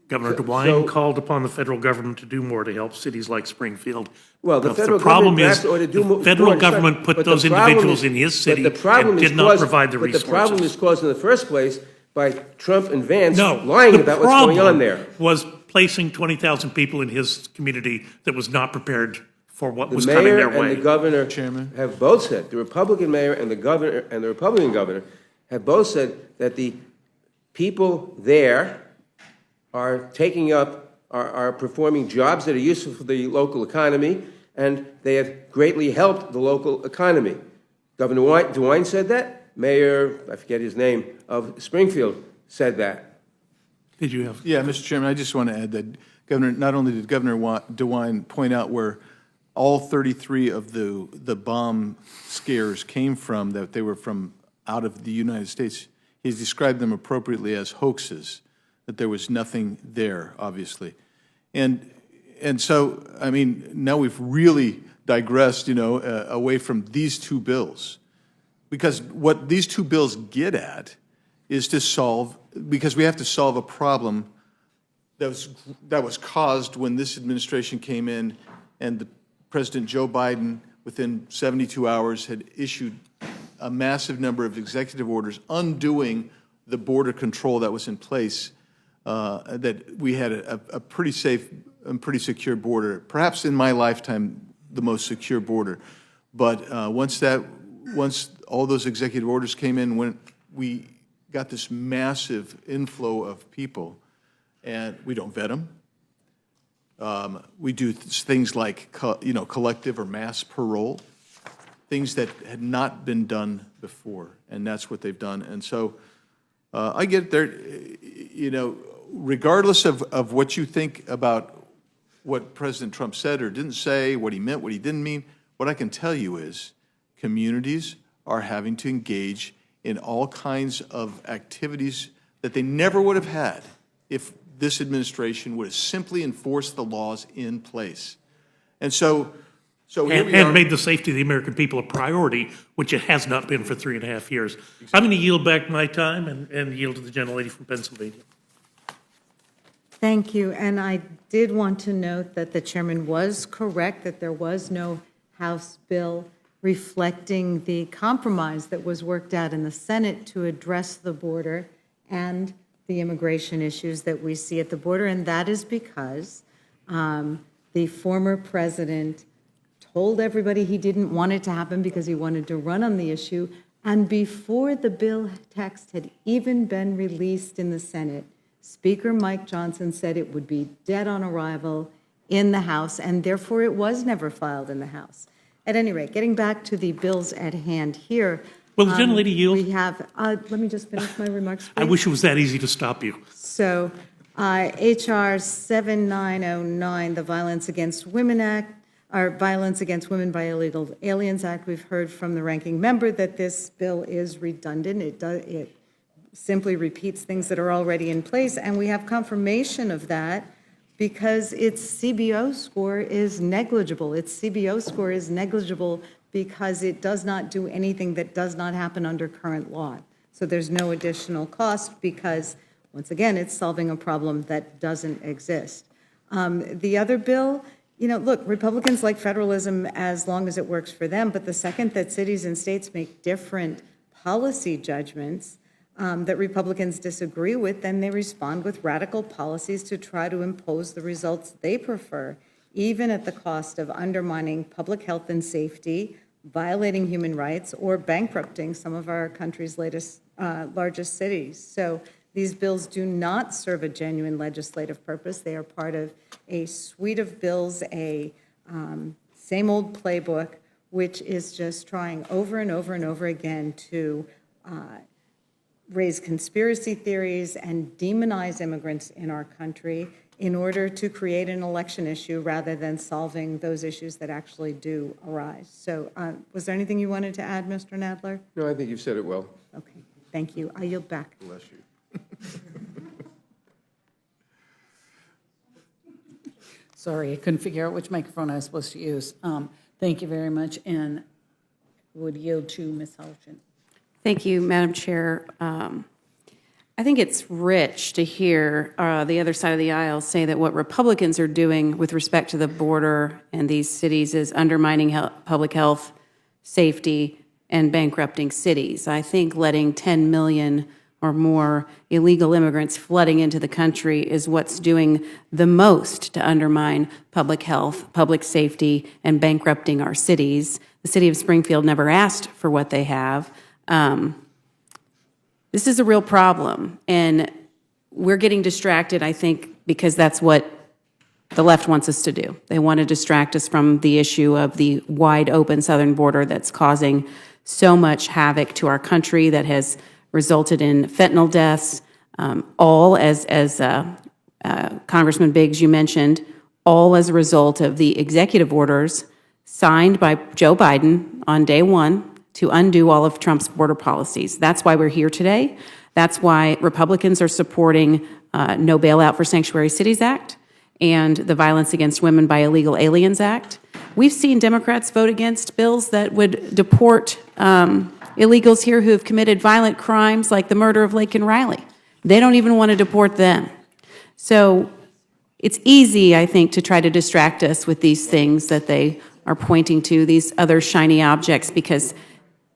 Governor DeWine called upon the federal government to do more to help cities like Springfield. Well, the federal problem government is ought to do more. the federal government put those individuals in his city and did not provide the resources. But the problem is caused in the first place by Trump and Vance lying about what's going on there. The problem was placing 20,000 people in his community that was not prepared for what was The coming their mayor way. and the governor have both said, the Republican mayor and the governor and the Republican governor have both said that the people there are taking up, are performing jobs that are useful for the local economy, and they have greatly helped the local economy. Governor DeWine said that. Mayor, I forget his name, of Springfield said that. Did you have? Yeah, Mr. Chairman, I just want to add that not only did Governor DeWine point out where all 33 of the bomb scares came from, that they were from out of the United States, he's described them appropriately as hoaxes, that there was nothing there, obviously. And so, I mean, now we've really digressed, away from these two bills. Because what these two bills get at is to solve, because we have to solve a problem that was caused when this administration came in and President Joe Biden, within 72 hours, had issued a massive number of executive orders undoing the border control that was in place, that we had a pretty safe and pretty secure border, perhaps in my lifetime, the most secure border. But once all those executive orders came in, when we got this massive inflow of people, and we don't vet them. We do things like, collective or mass parole, things that had not been done before, and that's what they've done. And so I get there, regardless of what you think about what President Trump said or didn't say, what he meant, what he didn't mean, what I can tell you is communities are having to engage in all kinds of activities that they never would have had if this administration would have simply enforced the laws in place. And so here we are. And made the safety of the American people a priority, which it has not been for 3.5 years. I'm going to yield back my time and yield to the gentlelady from Pennsylvania. Thank you. And I did want to note that the chairman was correct that there was no House bill reflecting the compromise that was worked out in the Senate to address the border and the immigration issues that we see at the border. And that is because the former president told everybody he didn't want it to happen because he wanted to run on the issue. And before the bill text had even been released in the Senate, Speaker Mike Johnson said it would be dead on arrival in the House, and therefore it was never filed in the House. At any rate, getting back to the bills at hand here. Will the gentlelady yield? We have, let me just finish my remarks, please. I wish it was that easy to stop you. So, H.R. 7909, the Violence Against Women Act, or Violence Against Women by Illegal Aliens Act. We've heard from the ranking member that this bill is redundant. It simply repeats things that are already in place, and we have confirmation of that because its CBO score is negligible. Its CBO score is negligible because it does not do anything that does not happen under current law. So there's no additional cost because, once again, it's solving a problem that doesn't exist. The other bill, you know, look, Republicans like federalism as long as it works for them, but the second that cities and states make different policy judgments that Republicans disagree with, then they respond with radical policies to try to impose the results they prefer, even at the cost of undermining public health and safety, violating human rights, or bankrupting some of our country's largest cities. So these bills do not serve a genuine legislative purpose. They are part of a suite of bills, a same old playbook, which is just trying over and over and over again to raise conspiracy theories and demonize immigrants in our country in order to create an election issue rather than solving those issues that actually do arise. So was there anything you wanted to add, Mr. Nadler? No, I think you've said it well. Okay, thank you. I yield back. Bless you. Sorry, I couldn't figure out which microphone I was supposed to use. Thank you very much, and would yield to Ms. Halchin. Thank you, Madam Chair. I think it's rich to hear the other side of the aisle say that what Republicans are doing with respect to the border and these cities is undermining public health, safety, and bankrupting cities. I think letting 10 million or more illegal immigrants flooding into the country is what's doing the most to undermine public health, public safety, and bankrupting our cities. The city of Springfield never asked for what they have. This is a real problem, and we're getting distracted, I think, because that's what the left wants us to do. They want to distract us from the issue of the wide open southern border that's causing so much havoc to our country, that has resulted in fentanyl deaths, all as Congressman Biggs, you mentioned, all as a result of the executive orders signed by Joe Biden on day one to undo all of Trump's border policies. That's why we're here today. That's why Republicans are supporting No Bailout for Sanctuary Cities Act and the Violence Against Women by Illegal Aliens Act. We've seen Democrats vote against bills that would deport illegals here who have committed violent crimes like the murder of Laken Riley. They don't even want to deport them. So it's easy, I think, to try to distract us with these things that they are pointing to, these other shiny objects, because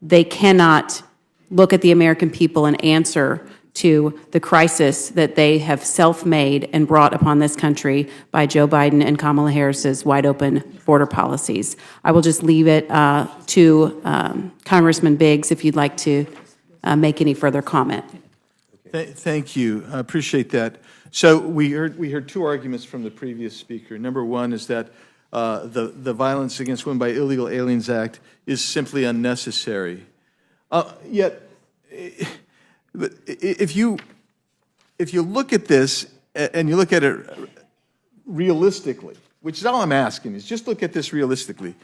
they cannot look at the American people and answer to the crisis that they have self-made and brought upon this country by Joe Biden and Kamala Harris's wide-open border policies. I will just leave it to Congressman Biggs if you'd like to make any further comment. Thank you. I appreciate that. So we heard two arguments from the previous speaker. Number one is that the Violence Against Women by Illegal Aliens Act is simply unnecessary. Yet, if you look at this and you look at it realistically, which is all I'm asking, is just look at this realistically.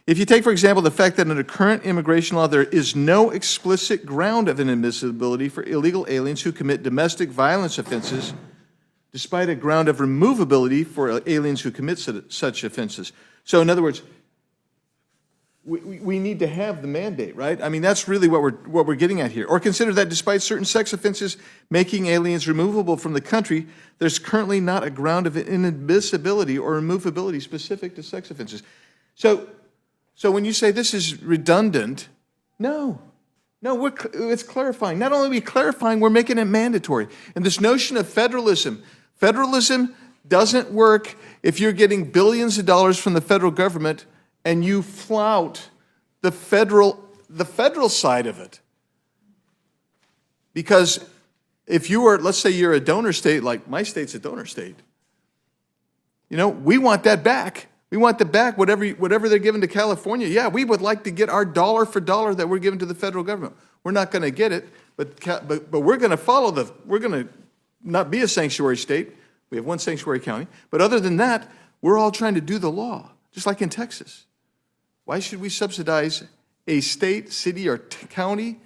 If you take, for example, the fact that under current immigration law, there is no explicit ground of inadmissibility for illegal aliens who commit domestic violence offenses, despite a ground of removability for aliens who commit such offenses. So in other words, we need to have the mandate, right? I mean, that's really what we're getting at here. Or consider that despite certain sex offenses making aliens removable from the country, there's currently not a ground of inadmissibility or removability specific to sex offenses. So when you say this is redundant, no, it's clarifying. Not only are we clarifying, we're making it mandatory. And this notion of federalism doesn't work if you're getting billions of dollars from the federal government and you flout the federal side of it. Because if you are, let's say you're a donor state, like my state's a donor state, we want that back. We want that back, whatever they're giving to California. Yeah, we would like to get our dollar for dollar that we're giving to the federal government. We're not going to get it, but we're going to follow we're going to not be a sanctuary state. We have one sanctuary county. But other than that, we're all trying to do the law, just like in Texas. Why should we subsidize a state, city, or county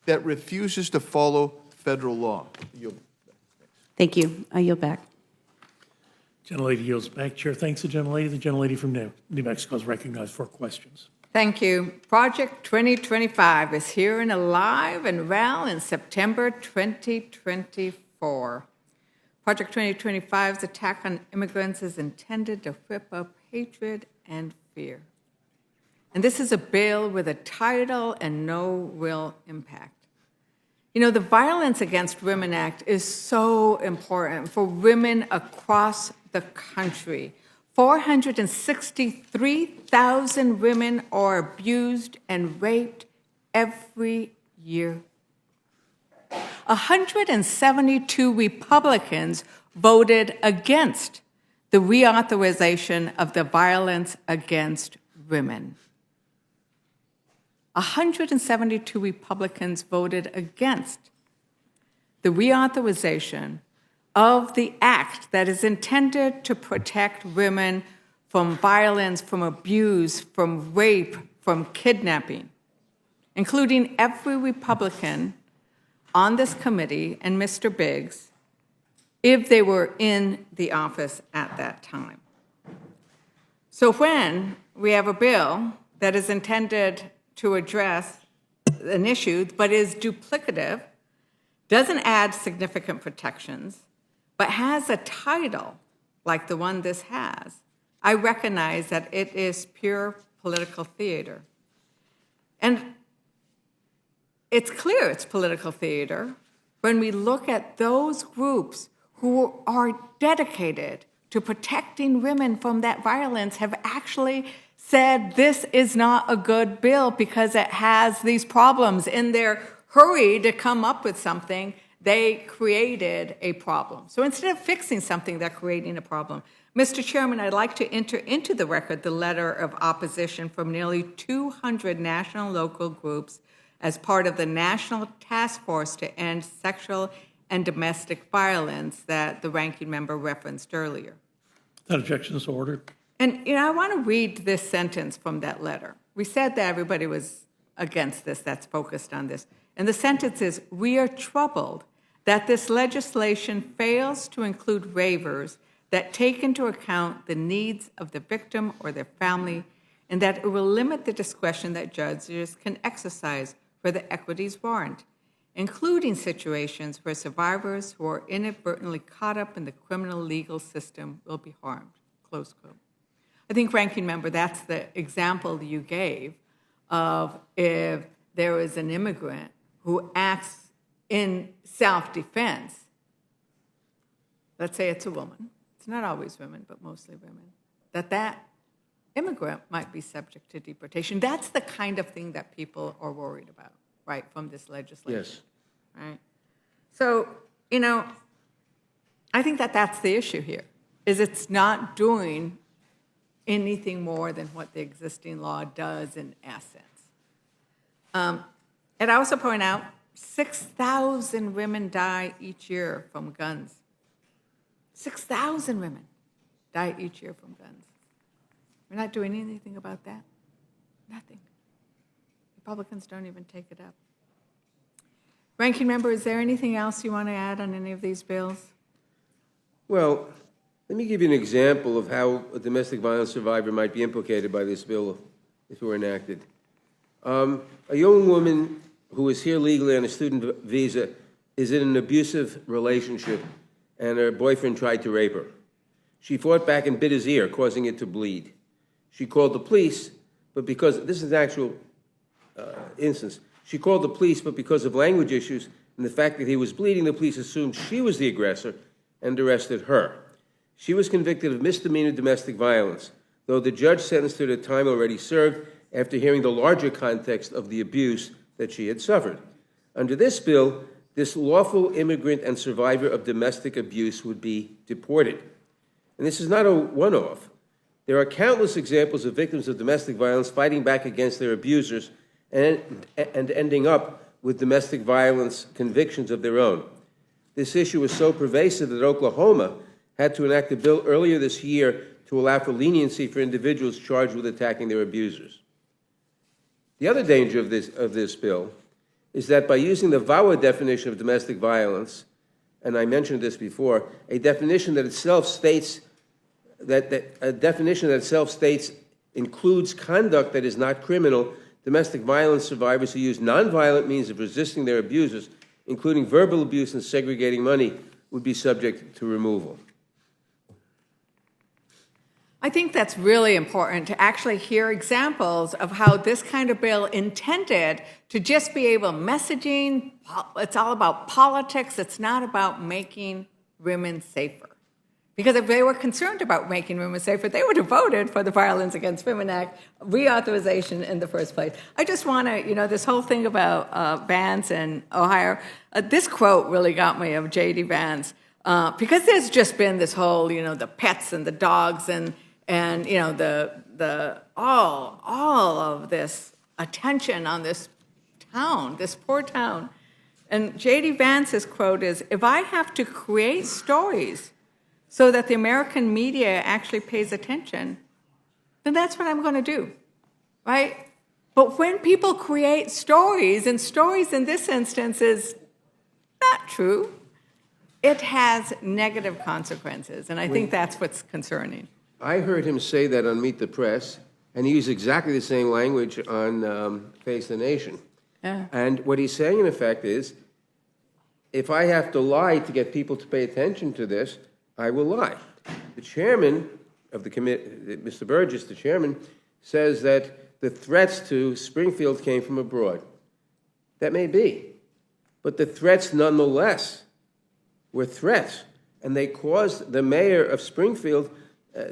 that refuses to follow federal law? Thank you. I yield back. Gentlelady yields back. Chair thanks the gentlelady. The gentlelady from New Mexico is recognized for questions. Thank you. Project 2025 is here and alive and well in September 2024. Project 2025's attack on immigrants is intended to whip up hatred and fear. And this is a bill with a title and no real impact. The Violence Against Women Act is so important for women across the country. 463,000 women are abused and raped every year. 172 Republicans voted against the reauthorization of the Violence Against Women. 172 Republicans voted against the reauthorization of the act that is intended to protect women from violence, from abuse, from rape, from kidnapping, including every Republican on this committee and Mr. Biggs, if they were in the office at that time. So when we have a bill that is intended to address an issue but is duplicative, doesn't add significant protections, but has a title like the one this has, I recognize that it is pure political theater. And it's clear it's political theater when we look at those groups who are dedicated to protecting women from that violence have actually said this is not a good bill because it has these problems. In their hurry to come up with something, they created a problem. So instead of fixing something, they're creating a problem. Mr. Chairman, I'd like to enter into the record the letter of opposition from nearly 200 national and local groups as part of the National Task Force to End Sexual and Domestic Violence that the ranking member referenced earlier. That objection is ordered. And, I want to read this sentence from that letter. We said that everybody was against this, that's focused on this. And the sentence is, "We are troubled that this legislation fails to include waivers that take into account the needs of the victim or their family, and that it will limit the discretion that judges can exercise where the equities warrant, including situations where survivors who are inadvertently caught up in the criminal legal system will be harmed." Close quote. I think, Ranking Member, that's the example you gave of if there is an immigrant who acts in self-defense, let's say it's a woman, it's not always women, but mostly women, that immigrant might be subject to deportation. That's the kind of thing that people are worried about, right, from this legislation. Yes. Right? So, I think that that's the issue here, is it's not doing anything more than what the existing law does in essence. And I also point out 6,000 women die each year from guns. 6,000 women die each year from guns. We're not doing anything about that. Nothing. Republicans don't even take it up. Ranking member, is there anything else you want to add on any of these bills? Well, let me give you an example of how a domestic violence survivor might be implicated by this bill if it were enacted. A young woman who is here legally on a student visa is in an abusive relationship, and her boyfriend tried to rape her. She fought back and bit his ear, causing it to bleed. She called the police, but because this is an actual instance, she called the police, but because of language issues and the fact that he was bleeding, the police assumed she was the aggressor and arrested her. She was convicted of misdemeanor domestic violence, though the judge sentenced her to time already served after hearing the larger context of the abuse that she had suffered. Under this bill, this lawful immigrant and survivor of domestic abuse would be deported. And this is not a one-off. There are countless examples of victims of domestic violence fighting back against their abusers and ending up with domestic violence convictions of their own. This issue is so pervasive that Oklahoma had to enact a bill earlier this year to allow for leniency for individuals charged with attacking their abusers. The other danger of this bill is that by using the VAWA definition of domestic violence, and I mentioned this before, a definition that itself states includes conduct that is not criminal, domestic violence survivors who use nonviolent means of resisting their abusers, including verbal abuse and segregating money, would be subject to removal. I think that's really important to actually hear examples of how this kind of bill intended to just be able messaging. It's all about politics. It's not about making women safer. Because if they were concerned about making women safer, they would have voted for the Violence Against Women Act reauthorization in the first place. I just want to, this whole thing about Vance and Ohio, this quote really got me of J.D. Vance, because there's just been this whole, the pets and the dogs and all of this attention on this town, this poor town. And J.D. Vance's quote is, "If I have to create stories so that the American media actually pays attention, then that's what I'm going to do, right? But when people create stories, and stories in this instance is not true, it has negative consequences, and I think that's what's concerning." I heard him say that on Meet the Press, and he used exactly the same language on Face the Nation. Yeah. And what he's saying, in effect, is, if I have to lie to get people to pay attention to this, I will lie. The chairman of the committee, Mr. Burgess, the chairman, says that the threats to Springfield came from abroad. That may be, but the threats nonetheless were threats, and they caused the mayor of Springfield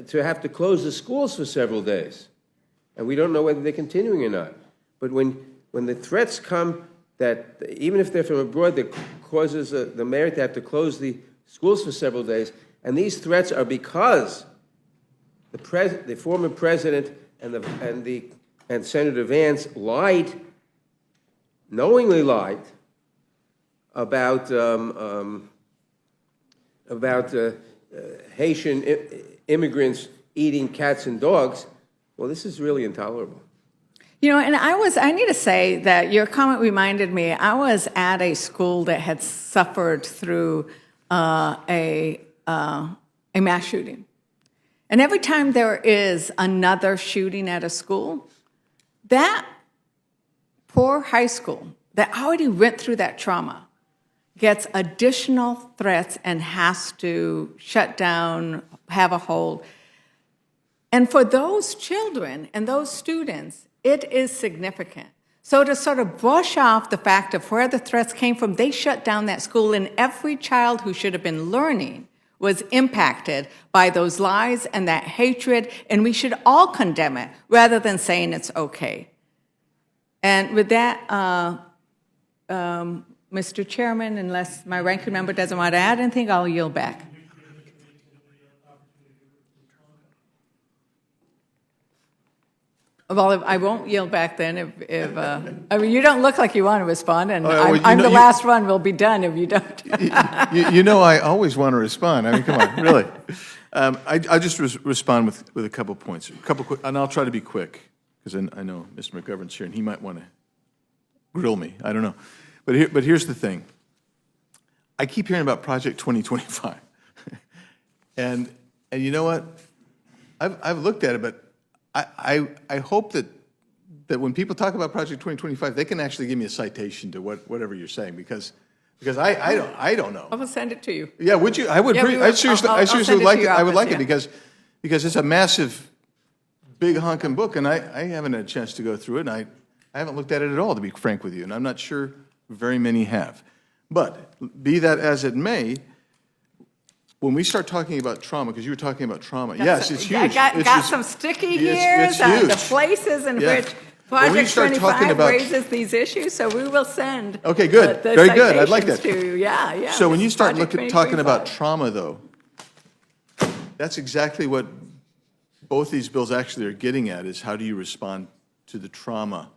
to have to close the schools for several days. And we don't know whether they're continuing or not. But when the threats come that, even if they're from abroad, that causes the mayor to have to close the schools for several days, and these threats are because the former president and Senator Vance knowingly lied about Haitian immigrants eating cats and dogs. Well, this is really intolerable. And I need to say that your comment reminded me, I was at a school that had suffered through a mass shooting. And every time there is another shooting at a school, that poor high school that already went through that trauma gets additional threats and has to shut down, have a hold. And for those children and those students, it is significant. So to sort of brush off the fact of where the threats came from, they shut down that school, and every child who should have been learning was impacted by those lies and that hatred, and we should all condemn it rather than saying it's okay. And with that, Mr. Chairman, unless my ranking member doesn't want to add anything, I'll yield back. Well, I won't yield back then if I mean, you don't look like you want to respond, and I'm the last one. We'll be done if you don't. I always want to respond. I mean, come on, really. I just respond with a couple points, and I'll try to be quick. because I know Mr. McGovern's here, and he might want to grill me. I don't know. But here's the thing. I keep hearing about Project 2025. and you know what? I've looked at it, but I hope that when people talk about Project 2025, they can actually give me a citation to whatever you're saying, because I don't know. I will send it to you. Yeah, would you? I would. Yeah, we will. I seriously would like it. I would like it yeah. because it's a massive, big honking book, and I haven't had a chance to go through it, and I haven't looked at it at all, to be frank with you, and I'm not sure very many have. But be that as it may, when we start talking about trauma, because you were talking about trauma, yes, it's huge. I got some sticky ears on the places in which Project 25 raises these issues, so we will send. Okay, good. Very good. I'd like that. To you. Yeah. So when you start talking about trauma, though, that's exactly what both these bills actually are getting at, is how do you respond to the trauma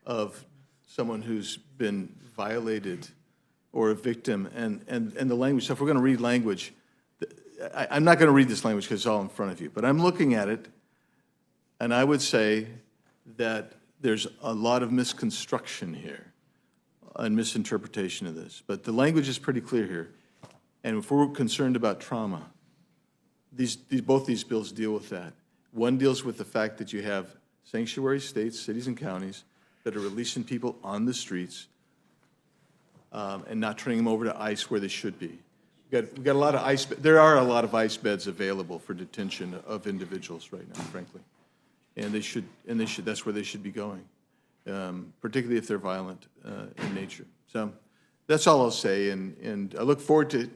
of someone who's been violated or a victim, and the language. So if we're going to read language, I'm not going to read this language because it's all in front of you, but I'm looking at it, and I would say that there's a lot of misconstruction here and misinterpretation of this. But the language is pretty clear here. And if we're concerned about trauma, both these bills deal with that. One deals with the fact that you have sanctuary states, cities and counties, that are releasing people on the streets and not turning them over to ICE where they should be. We've got a lot of ICE. There are a lot of ICE beds available for detention of individuals right now, frankly, and they should. That's where they should be going, particularly if they're violent in nature. So that's all I'll say, and I look forward to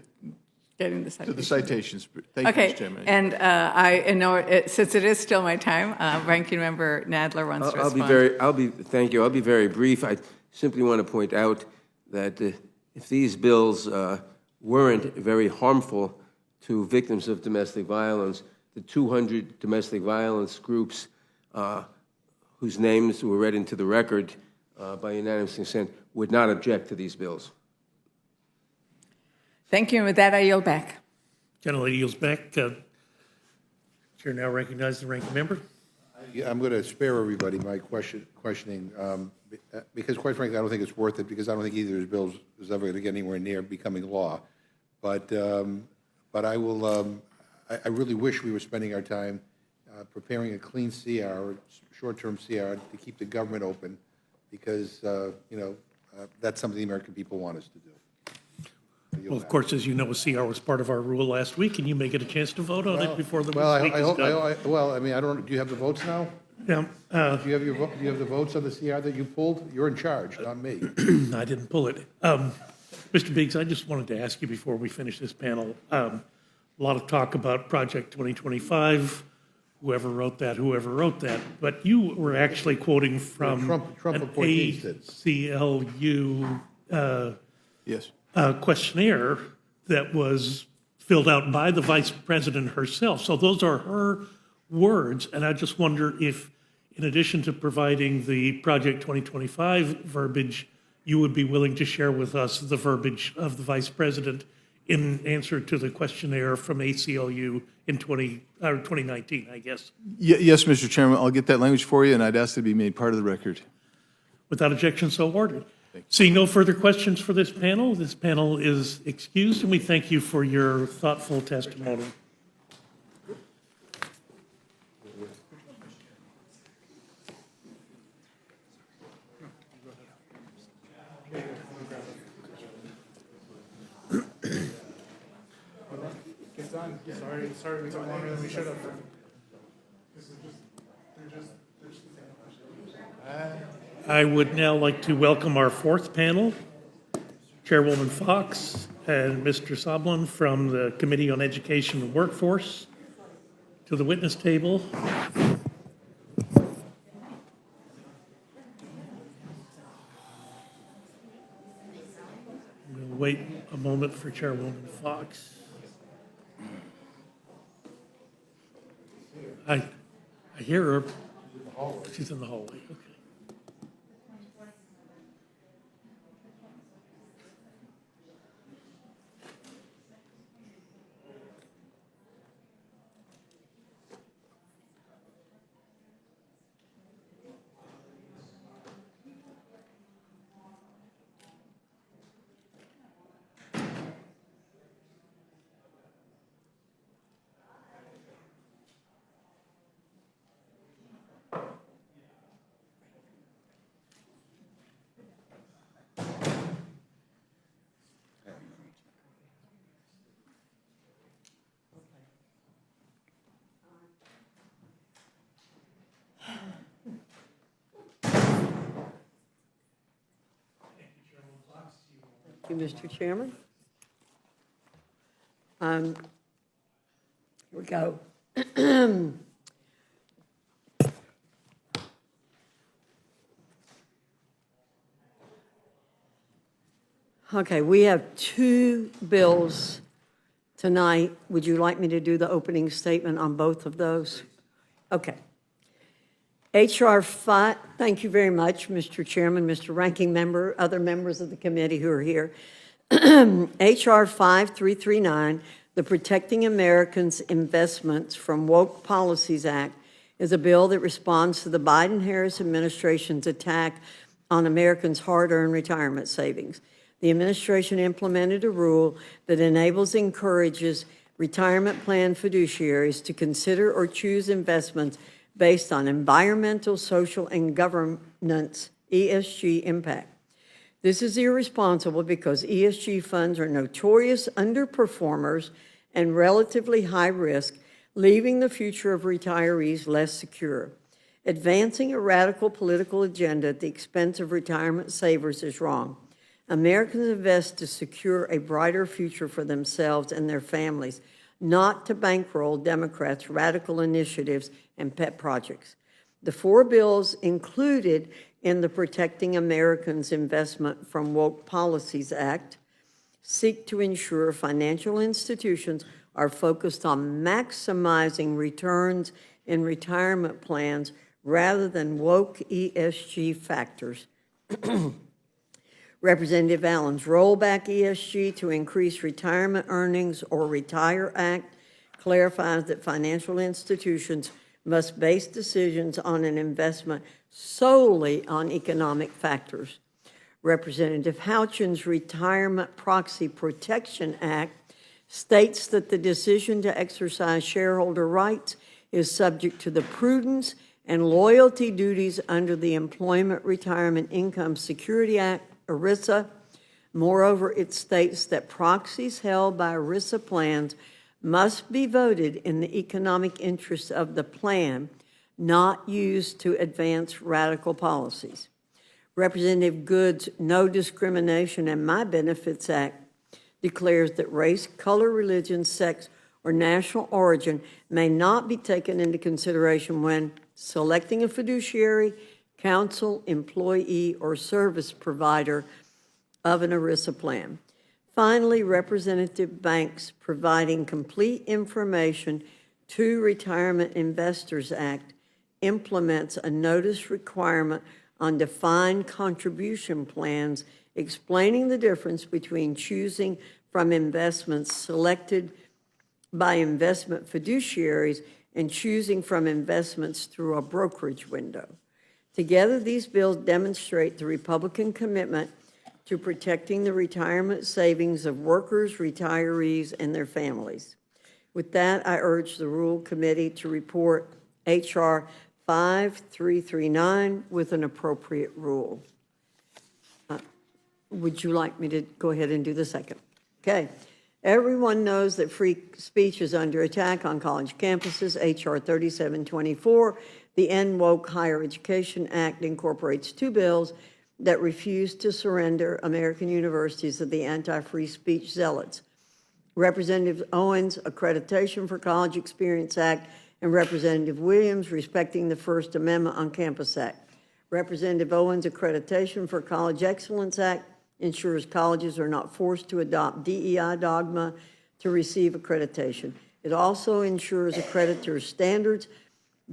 getting the citations. To the citations. Thank you, Mr. Chairman. And I know since it is still my time, Ranking Member Nadler wants to respond. Thank you. I'll be very brief. I simply want to point out that if these bills weren't very harmful to victims of domestic violence, the 200 domestic violence groups whose names were read into the record by unanimous consent would not object to these bills. Thank you, and with that, I yield back. Gentlelady yields back. Chair now recognizes the ranking member. Yeah, I'm going to spare everybody my questioning, because quite frankly, I don't think it's worth it, because I don't think either of these bills is ever going to get anywhere near becoming law. But I will. I really wish we were spending our time preparing a clean CR, short-term CR, to keep the government open, because that's something the American people want us to do. Well, of course, as you know, a CR was part of our rule last week, and you may get a chance to vote on it before the week is done. Well, I mean, I don't. Do you have the votes now? Yeah. Do you have the votes on the CR that you pulled? You're in charge, not me. I didn't pull it. Mr. Biggs, I just wanted to ask you before we finish this panel, a lot of talk about Project 2025, whoever wrote that, but you were actually quoting from Trump an appointees did. ACLU Yes. questionnaire that was filled out by the vice president herself. So those are her words, and I just wonder if, in addition to providing the Project 2025 verbiage, you would be willing to share with us the verbiage of the vice president in answer to the questionnaire from ACLU in 2019, I guess. Yes, Mr. Chairman, I'll get that language for you, and I'd ask it to be made part of the record. Without objection, so ordered. Seeing no further questions for this panel is excused, and we thank you for your thoughtful testimony. Sorry, we took longer than we should have. I would now like to welcome our fourth panel, Chairwoman Fox and Mr. Soblin from the Committee on Education and Workforce, to the witness table. We'll wait a moment for Chairwoman Fox. I hear her. She's in the hallway. Okay. you, Mr. Chairman. Here we go. Okay, we have two bills tonight. Would you like me to do the opening statement on both of those? Okay. HR 5, thank you very much, Mr. Chairman, Mr. Ranking Member, other members of the committee who are here. HR 5339, the Protecting Americans' Investments from Woke Policies Act, is a bill that responds to the Biden-Harris administration's attack on Americans' hard-earned retirement savings. The administration implemented a rule that enables and encourages retirement plan fiduciaries to consider or choose investments based on environmental, social, and governance ESG impact. This is irresponsible because ESG funds are notorious underperformers and relatively high risk, leaving the future of retirees less secure. Advancing a radical political agenda at the expense of retirement savers is wrong. Americans invest to secure a brighter future for themselves and their families, not to bankroll Democrats' radical initiatives and pet projects. The four bills included in the Protecting Americans' Investment from Woke Policies Act seek to ensure financial institutions are focused on maximizing returns in retirement plans rather than woke ESG factors. Representative Allen's Rollback ESG to Increase Retirement Earnings or Retire Act clarifies that financial institutions must base decisions on an investment solely on economic factors. Representative Houchin's Retirement Proxy Protection Act states that the decision to exercise shareholder rights is subject to the prudence and loyalty duties under the Employment Retirement Income Security Act, ERISA. Moreover, it states that proxies held by ERISA plans must be voted in the economic interests of the plan, not used to advance radical policies. Representative Good's No Discrimination and My Benefits Act declares that race, color, religion, sex, or national origin may not be taken into consideration when selecting a fiduciary, counsel, employee, or service provider of an ERISA plan. Finally, Representative Banks providing complete information to Retirement Investors Act implements a notice requirement on defined contribution plans, explaining the difference between choosing from investments selected by investment fiduciaries and choosing from investments through a brokerage window. Together, these bills demonstrate the Republican commitment to protecting the retirement savings of workers, retirees, and their families. With that, I urge the Rule Committee to report H.R. 5339 with an appropriate rule. Would you like me to go ahead and do the second? Okay. Everyone knows that free speech is under attack on college campuses. H.R. 3724, the End Woke Higher Education Act, incorporates two bills that refuse to surrender American universities to the anti-free speech zealots. Representative Owens' Accreditation for College Experience Act and Representative Williams' Respecting the First Amendment on Campus Act. Representative Owens' Accreditation for College Excellence Act ensures colleges are not forced to adopt DEI dogma to receive accreditation. It also ensures accreditors' standards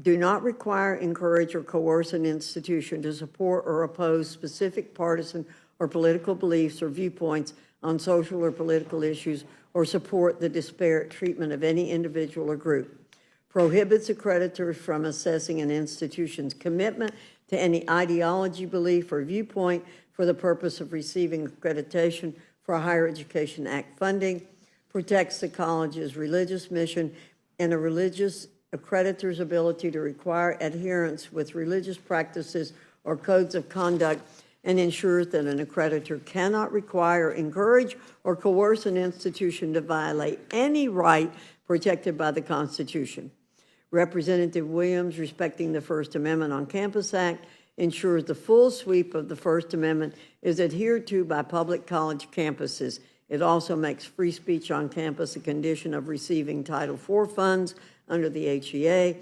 do not require, encourage, or coerce an institution to support or oppose specific partisan or political beliefs or viewpoints on social or political issues or support the disparate treatment of any individual or group. Prohibits accreditors from assessing an institution's commitment to any ideology, belief, or viewpoint for the purpose of receiving accreditation for Higher Education Act funding, protects the college's religious mission and a religious accreditor's ability to require adherence with religious practices or codes of conduct, and ensures that an accreditor cannot require, encourage, or coerce an institution to violate any right protected by the Constitution. Representative Williams' Respecting the First Amendment on Campus Act ensures the full sweep of the First Amendment is adhered to by public college campuses. It also makes free speech on campus a condition of receiving Title IV funds under the HEA,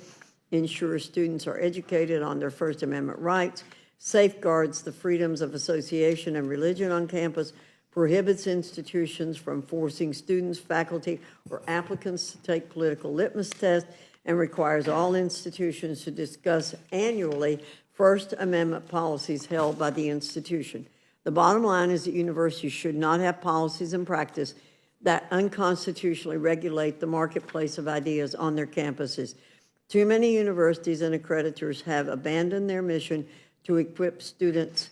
ensures students are educated on their First Amendment rights, safeguards the freedoms of association and religion on campus, prohibits institutions from forcing students, faculty, or applicants to take political litmus tests, and requires all institutions to discuss annually First Amendment policies held by the institution. The bottom line is that universities should not have policies and practice that unconstitutionally regulate the marketplace of ideas on their campuses. Too many universities and accreditors have abandoned their mission to equip students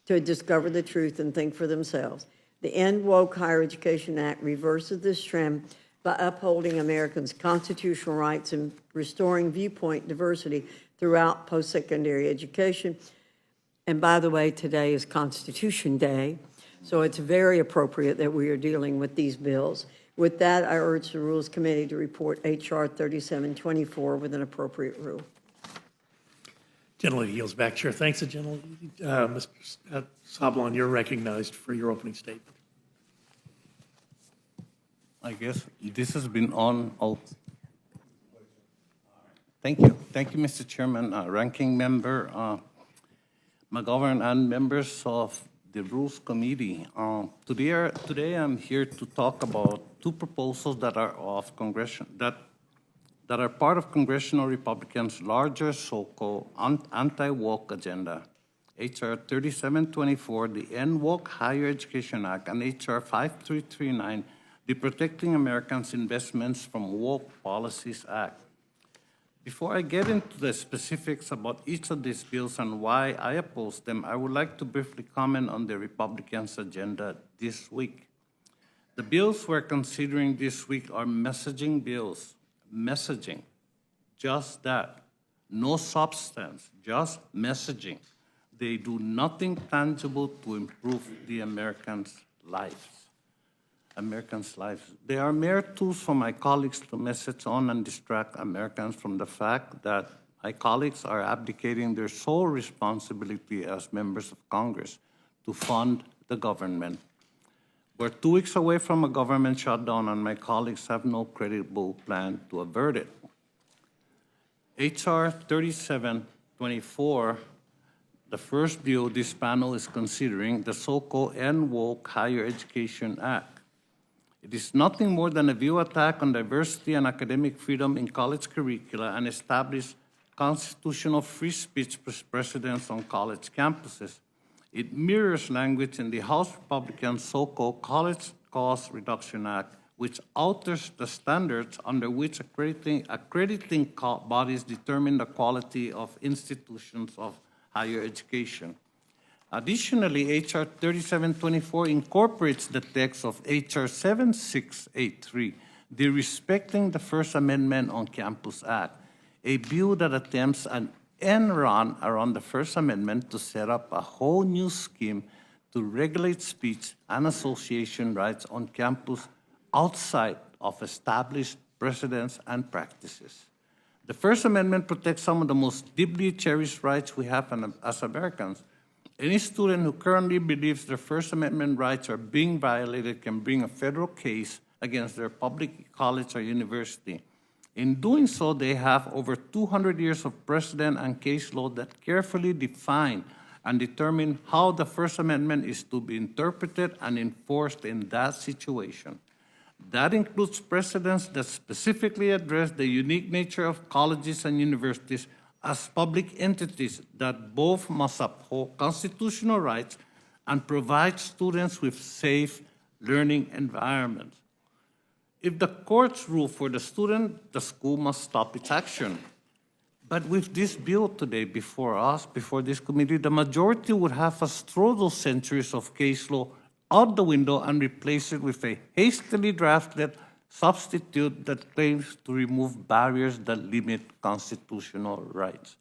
to discover the truth and think for themselves. The End Woke Higher Education Act reverses this trend by upholding Americans' constitutional rights and restoring viewpoint diversity throughout post-secondary education. And by the way, today is Constitution Day, so it's very appropriate that we are dealing with these bills. With that, I urge the Rules Committee to report H.R. 3724 with an appropriate rule. Gentlelady yields back. Chair thanks the gentlelady. Mr. Sablon, you're recognized for your opening statement. I guess this has been on all. Thank you. Thank you, Mr. Chairman, Ranking Member, McGovern, and members of the Rules Committee. Today I'm here to talk about two proposals that are that are part of Congressional Republicans' larger so-called anti-woke agenda. H.R. 3724, the End Woke Higher Education Act, and H.R. 5339, the Protecting Americans' Investments from Woke Policies Act. Before I get into the specifics about each of these bills and why I oppose them, I would like to briefly comment on the Republicans' agenda this week. The bills we're considering this week are messaging bills. Messaging, just that. No substance, just messaging. They do nothing tangible to improve the Americans' lives. They are mere tools for my colleagues to message on and distract Americans from the fact that my colleagues are abdicating their sole responsibility as members of Congress to fund the government. We're 2 weeks away from a government shutdown, and my colleagues have no credible plan to avert it. H.R. 3724, the first bill this panel is considering, the so-called End Woke Higher Education Act. It is nothing more than a view attack on diversity and academic freedom in college curricula and establish constitutional free speech precedents on college campuses. It mirrors language in the House Republican so-called College Cost Reduction Act, which alters the standards under which accrediting bodies determine the quality of institutions of higher education. Additionally, H.R. 3724 incorporates the text of H.R. 7683, the Respecting the First Amendment on Campus Act, a bill that attempts an end run around the First Amendment to set up a whole new scheme to regulate speech and association rights on campus outside of established precedents and practices. The First Amendment protects some of the most deeply cherished rights we have as Americans. Any student who currently believes their First Amendment rights are being violated can bring a federal case against their public college or university. In doing so, they have over 200 years of precedent and case law that carefully define and determine how the First Amendment is to be interpreted and enforced in that situation. That includes precedents that specifically address the unique nature of colleges and universities as public entities that both must uphold constitutional rights and provide students with safe learning environments. If the courts rule for the student, the school must stop its action. But with this bill today before us, before this committee, the majority would have us throw those centuries of case law out the window and replace it with a hastily drafted substitute that claims to remove barriers that limit constitutional rights.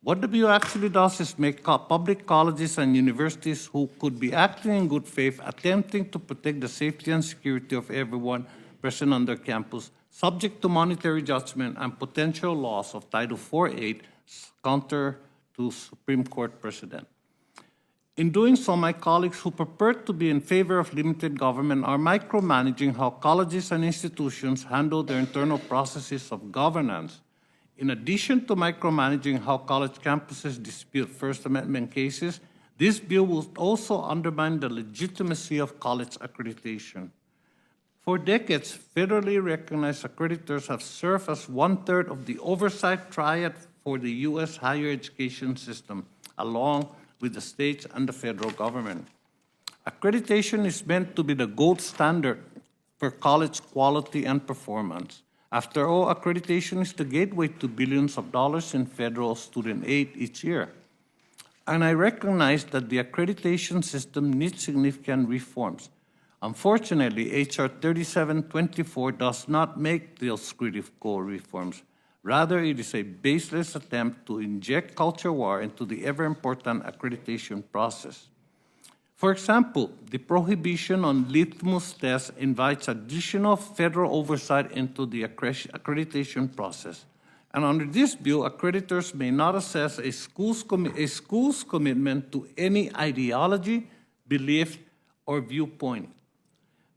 What the bill actually does is make public colleges and universities who could be acting in good faith, attempting to protect the safety and security of everyone present on their campus, subject to monetary judgment and potential loss of Title IV-8 counter to Supreme Court precedent. In doing so, my colleagues who purport to be in favor of limited government are micromanaging how colleges and institutions handle their internal processes of governance. In addition to micromanaging how college campuses dispute First Amendment cases, this bill will also undermine the legitimacy of college accreditation. For decades, federally recognized accreditors have served as one-third of the oversight triad for the U.S. higher education system, along with the states and the federal government. Accreditation is meant to be the gold standard for college quality and performance. After all, accreditation is the gateway to billions of dollars in federal student aid each year. And I recognize that the accreditation system needs significant reforms. Unfortunately, H.R. 3724 does not make those critical reforms. Rather, it is a baseless attempt to inject culture war into the ever-important accreditation process. For example, the prohibition on litmus tests invites additional federal oversight into the accreditation process. And under this bill, accreditors may not assess a school's commitment to any ideology, belief, or viewpoint.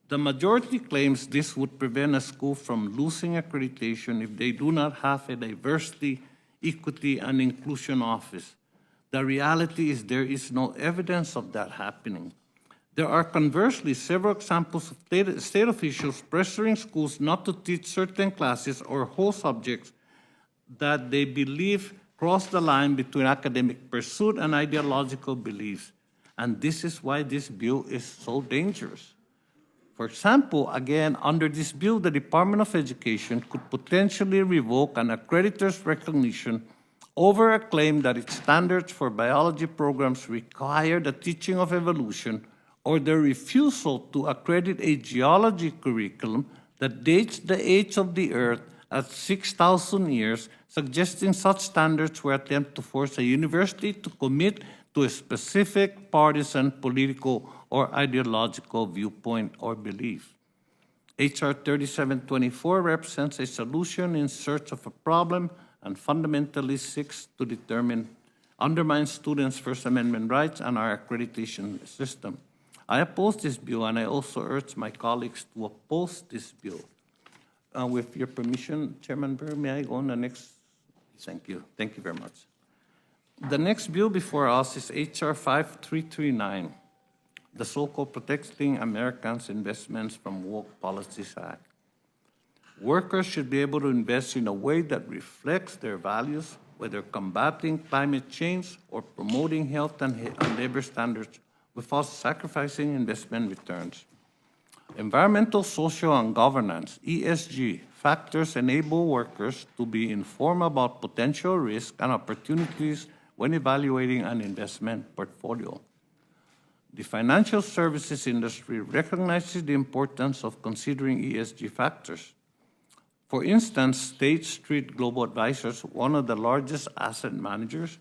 The majority claims this would prevent a school from losing accreditation if they do not have a diversity, equity, and inclusion office. The reality is there is no evidence of that happening. There are conversely several examples of state officials pressuring schools not to teach certain classes or whole subjects that they believe cross the line between academic pursuit and ideological beliefs. And this is why this bill is so dangerous. For example, again, under this bill, the Department of Education could potentially revoke an accreditor's recognition over a claim that its standards for biology programs require the teaching of evolution, or the refusal to accredit a geology curriculum that dates the age of the Earth at 6,000 years, suggesting such standards were attempt to force a university to commit to a specific partisan, political, or ideological viewpoint or belief. H.R. 3724 represents a solution in search of a problem and fundamentally seeks to undermine students' First Amendment rights and our accreditation system. I oppose this bill, and I also urge my colleagues to oppose this bill. With your permission, Chairman Burr, may I go on the next? Thank you. Thank you very much. The next bill before us is H.R. 5339, the so-called Protecting Americans' Investments from Woke Policies Act. Workers should be able to invest in a way that reflects their values, whether combating climate change or promoting health and labor standards without sacrificing investment returns. Environmental, social, and governance, ESG, factors enable workers to be informed about potential risks and opportunities when evaluating an investment portfolio. The financial services industry recognizes the importance of considering ESG factors. For instance, State Street Global Advisors, one of the largest asset managers,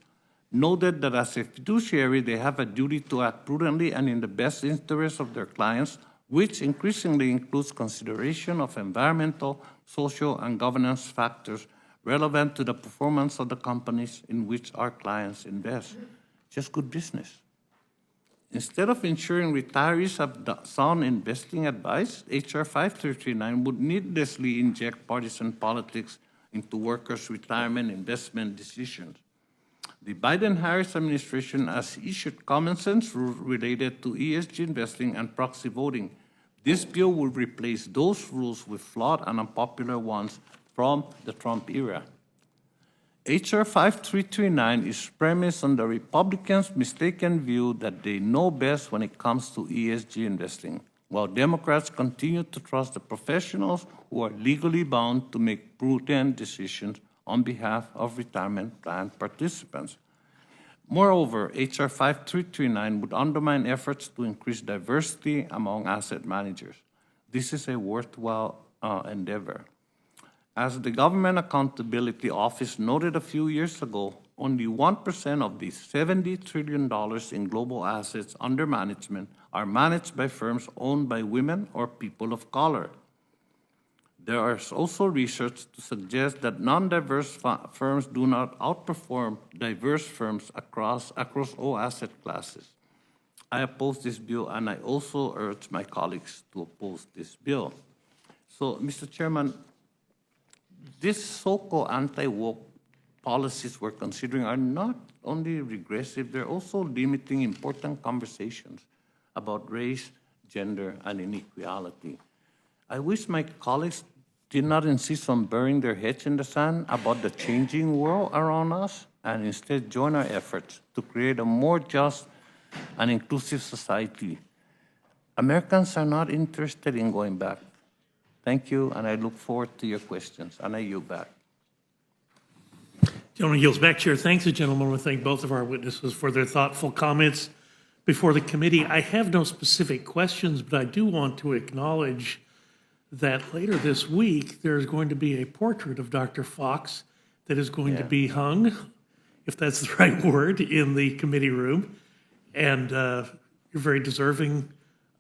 noted that as a fiduciary, they have a duty to act prudently and in the best interest of their clients, which increasingly includes consideration of environmental, social, and governance factors relevant to the performance of the companies in which our clients invest. Just good business. Instead of ensuring retirees have sound investing advice, H.R. 5339 would needlessly inject partisan politics into workers' retirement investment decisions. The Biden-Harris administration has issued common sense rules related to ESG investing and proxy voting. This bill will replace those rules with flawed and unpopular ones from the Trump era. H.R. 5339 is premised on the Republicans' mistaken view that they know best when it comes to ESG investing, while Democrats continue to trust the professionals who are legally bound to make prudent decisions on behalf of retirement plan participants. Moreover, H.R. 5339 would undermine efforts to increase diversity among asset managers. This is a worthwhile endeavor. As the Government Accountability Office noted a few years ago, only 1% of the $70 trillion in global assets under management are managed by firms owned by women or people of color. There is also research to suggest that non-diverse firms do not outperform diverse firms across all asset classes. I oppose this bill, and I also urge my colleagues to oppose this bill. So, Mr. Chairman, these so-called anti-woke policies we're considering are not only regressive, they're also limiting important conversations about race, gender, and inequality. I wish my colleagues did not insist on burying their heads in the sand about the changing world around us, and instead join our efforts to create a more just and inclusive society. Americans are not interested in going back. Thank you, and I look forward to your questions, and I yield back. Gentleman yields back. Chair thanks the gentleman. I want to thank both of our witnesses for their thoughtful comments before the committee. I have no specific questions, but I do want to acknowledge that later this week, there's going to be a portrait of Dr. Fox that is going to be hung, if that's the right word, in the committee room. And you're very deserving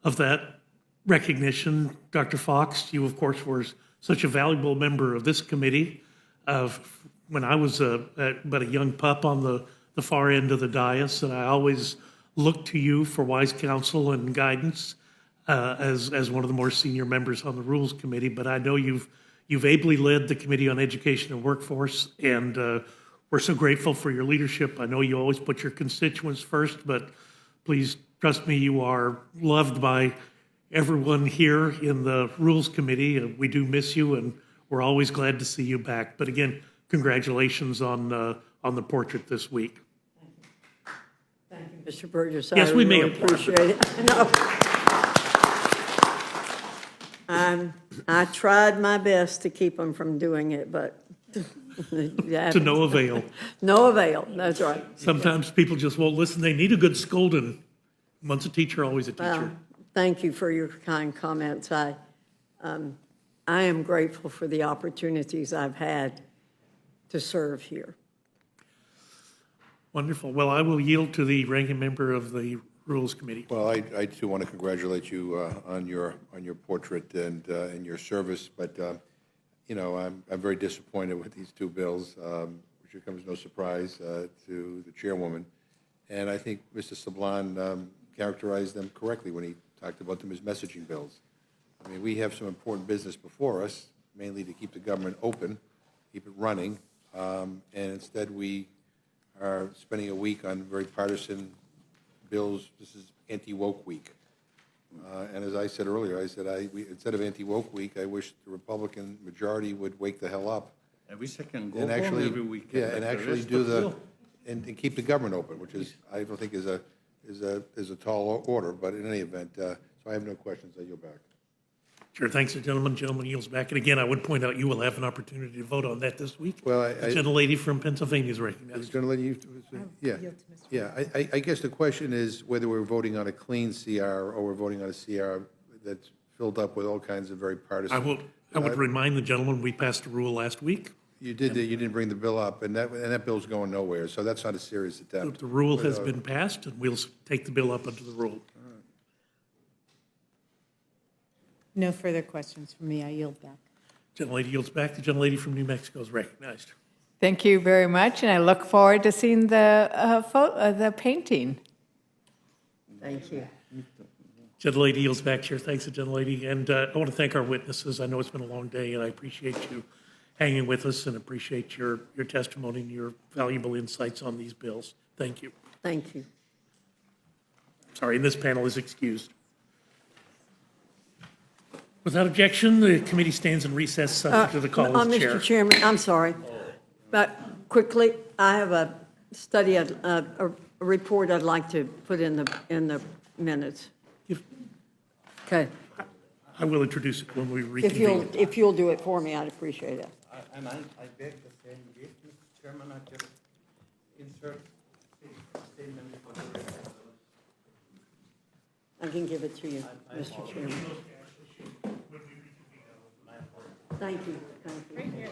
of that recognition, Dr. Fox. You, of course, were such a valuable member of this committee. When I was but a young pup on the far end of the dais, and I always looked to you for wise counsel and guidance as one of the more senior members on the Rules Committee. But I know you've ably led the Committee on Education and Workforce, and we're so grateful for your leadership. I know you always put your constituents first, but please trust me, you are loved by everyone here in the Rules Committee. We do miss you, and we're always glad to see you back. But again, congratulations on the portrait this week. Thank you, Mr. Burgess. Yes, we may really applaud. appreciate it. No. I tried my best to keep them from doing it, but To no avail. No avail. That's right. Sometimes people just won't listen. They need a good scolding. Once a teacher, always a teacher. Well, thank you for your kind comments. I am grateful for the opportunities I've had to serve here. Wonderful. Well, I will yield to the ranking member of the Rules Committee. Well, I too want to congratulate you on your portrait and your service, but you know, I'm very disappointed with these two bills, which comes as no surprise to the chairwoman. And I think Mr. Sablan characterized them correctly when he talked about them as messaging bills. I mean, we have some important business before us, mainly to keep the government open, keep it running, and instead we are spending a week on very partisan bills. This is anti-woke week. And as I said earlier, I said instead of anti-woke week, I wish the Republican majority would wake the hell up. I wish I can go And home actually, every weekend. yeah, and like the actually rest do of you. and keep the government open, which is, I don't think is a tall order, but in any event, so I have no questions. I yield back. Sure. Thanks, the gentleman. Gentleman yields back. And again, I would point out you will have an opportunity to vote on that this week. Well, The gentlelady from Pennsylvania is recognized. Gentlelady, I guess the question is whether we're voting on a clean CR or we're voting on a CR that's filled up with all kinds of very partisan. I would remind the gentleman, we passed a rule last week. You did, you didn't bring the bill up, and that bill's going nowhere, so that's not a serious attempt. The rule has been passed, and we'll take the bill up under the rule. No further questions from me. I yield back. Gentlelady yields back. The gentlelady from New Mexico is recognized. Thank you very much, and I look forward to seeing the painting. Thank you. Gentlelady yields back, Chair. Thanks, the gentlelady. And I want to thank our witnesses. I know it's been a long day, and I appreciate you hanging with us and appreciate your testimony and your valuable insights on these bills. Thank you. Thank you. Sorry, and this panel is excused. Without objection, the committee stands in recess subject to the call of the chair. Mr. Chairman, I'm sorry, but quickly, I have a study, a report I'd like to put in the minutes. Okay. I will introduce it when we reconvene. If you'll do it for me, I'd appreciate it. And I beg the same gift, Mr. Chairman, I just insert statement for the record. I can give it to you, Mr. Chairman. Thank you. Thank you.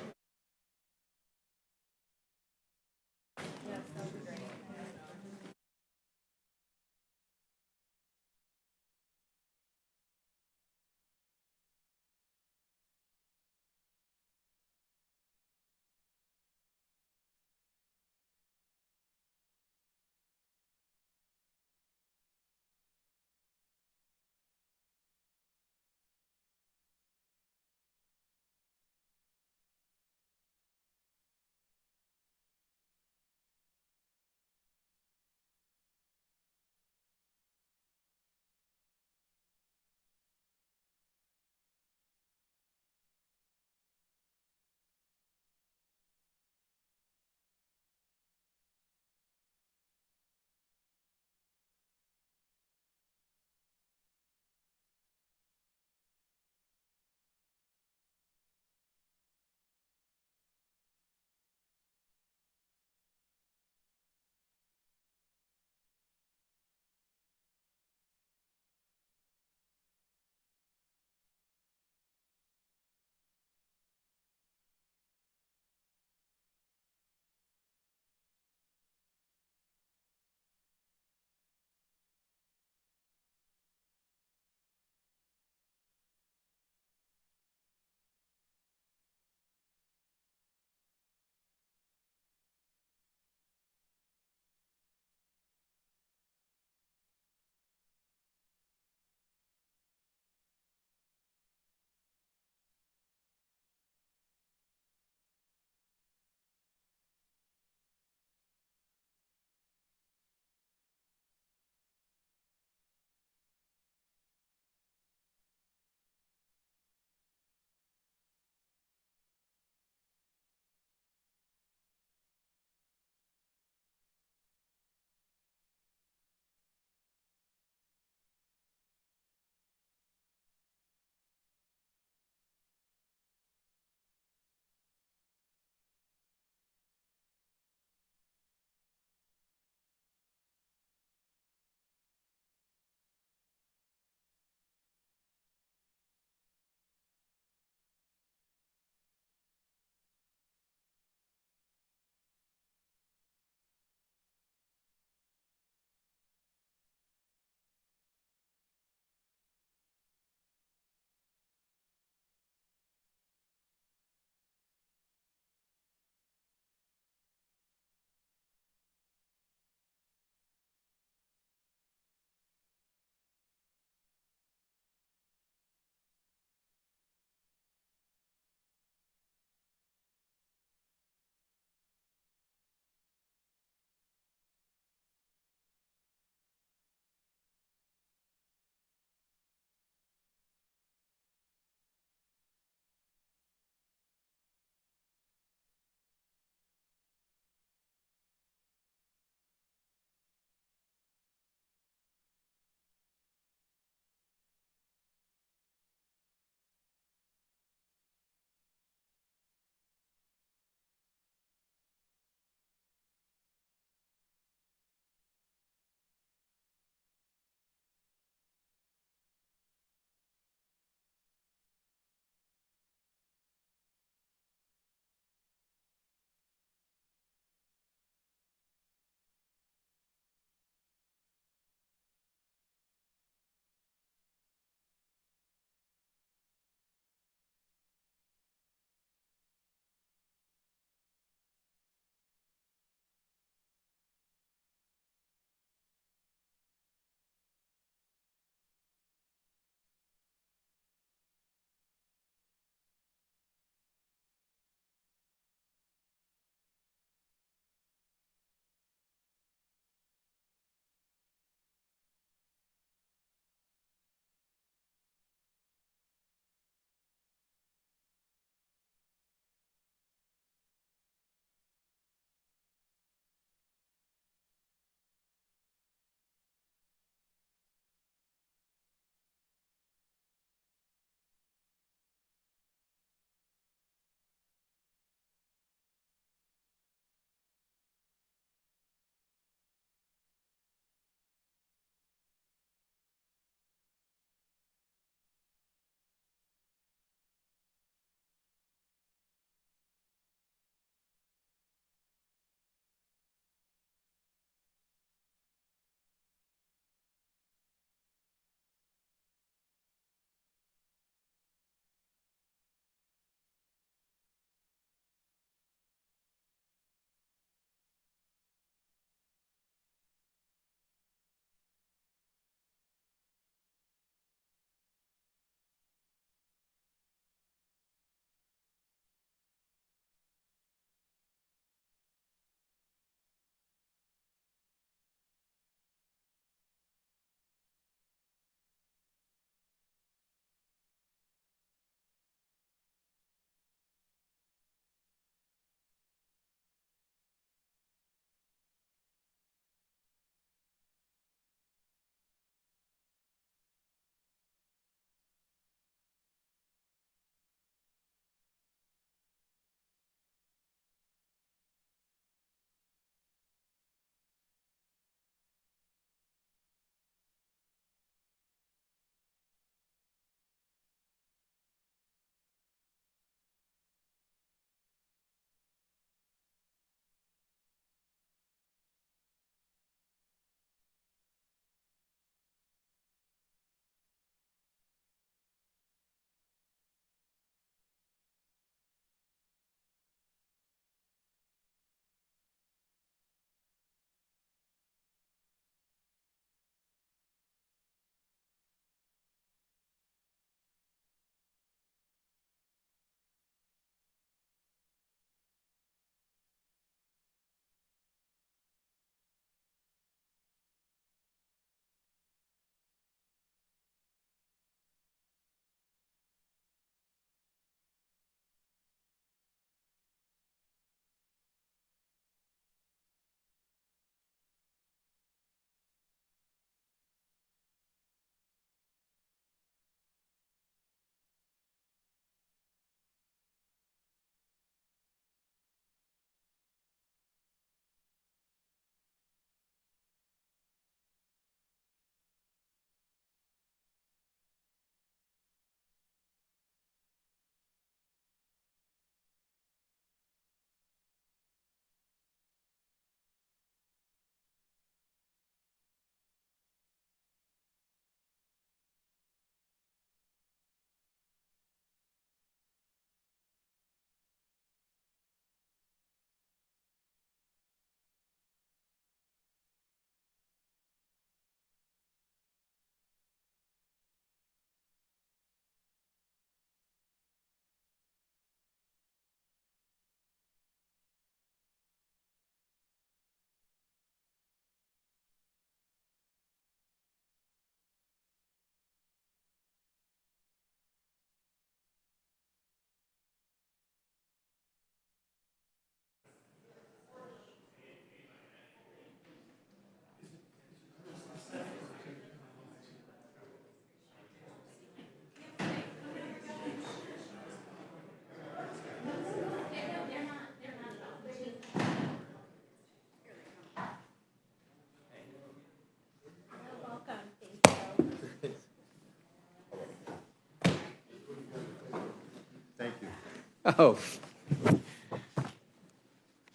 Oh.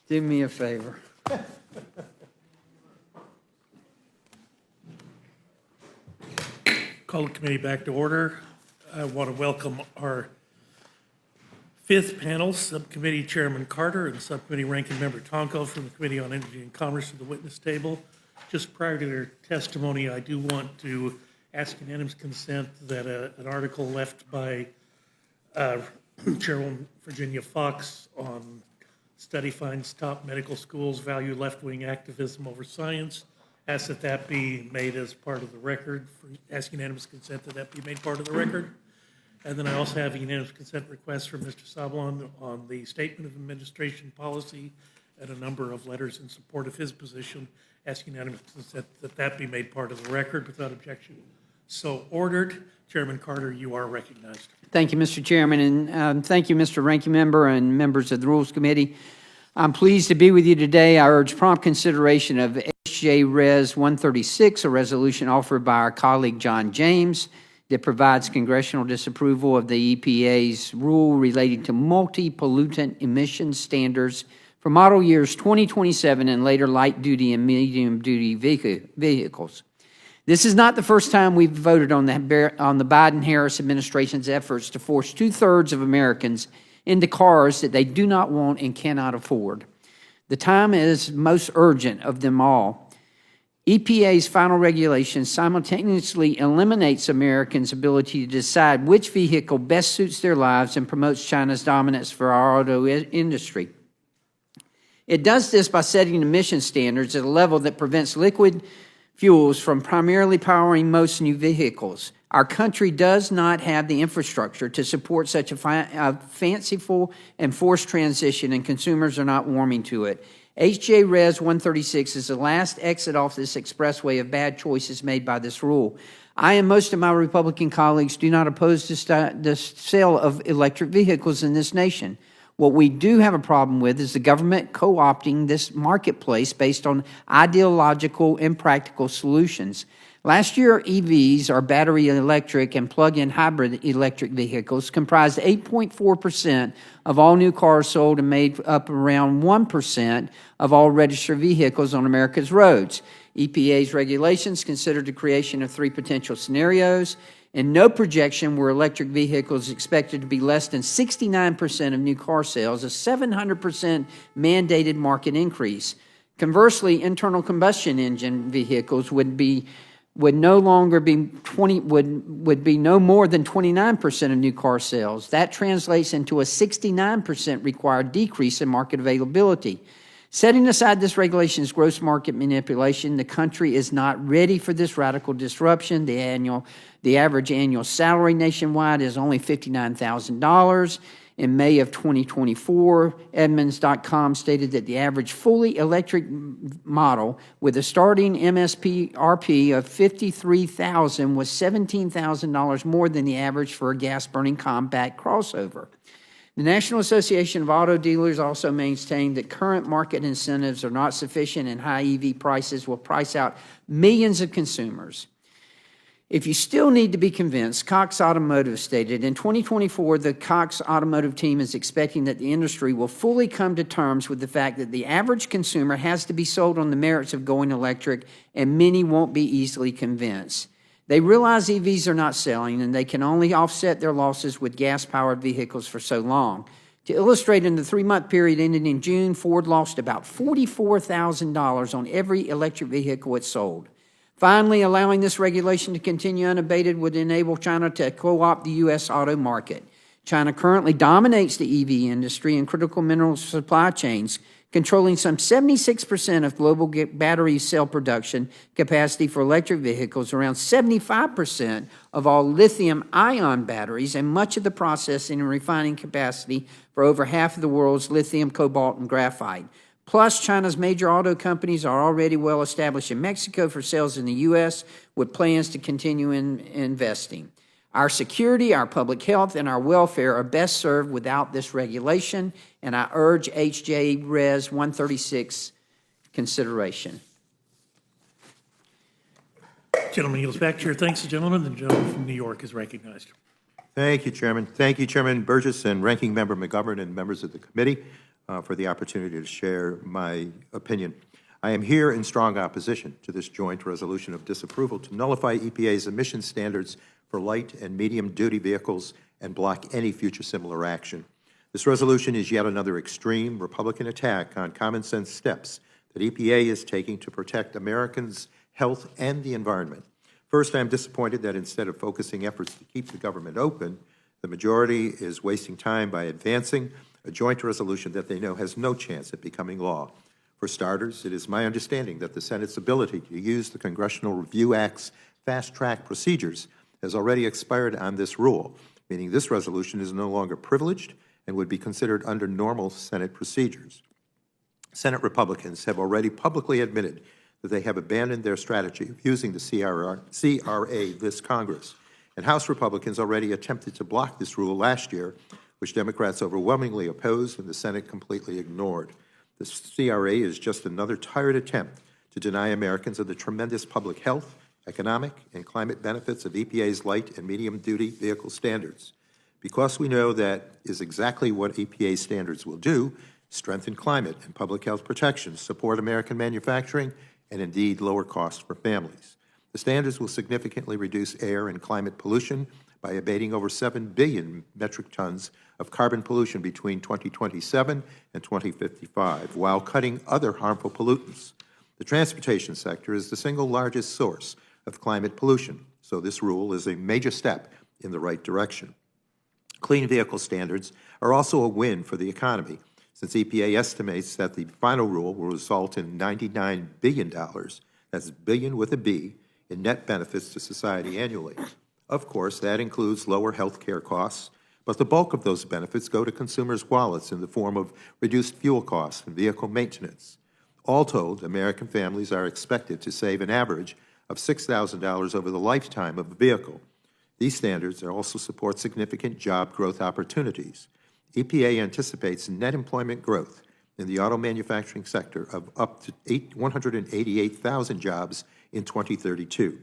Do me a favor. Call the committee back to order. I want to welcome our fifth panel, Subcommittee Chairman Carter and Subcommittee Ranking Member Tonko from the Committee on Energy and Commerce to the witness table. Just prior to their testimony, I do want to ask unanimous consent that an article left by Chairwoman Virginia Fox on study finds top medical schools value left-wing activism over science. Ask that that be made as part of the record, ask unanimous consent that that be made part of the record. And then I also have a unanimous consent request from Mr. Sablon on the Statement of Administration policy and a number of letters in support of his position. Ask unanimous consent that that be made part of the record without objection. So ordered. Chairman Carter, you are recognized. Thank you, Mr. Chairman, and thank you, Mr. Ranking Member and members of the Rules Committee. I'm pleased to be with you today. I urge prompt consideration of HJ Res 136, a resolution offered by our colleague John James that provides congressional disapproval of the EPA's rule relating to multi-pollutant emission standards for model years 2027 and later light-duty and medium-duty vehicles. This is not the first time we've voted on the Biden-Harris administration's efforts to force two-thirds of Americans into cars that they do not want and cannot afford. The time is most urgent of them all. EPA's final regulation simultaneously eliminates Americans' ability to decide which vehicle best suits their lives and promotes China's dominance for our auto industry. It does this by setting emission standards at a level that prevents liquid fuels from primarily powering most new vehicles. Our country does not have the infrastructure to support such a fanciful and forced transition, and consumers are not warming to it. HJ Res 136 is the last exit off this expressway of bad choices made by this rule. I and most of my Republican colleagues do not oppose the sale of electric vehicles in this nation. What we do have a problem with is the government co-opting this marketplace based on ideological and practical solutions. Last year, EVs, or battery electric and plug-in hybrid electric vehicles, comprised 8.4% of all new cars sold and made up around 1% of all registered vehicles on America's roads. EPA's regulations considered the creation of three potential scenarios, and no projection were electric vehicles expected to be less than 69% of new car sales, a 700% mandated market increase. Conversely, internal combustion engine vehicles would be no more than 29% of new car sales. That translates into a 69% required decrease in market availability. Setting aside this regulation's gross market manipulation, the country is not ready for this radical disruption. The average annual salary nationwide is only $59,000. In May of 2024, Edmunds.com stated that the average fully electric model with a starting MSRP of $53,000 was $17,000 more than the average for a gas-burning compact crossover. The National Association of Auto Dealers also maintained that current market incentives are not sufficient and high EV prices will price out millions of consumers. If you still need to be convinced, Cox Automotive stated, in 2024, the Cox Automotive team is expecting that the industry will fully come to terms with the fact that the average consumer has to be sold on the merits of going electric, and many won't be easily convinced. They realize EVs are not selling, and they can only offset their losses with gas-powered vehicles for so long. To illustrate, in the 3-month period ending in June, Ford lost about $44,000 on every electric vehicle it sold. Finally, allowing this regulation to continue unabated would enable China to co-opt the U.S. auto market. China currently dominates the EV industry and critical mineral supply chains, controlling some 76% of global battery cell production capacity for electric vehicles, around 75% of all lithium-ion batteries, and much of the processing and refining capacity for over half of the world's lithium, cobalt, and graphite. Plus, China's major auto companies are already well established in Mexico for sales in the U.S., with plans to continue investing. Our security, our public health, and our welfare are best served without this regulation, and I urge HJ Res 136 consideration. Gentleman yields back chair. Thanks, the gentleman. The gentleman from New York is recognized. Thank you, Chairman. Thank you, Chairman Burgess and Ranking Member McGovern and members of the committee for the opportunity to share my opinion. I am here in strong opposition to this joint resolution of disapproval to nullify EPA's emission standards for light and medium-duty vehicles and block any future similar action. This resolution is yet another extreme Republican attack on common-sense steps that EPA is taking to protect Americans' health and the environment. First, I'm disappointed that instead of focusing efforts to keep the government open, the majority is wasting time by advancing a joint resolution that they know has no chance at becoming law. For starters, it is my understanding that the Senate's ability to use the Congressional Review Act's fast-track procedures has already expired on this rule, meaning this resolution is no longer privileged and would be considered under normal Senate procedures. Senate Republicans have already publicly admitted that they have abandoned their strategy of using the CRA this Congress, and House Republicans already attempted to block this rule last year, which Democrats overwhelmingly opposed and the Senate completely ignored. The CRA is just another tired attempt to deny Americans of the tremendous public health, economic, and climate benefits of EPA's light and medium-duty vehicle standards. Because we know that is exactly what EPA standards will do, strengthen climate and public health protections, support American manufacturing, and indeed lower costs for families. The standards will significantly reduce air and climate pollution by abating over 7 billion metric tons of carbon pollution between 2027 and 2055, while cutting other harmful pollutants. The transportation sector is the single largest source of climate pollution, so this rule is a major step in the right direction. Clean vehicle standards are also a win for the economy, since EPA estimates that the final rule will result in $99 billion, that's billion with a B, in net benefits to society annually. Of course, that includes lower health care costs, but the bulk of those benefits go to consumers' wallets in the form of reduced fuel costs and vehicle maintenance. All told, American families are expected to save an average of $6,000 over the lifetime of a vehicle. These standards also support significant job growth opportunities. EPA anticipates net employment growth in the auto manufacturing sector of up to 188,000 jobs in 2032.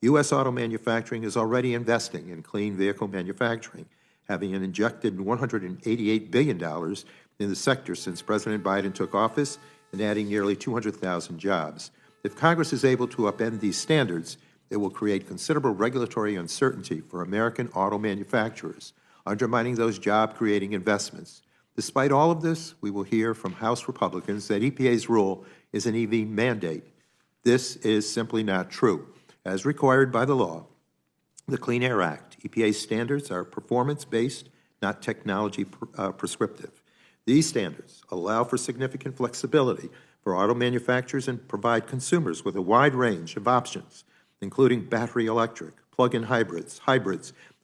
U.S. auto manufacturing is already investing in clean vehicle manufacturing, having injected $188 billion in the sector since President Biden took office and adding nearly 200,000 jobs. If Congress is able to upend these standards, it will create considerable regulatory uncertainty for American auto manufacturers, undermining those job-creating investments. Despite all of this, we will hear from House Republicans that EPA's rule is an EV mandate. This is simply not true. As required by the law, the Clean Air Act, EPA standards are performance-based, not technology prescriptive. These standards allow for significant flexibility for auto manufacturers and provide consumers with a wide range of options, including battery electric, plug-in hybrids,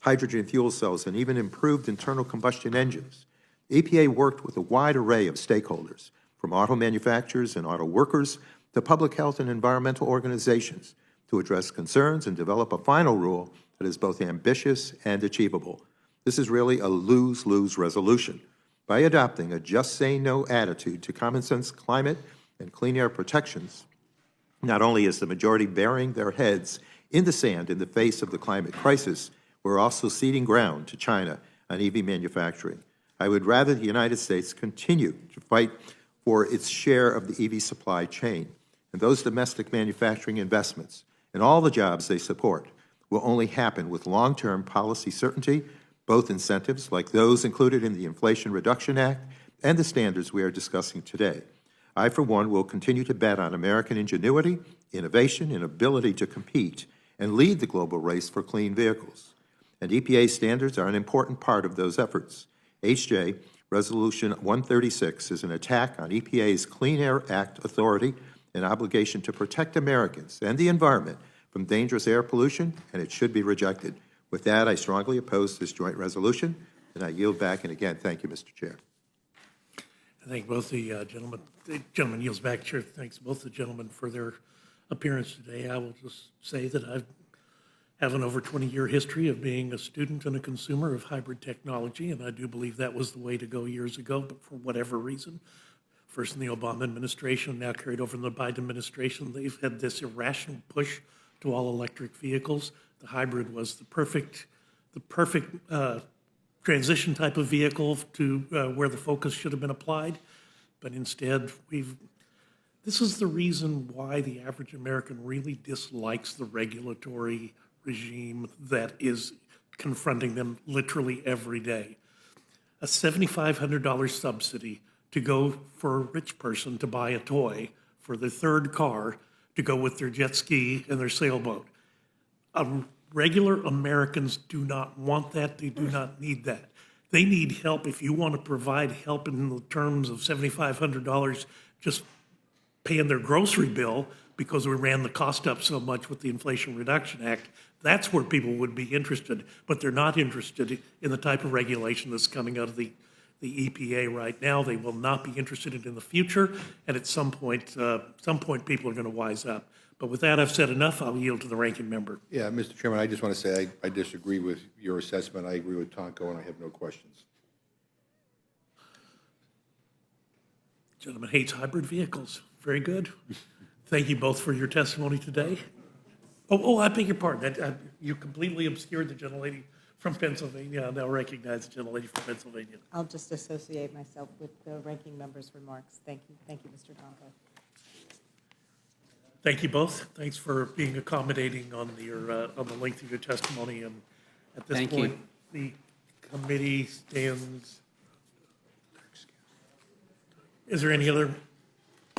hydrogen fuel cells, and even improved internal combustion engines. EPA worked with a wide array of stakeholders, from auto manufacturers and auto workers to public health and environmental organizations, to address concerns and develop a final rule that is both ambitious and achievable. This is really a lose-lose resolution. By adopting a just say no attitude to common sense climate and clean air protections, not only is the majority burying their heads in the sand in the face of the climate crisis, we're also ceding ground to China on EV manufacturing. I would rather the United States continue to fight for its share of the EV supply chain, and those domestic manufacturing investments and all the jobs they support will only happen with long-term policy certainty, both incentives like those included in the Inflation Reduction Act and the standards we are discussing today. I, for one, will continue to bet on American ingenuity, innovation, and ability to compete and lead the global race for clean vehicles. And EPA standards are an important part of those efforts. HJ Resolution 136 is an attack on EPA's Clean Air Act authority and obligation to protect Americans and the environment from dangerous air pollution, and it should be rejected. With that, I strongly oppose this joint resolution, and I yield back. And again, thank you, Mr. Chair. I thank both the gentlemen. The gentleman yields back. Chair thanks both the gentlemen for their appearance today. I will just say that I have an over 20-year history of being a student and a consumer of hybrid technology, and I do believe that was the way to go years ago, but for whatever reason, first in the Obama administration, now carried over in the Biden administration, they've had this irrational push to all electric vehicles. The hybrid was the perfect the perfect transition type of vehicle to where the focus should have been applied. But instead, this is the reason why the average American really dislikes the regulatory regime that is confronting them literally every day. A $7,500 subsidy to go for a rich person to buy a toy for their third car to go with their jet ski and their sailboat. Regular Americans do not want that. They do not need that. They need help. If you want to provide help in the terms of $7,500 just paying their grocery bill because we ran the cost up so much with the Inflation Reduction Act, that's where people would be interested. But they're not interested in the type of regulation that's coming out of the EPA right now. They will not be interested in it in the future. And at some point people are going to wise up. But with that, I've said enough. I'll yield to the ranking member. Yeah, Mr. Chairman, I just want to say I disagree with your assessment. I agree with Tonko, and I have no questions. Gentleman hates vehicles. Very good. Thank you both for your testimony today. I beg your pardon. You completely obscured the gentlelady from Pennsylvania. I now recognize the gentlelady from Pennsylvania. I'll just associate myself with the ranking member's remarks. Thank you. Thank you, Mr. Tonko. Thank you both. Thanks for being accommodating on the length of your testimony. And at this point, the committee stands. Is there any other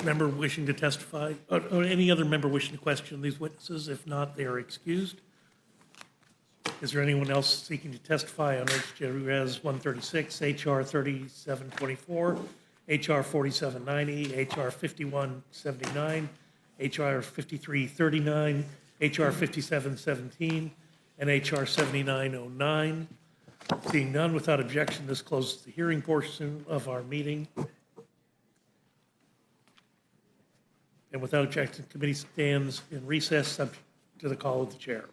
member wishing to testify, or any other member wishing to question these witnesses? If not, they are excused. Is there anyone else seeking to testify on HJ Res 136, HR 3724, HR 4790, HR 5179, HR 5339, HR 5717, and HR 7909? Seeing none, without objection, this closes the hearing portion of our meeting. And without objection, the committee stands in recess subject to the call of the chair.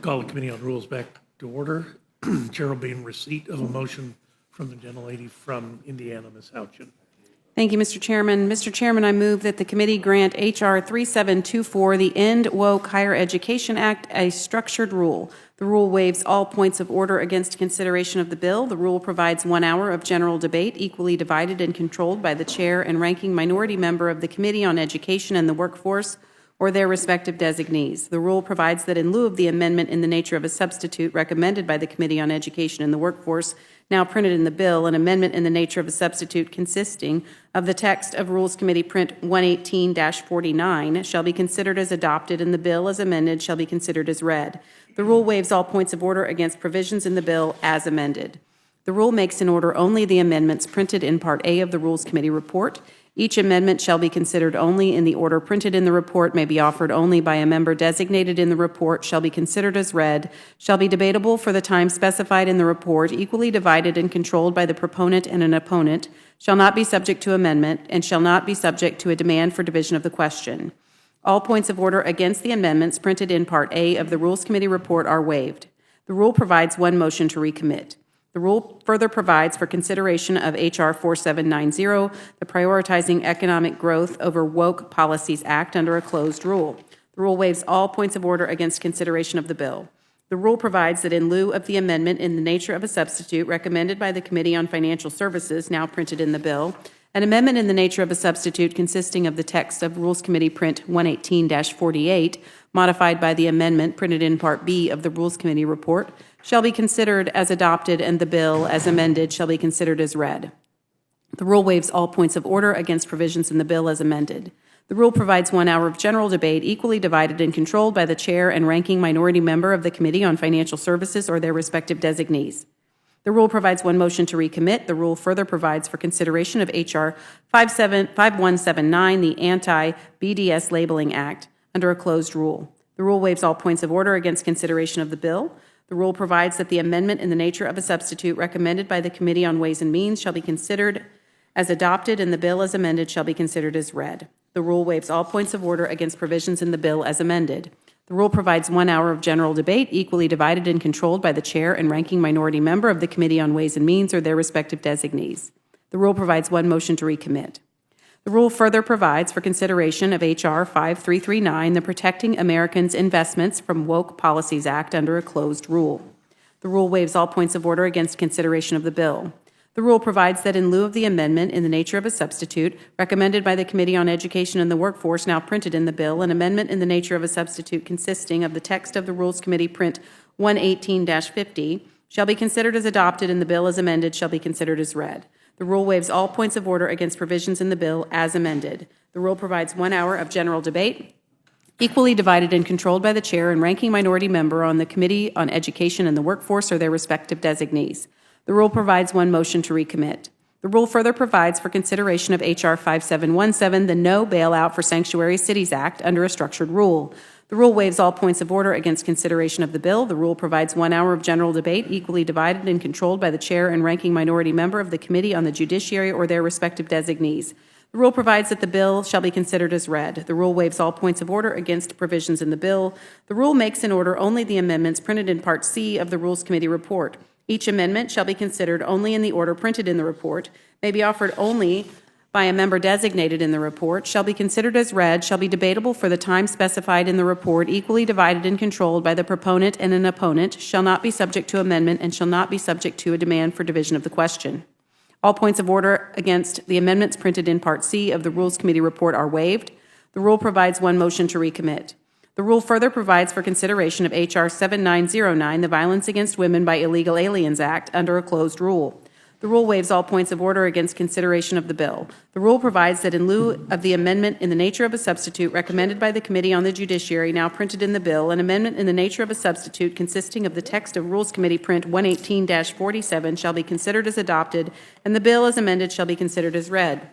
call the Committee on Rules back to order. Chair will be in receipt of a motion from the gentlelady from Indiana, Ms. Houchin. Thank you, Mr. Chairman. Mr. Chairman, I move that the committee grant H.R. 3724, the End Woke Higher Education Act, a structured rule. The rule waives all points of order against consideration of the bill. The rule provides 1 hour of general debate, equally divided and controlled by the chair and ranking minority member of the Committee on Education and the Workforce or their respective designees. The rule provides that in lieu of the amendment in the nature of a substitute recommended by the Committee on Education and the Workforce, now printed in the bill, an amendment in the nature of a substitute consisting of the text of Rules Committee Print 118-49 shall be considered as adopted, and the bill as amended shall be considered as read. The rule waives all points of order against provisions in the bill as amended. The rule makes in order only the amendments printed in Part A of the Rules Committee report. Each amendment shall be considered only in the order printed in the report, may be offered only by a member designated in the report, shall be considered as read, shall be debatable for the time specified in the report, equally divided and controlled by the proponent and an opponent, shall not be subject to amendment, and shall not be subject to a demand for division of the question. All points of order against the amendments printed in Part A of the Rules Committee report are waived. The rule provides 1 motion to recommit. The rule further provides for consideration of H.R. 4790, the Prioritizing Economic Growth Over Woke Policies Act, under a closed rule. The rule waives all points of order against consideration of the bill. The rule provides that in lieu of the amendment in the nature of a substitute recommended by the Committee on Financial Services, now printed in the bill, an amendment in the nature of a substitute consisting of the text of Rules Committee Print 118-48, modified by the amendment printed in Part B of the Rules Committee report, shall be considered as adopted, and the bill as amended shall be considered as read. The rule waives all points of order against provisions in the bill as amended. The rule provides 1 hour of general debate, equally divided and controlled by the chair and ranking minority member of the Committee on Financial Services or their respective designees. The rule provides 1 motion to recommit. The rule further provides for consideration of H.R. 5179, the Anti-BDS Labeling Act, under a closed rule. The rule waives all points of order against consideration of the bill. The rule provides that the amendment in the nature of a substitute recommended by the Committee on Ways and Means shall be considered as adopted, and the bill as amended shall be considered as read. The rule waives all points of order against provisions in the bill as amended. The rule provides 1 hour of general debate, equally divided and controlled by the chair and ranking minority member of the Committee on Ways and Means or their respective designees. The rule provides 1 motion to recommit. The rule further provides for consideration of H.R. 5339, the Protecting Americans' Investments from Woke Policies Act, under a closed rule. The rule waives all points of order against consideration of the bill. The rule provides that in lieu of the amendment in the nature of a substitute recommended by the Committee on Education and the Workforce, now printed in the bill, an amendment in the nature of a substitute consisting of the text of the Rules Committee Print 118-50 shall be considered as adopted, and the bill as amended shall be considered as read. The rule waives all points of order against provisions in the bill as amended. The rule provides 1 hour of general debate, equally divided and controlled by the chair and ranking minority member on the Committee on Education and the Workforce or their respective designees. The rule provides 1 motion to recommit. The rule further provides for consideration of H.R. 5717, the No Bailout for Sanctuary Cities Act, under a structured rule. The rule waives all points of order against consideration of the bill. The rule provides 1 hour of general debate, equally divided and controlled by the chair and ranking minority member of the Committee on the Judiciary or their respective designees. The rule provides that the bill shall be considered as read. The rule waives all points of order against provisions in the bill. The rule makes in order only the amendments printed in Part C of the Rules Committee report. Each amendment shall be considered only in the order printed in the report, may be offered only by a member designated in the report, shall be considered as read, shall be debatable for the time specified in the report, equally divided and controlled by the proponent and an opponent, shall not be subject to amendment, and shall not be subject to a demand for division of the question. All points of order against the amendments printed in Part C of the Rules Committee report are waived. The rule provides 1 motion to recommit. The rule further provides for consideration of H.R. 7909, the Violence Against Women by Illegal Aliens Act, under a closed rule. The rule waives all points of order against consideration of the bill. The rule provides that in lieu of the amendment in the nature of a substitute recommended by the Committee on the Judiciary, now printed in the bill, an amendment in the nature of a substitute consisting of the text of Rules Committee Print 118-47 shall be considered as adopted, and the bill as amended shall be considered as read.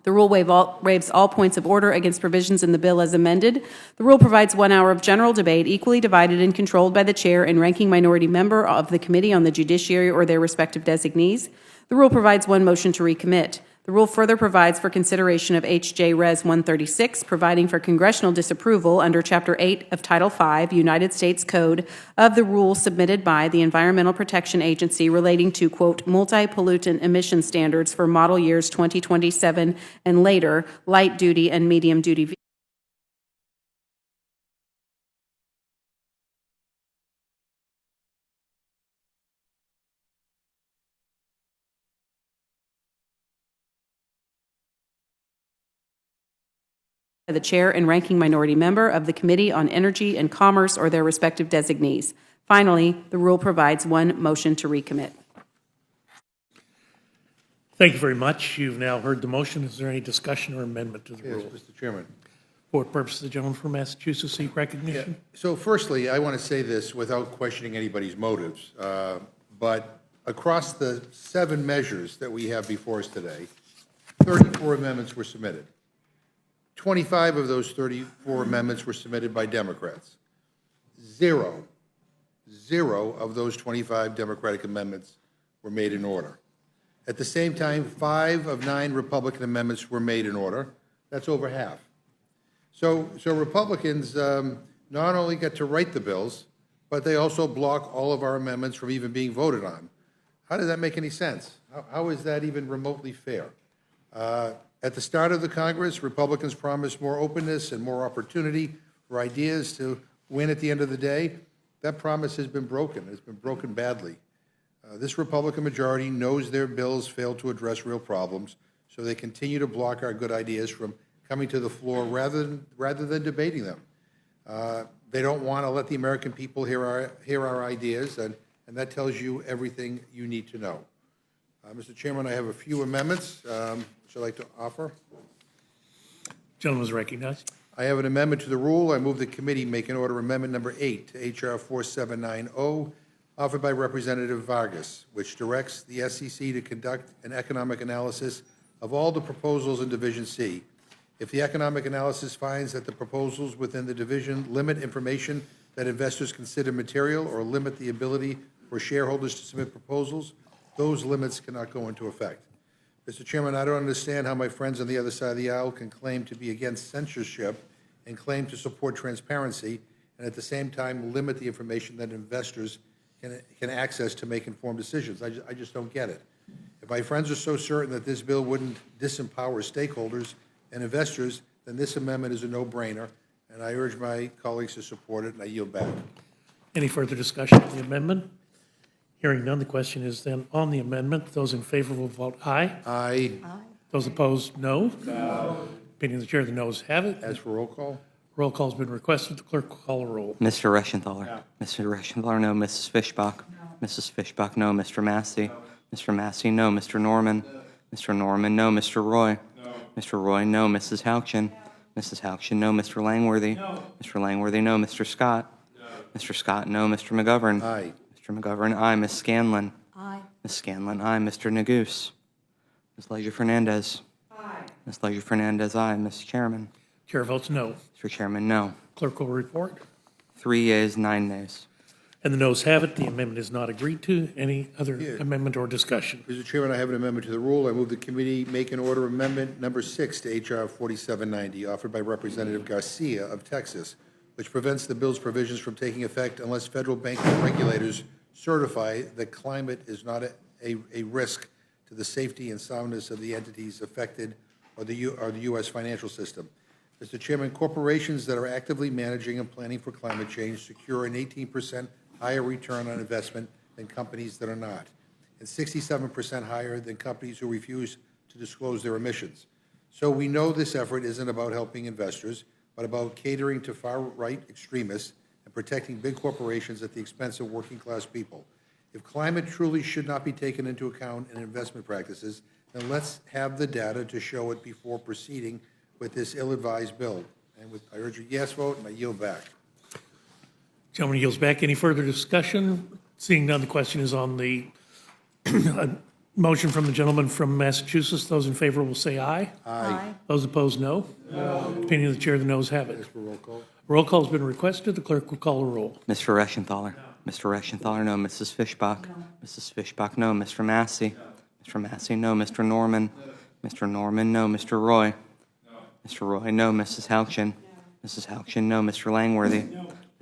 The rule waives all points of order against provisions in the bill as amended. The rule provides 1 hour of general debate, equally divided and controlled by the chair and ranking minority member of the Committee on the Judiciary or their respective designees. The rule provides 1 motion to recommit. The rule further provides for consideration of H.J. Res. 136, providing for congressional disapproval under Chapter 8 of Title V, United States Code, of the rule submitted by the Environmental Protection Agency relating to, quote, multi-pollutant emission standards for model years 2027 and later, light-duty and medium-duty vehicles. The chair and ranking minority member of the Committee on Energy and Commerce or their respective designees. Finally, the rule provides one motion to recommit. Thank you very much. You've now heard the motion. Is there any discussion or amendment to the Yes, rule? Mr. Chairman. For what purpose, the gentleman from Massachusetts seek recognition? So firstly, I want to say this without questioning anybody's motives, but across the 7 measures that we have before us today, 34 amendments were submitted. 25 of those 34 amendments were submitted by Democrats. Zero of those 25 Democratic amendments were made in order. At the same time, 5 of 9 Republican amendments were made in order. That's over half. So Republicans not only get to write the bills, but they also block all of our amendments from even being voted on. How does that make any sense? How is that even remotely fair? At the start of the Congress, Republicans promised more openness and more opportunity for ideas to win at the end of the day. That promise has been broken. It's been broken badly. This Republican majority knows their bills fail to address real problems, so they continue to block our good ideas from coming to the floor rather than debating them. They don't want to let the American people hear our ideas, and that tells you everything you need to know. Mr. Chairman, I have a few amendments which I'd like to offer. Gentleman is recognized. I have an amendment to the rule. I move the committee make an order amendment number 8 to H.R. 4790, offered by Representative Vargas, which directs the SEC to conduct an economic analysis of all the proposals in Division C. If the economic analysis finds that the proposals within the division limit information that investors consider material or limit the ability for shareholders to submit proposals, those limits cannot go into effect. Mr. Chairman, I don't understand how my friends on the other side of the aisle can claim to be against censorship and claim to support transparency, and at the same time limit the information that investors can access to make informed decisions. I just don't get it. If my friends are so certain that this bill wouldn't disempower stakeholders and investors, then this amendment is a no-brainer, and I urge my colleagues to support it, and I yield back. Any further discussion on the amendment? Hearing none, the question is then on the amendment. Those in favor will vote aye. Aye. Those opposed, no. No. Opinion of the chair, the noes have it. As for roll call? Roll call has been requested. The clerk will call a roll. Mr. Reschenthaler. No. Mr. Reschenthaler, no. Mrs. Fishbach. No. Mrs. Fishbach, no. Mr. Massey. No. Mr. Massey, no. Mr. Norman. No. Mr. Norman, no. Mr. Roy. No. Mr. Roy, no. Mrs. Houchin. No. Mrs. Houchin, no. Mr. Langworthy. No. Mr. Langworthy, no. Mr. Scott. No. Mr. Scott, no. Mr. McGovern. Aye. Mr. McGovern, aye. Ms. Scanlon. Aye. Ms. Scanlon, aye. Mr. Neguse. Ms. Leisure-Fernandez. Aye. Ms. Leisure-Fernandez, aye. Mr. Chairman. Chair votes no. Mr. Chairman, no. Clerk will report. 3 yeas, 9 nays. And the noes have it. The amendment is not agreed to. Any other amendment or discussion? Mr. Chairman, I have an amendment to the rule. I move the committee make an order amendment number 6 to H.R. 4790, offered by Representative Garcia of Texas, which prevents the bill's provisions from taking effect unless federal banking regulators certify that climate is not a risk to the safety and soundness of the entities affected or the U.S. financial system. Mr. Chairman, corporations that are actively managing and planning for climate change secure an 18% higher return on investment than companies that are not, and 67% higher than companies who refuse to disclose their emissions. So we know this effort isn't about helping investors, but about catering to far-right extremists and protecting big corporations at the expense of working-class people. If climate truly should not be taken into account in investment practices, then let's have the data to show it before proceeding with this ill-advised bill. And I urge a yes vote, and I yield back. Gentleman yields back. Any further discussion? Seeing none, the question is on the motion from the gentleman from Massachusetts. Those in favor will say aye. Aye. Those opposed, no. No. Opinion of the chair, the noes have it. As for roll call? Roll call has been requested. The clerk will call a roll. Mr. Reschenthaler. No. Mr. Reschenthaler, no. Mrs. Fishbach. No. Mrs. Fishbach, no. Mr. Massey. No. Mr. Massey, no. Mr. Norman. No. Mr. Norman, no. Mr. Roy? Mr. Roy, no. Mrs. Halcyon? Mrs. Halcyon, no. Mr. Langworthy?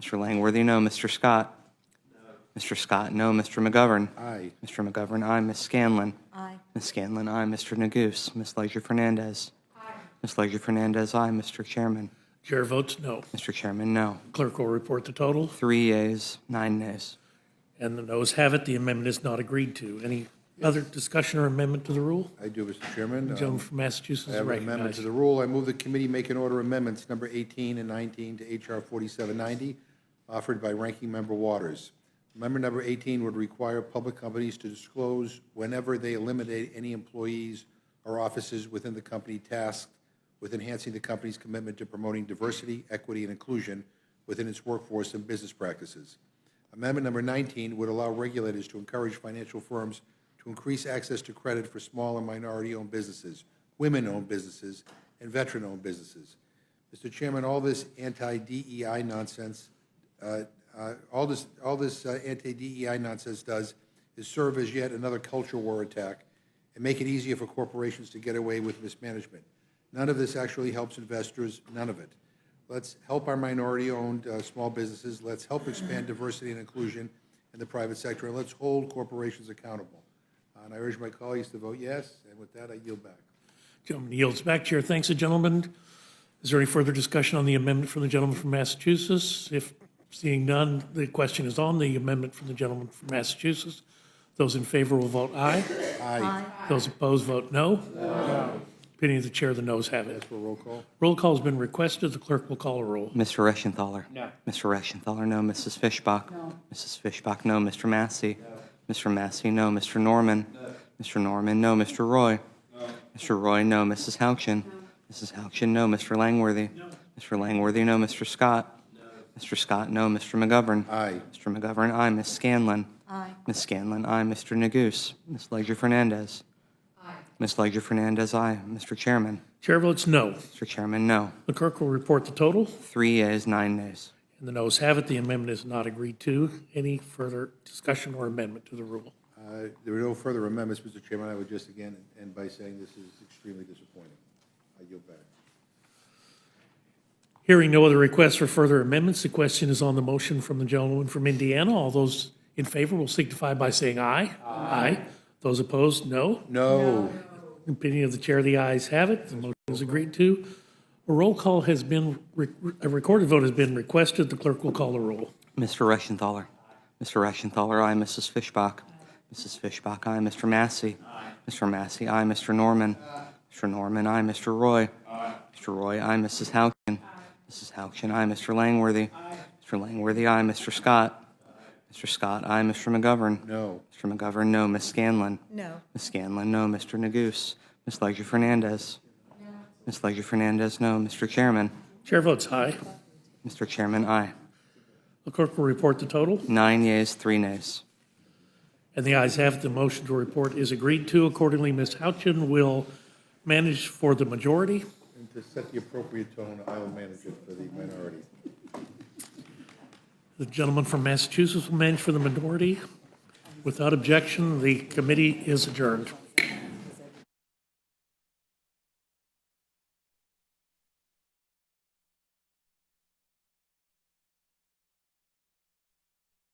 Mr. Langworthy, no. Mr. Scott? Mr. Scott, no. Mr. McGovern? Aye. Mr. McGovern, aye. Ms. Scanlon? Aye. Ms. Scanlon, aye. Mr. Neguse? Ms. Leisure-Fernandez? Ms. Leisure-Fernandez, aye. Mr. Chairman? Chair votes no. Mr. Chairman, no. Clerk will report the total. 3 yeas, 9 nays. And the noes have it. The amendment is not agreed to. Any other discussion or amendment to the rule? I do, Mr. Chairman. The gentleman from Massachusetts I is have an amendment recognized. to the rule. I move the committee make and order amendments number 18 and 19 to H.R. 4790, offered by Ranking Member Waters. Amendment number 18 would require public companies to disclose whenever they eliminate any employees or offices within the company tasked with enhancing the company's commitment to promoting diversity, equity, and inclusion within its workforce and business practices. Amendment number 19 would allow regulators to encourage financial firms to increase access to credit for small and minority-owned businesses, women-owned businesses, and veteran-owned businesses. Mr. Chairman, all this anti-DEI nonsense, anti-DEI nonsense does is serve as yet another culture war attack and make it easier for corporations to get away with mismanagement. None of this actually helps investors, none of it. Let's help our minority-owned small businesses. Let's help expand diversity and inclusion in the private sector, and let's hold corporations accountable. And I urge my colleagues to vote yes, and with that, I yield back. Gentleman yields back. Chair thanks the gentleman. Is there any further discussion on the amendment from the gentleman from Massachusetts? If seeing none, the question is on the amendment from the gentleman from Massachusetts. Those in favor will vote aye. Aye. Those opposed vote no. No. Opinion of the chair, the noes have it. Ask for a roll call. Roll call has been requested. The clerk will call a roll. Mr. Reschenthaler? No. Mr. Reschenthaler, no. Mrs. Fishbach? No. Mrs. Fishbach, no. Mr. Massey? No. Mr. Massey, no. Mr. Norman? No. Mr. Norman, no. Mr. Roy? No. Mr. Roy, no. Mrs. Halcyon? No. Mrs. Halcyon, no. Mr. Langworthy? No. Mr. Langworthy, no. Mr. Scott? No. Mr. Scott, no. Mr. McGovern? Aye. Mr. McGovern, aye. Ms. Scanlon? Aye. Ms. Scanlon, aye. Mr. Neguse? Ms. Leisure-Fernandez? Aye. Ms. Leisure-Fernandez, aye. Mr. Chairman? Chair votes no. Mr. Chairman, no. The clerk will report the total. 3 yeas, 9 nays. And the noes have it. The amendment is not agreed to. Any further discussion or amendment to the rule? There are no further amendments, Mr. Chairman. I would just again end by saying this is extremely disappointing. I yield back. Hearing no other requests for further amendments, the question is on the motion from the gentleman from Indiana. All those in favor will signify by saying aye. Aye. Those opposed, no. No. Opinion of the chair, the ayes have it. The motion is agreed to. A roll call has been, a recorded vote has been requested. The clerk will call the roll. Mr. Reschenthaler? Mr. Reschenthaler, aye. Mrs. Fishbach? Mrs. Fishbach, aye. Mr. Massey? Mr. Massey, aye. Mr. Norman? Mr. Norman, aye. Mr. Roy? Mr. Roy, aye. Mrs. Halcyon? Mrs. Halcyon, aye. Mr. Langworthy? Mr. Langworthy, aye. Mr. Scott? Mr. Scott, aye. Mr. McGovern? No. Mr. McGovern, no. Ms. Scanlon? No. Ms. Scanlon, no. Mr. Neguse? Ms. Leisure-Fernandez? Ms. Leisure-Fernandez, no. Mr. Chairman? Chair votes aye. Mr. Chairman, aye. The clerk will report the total. 9 yeas, 3 nays. And the ayes have it. The motion to report is agreed to. Accordingly, Ms. Houchin will manage for the majority. And to set the appropriate tone, I will manage it for the minority. The gentleman from Massachusetts will manage for the minority. Without objection, the committee is adjourned.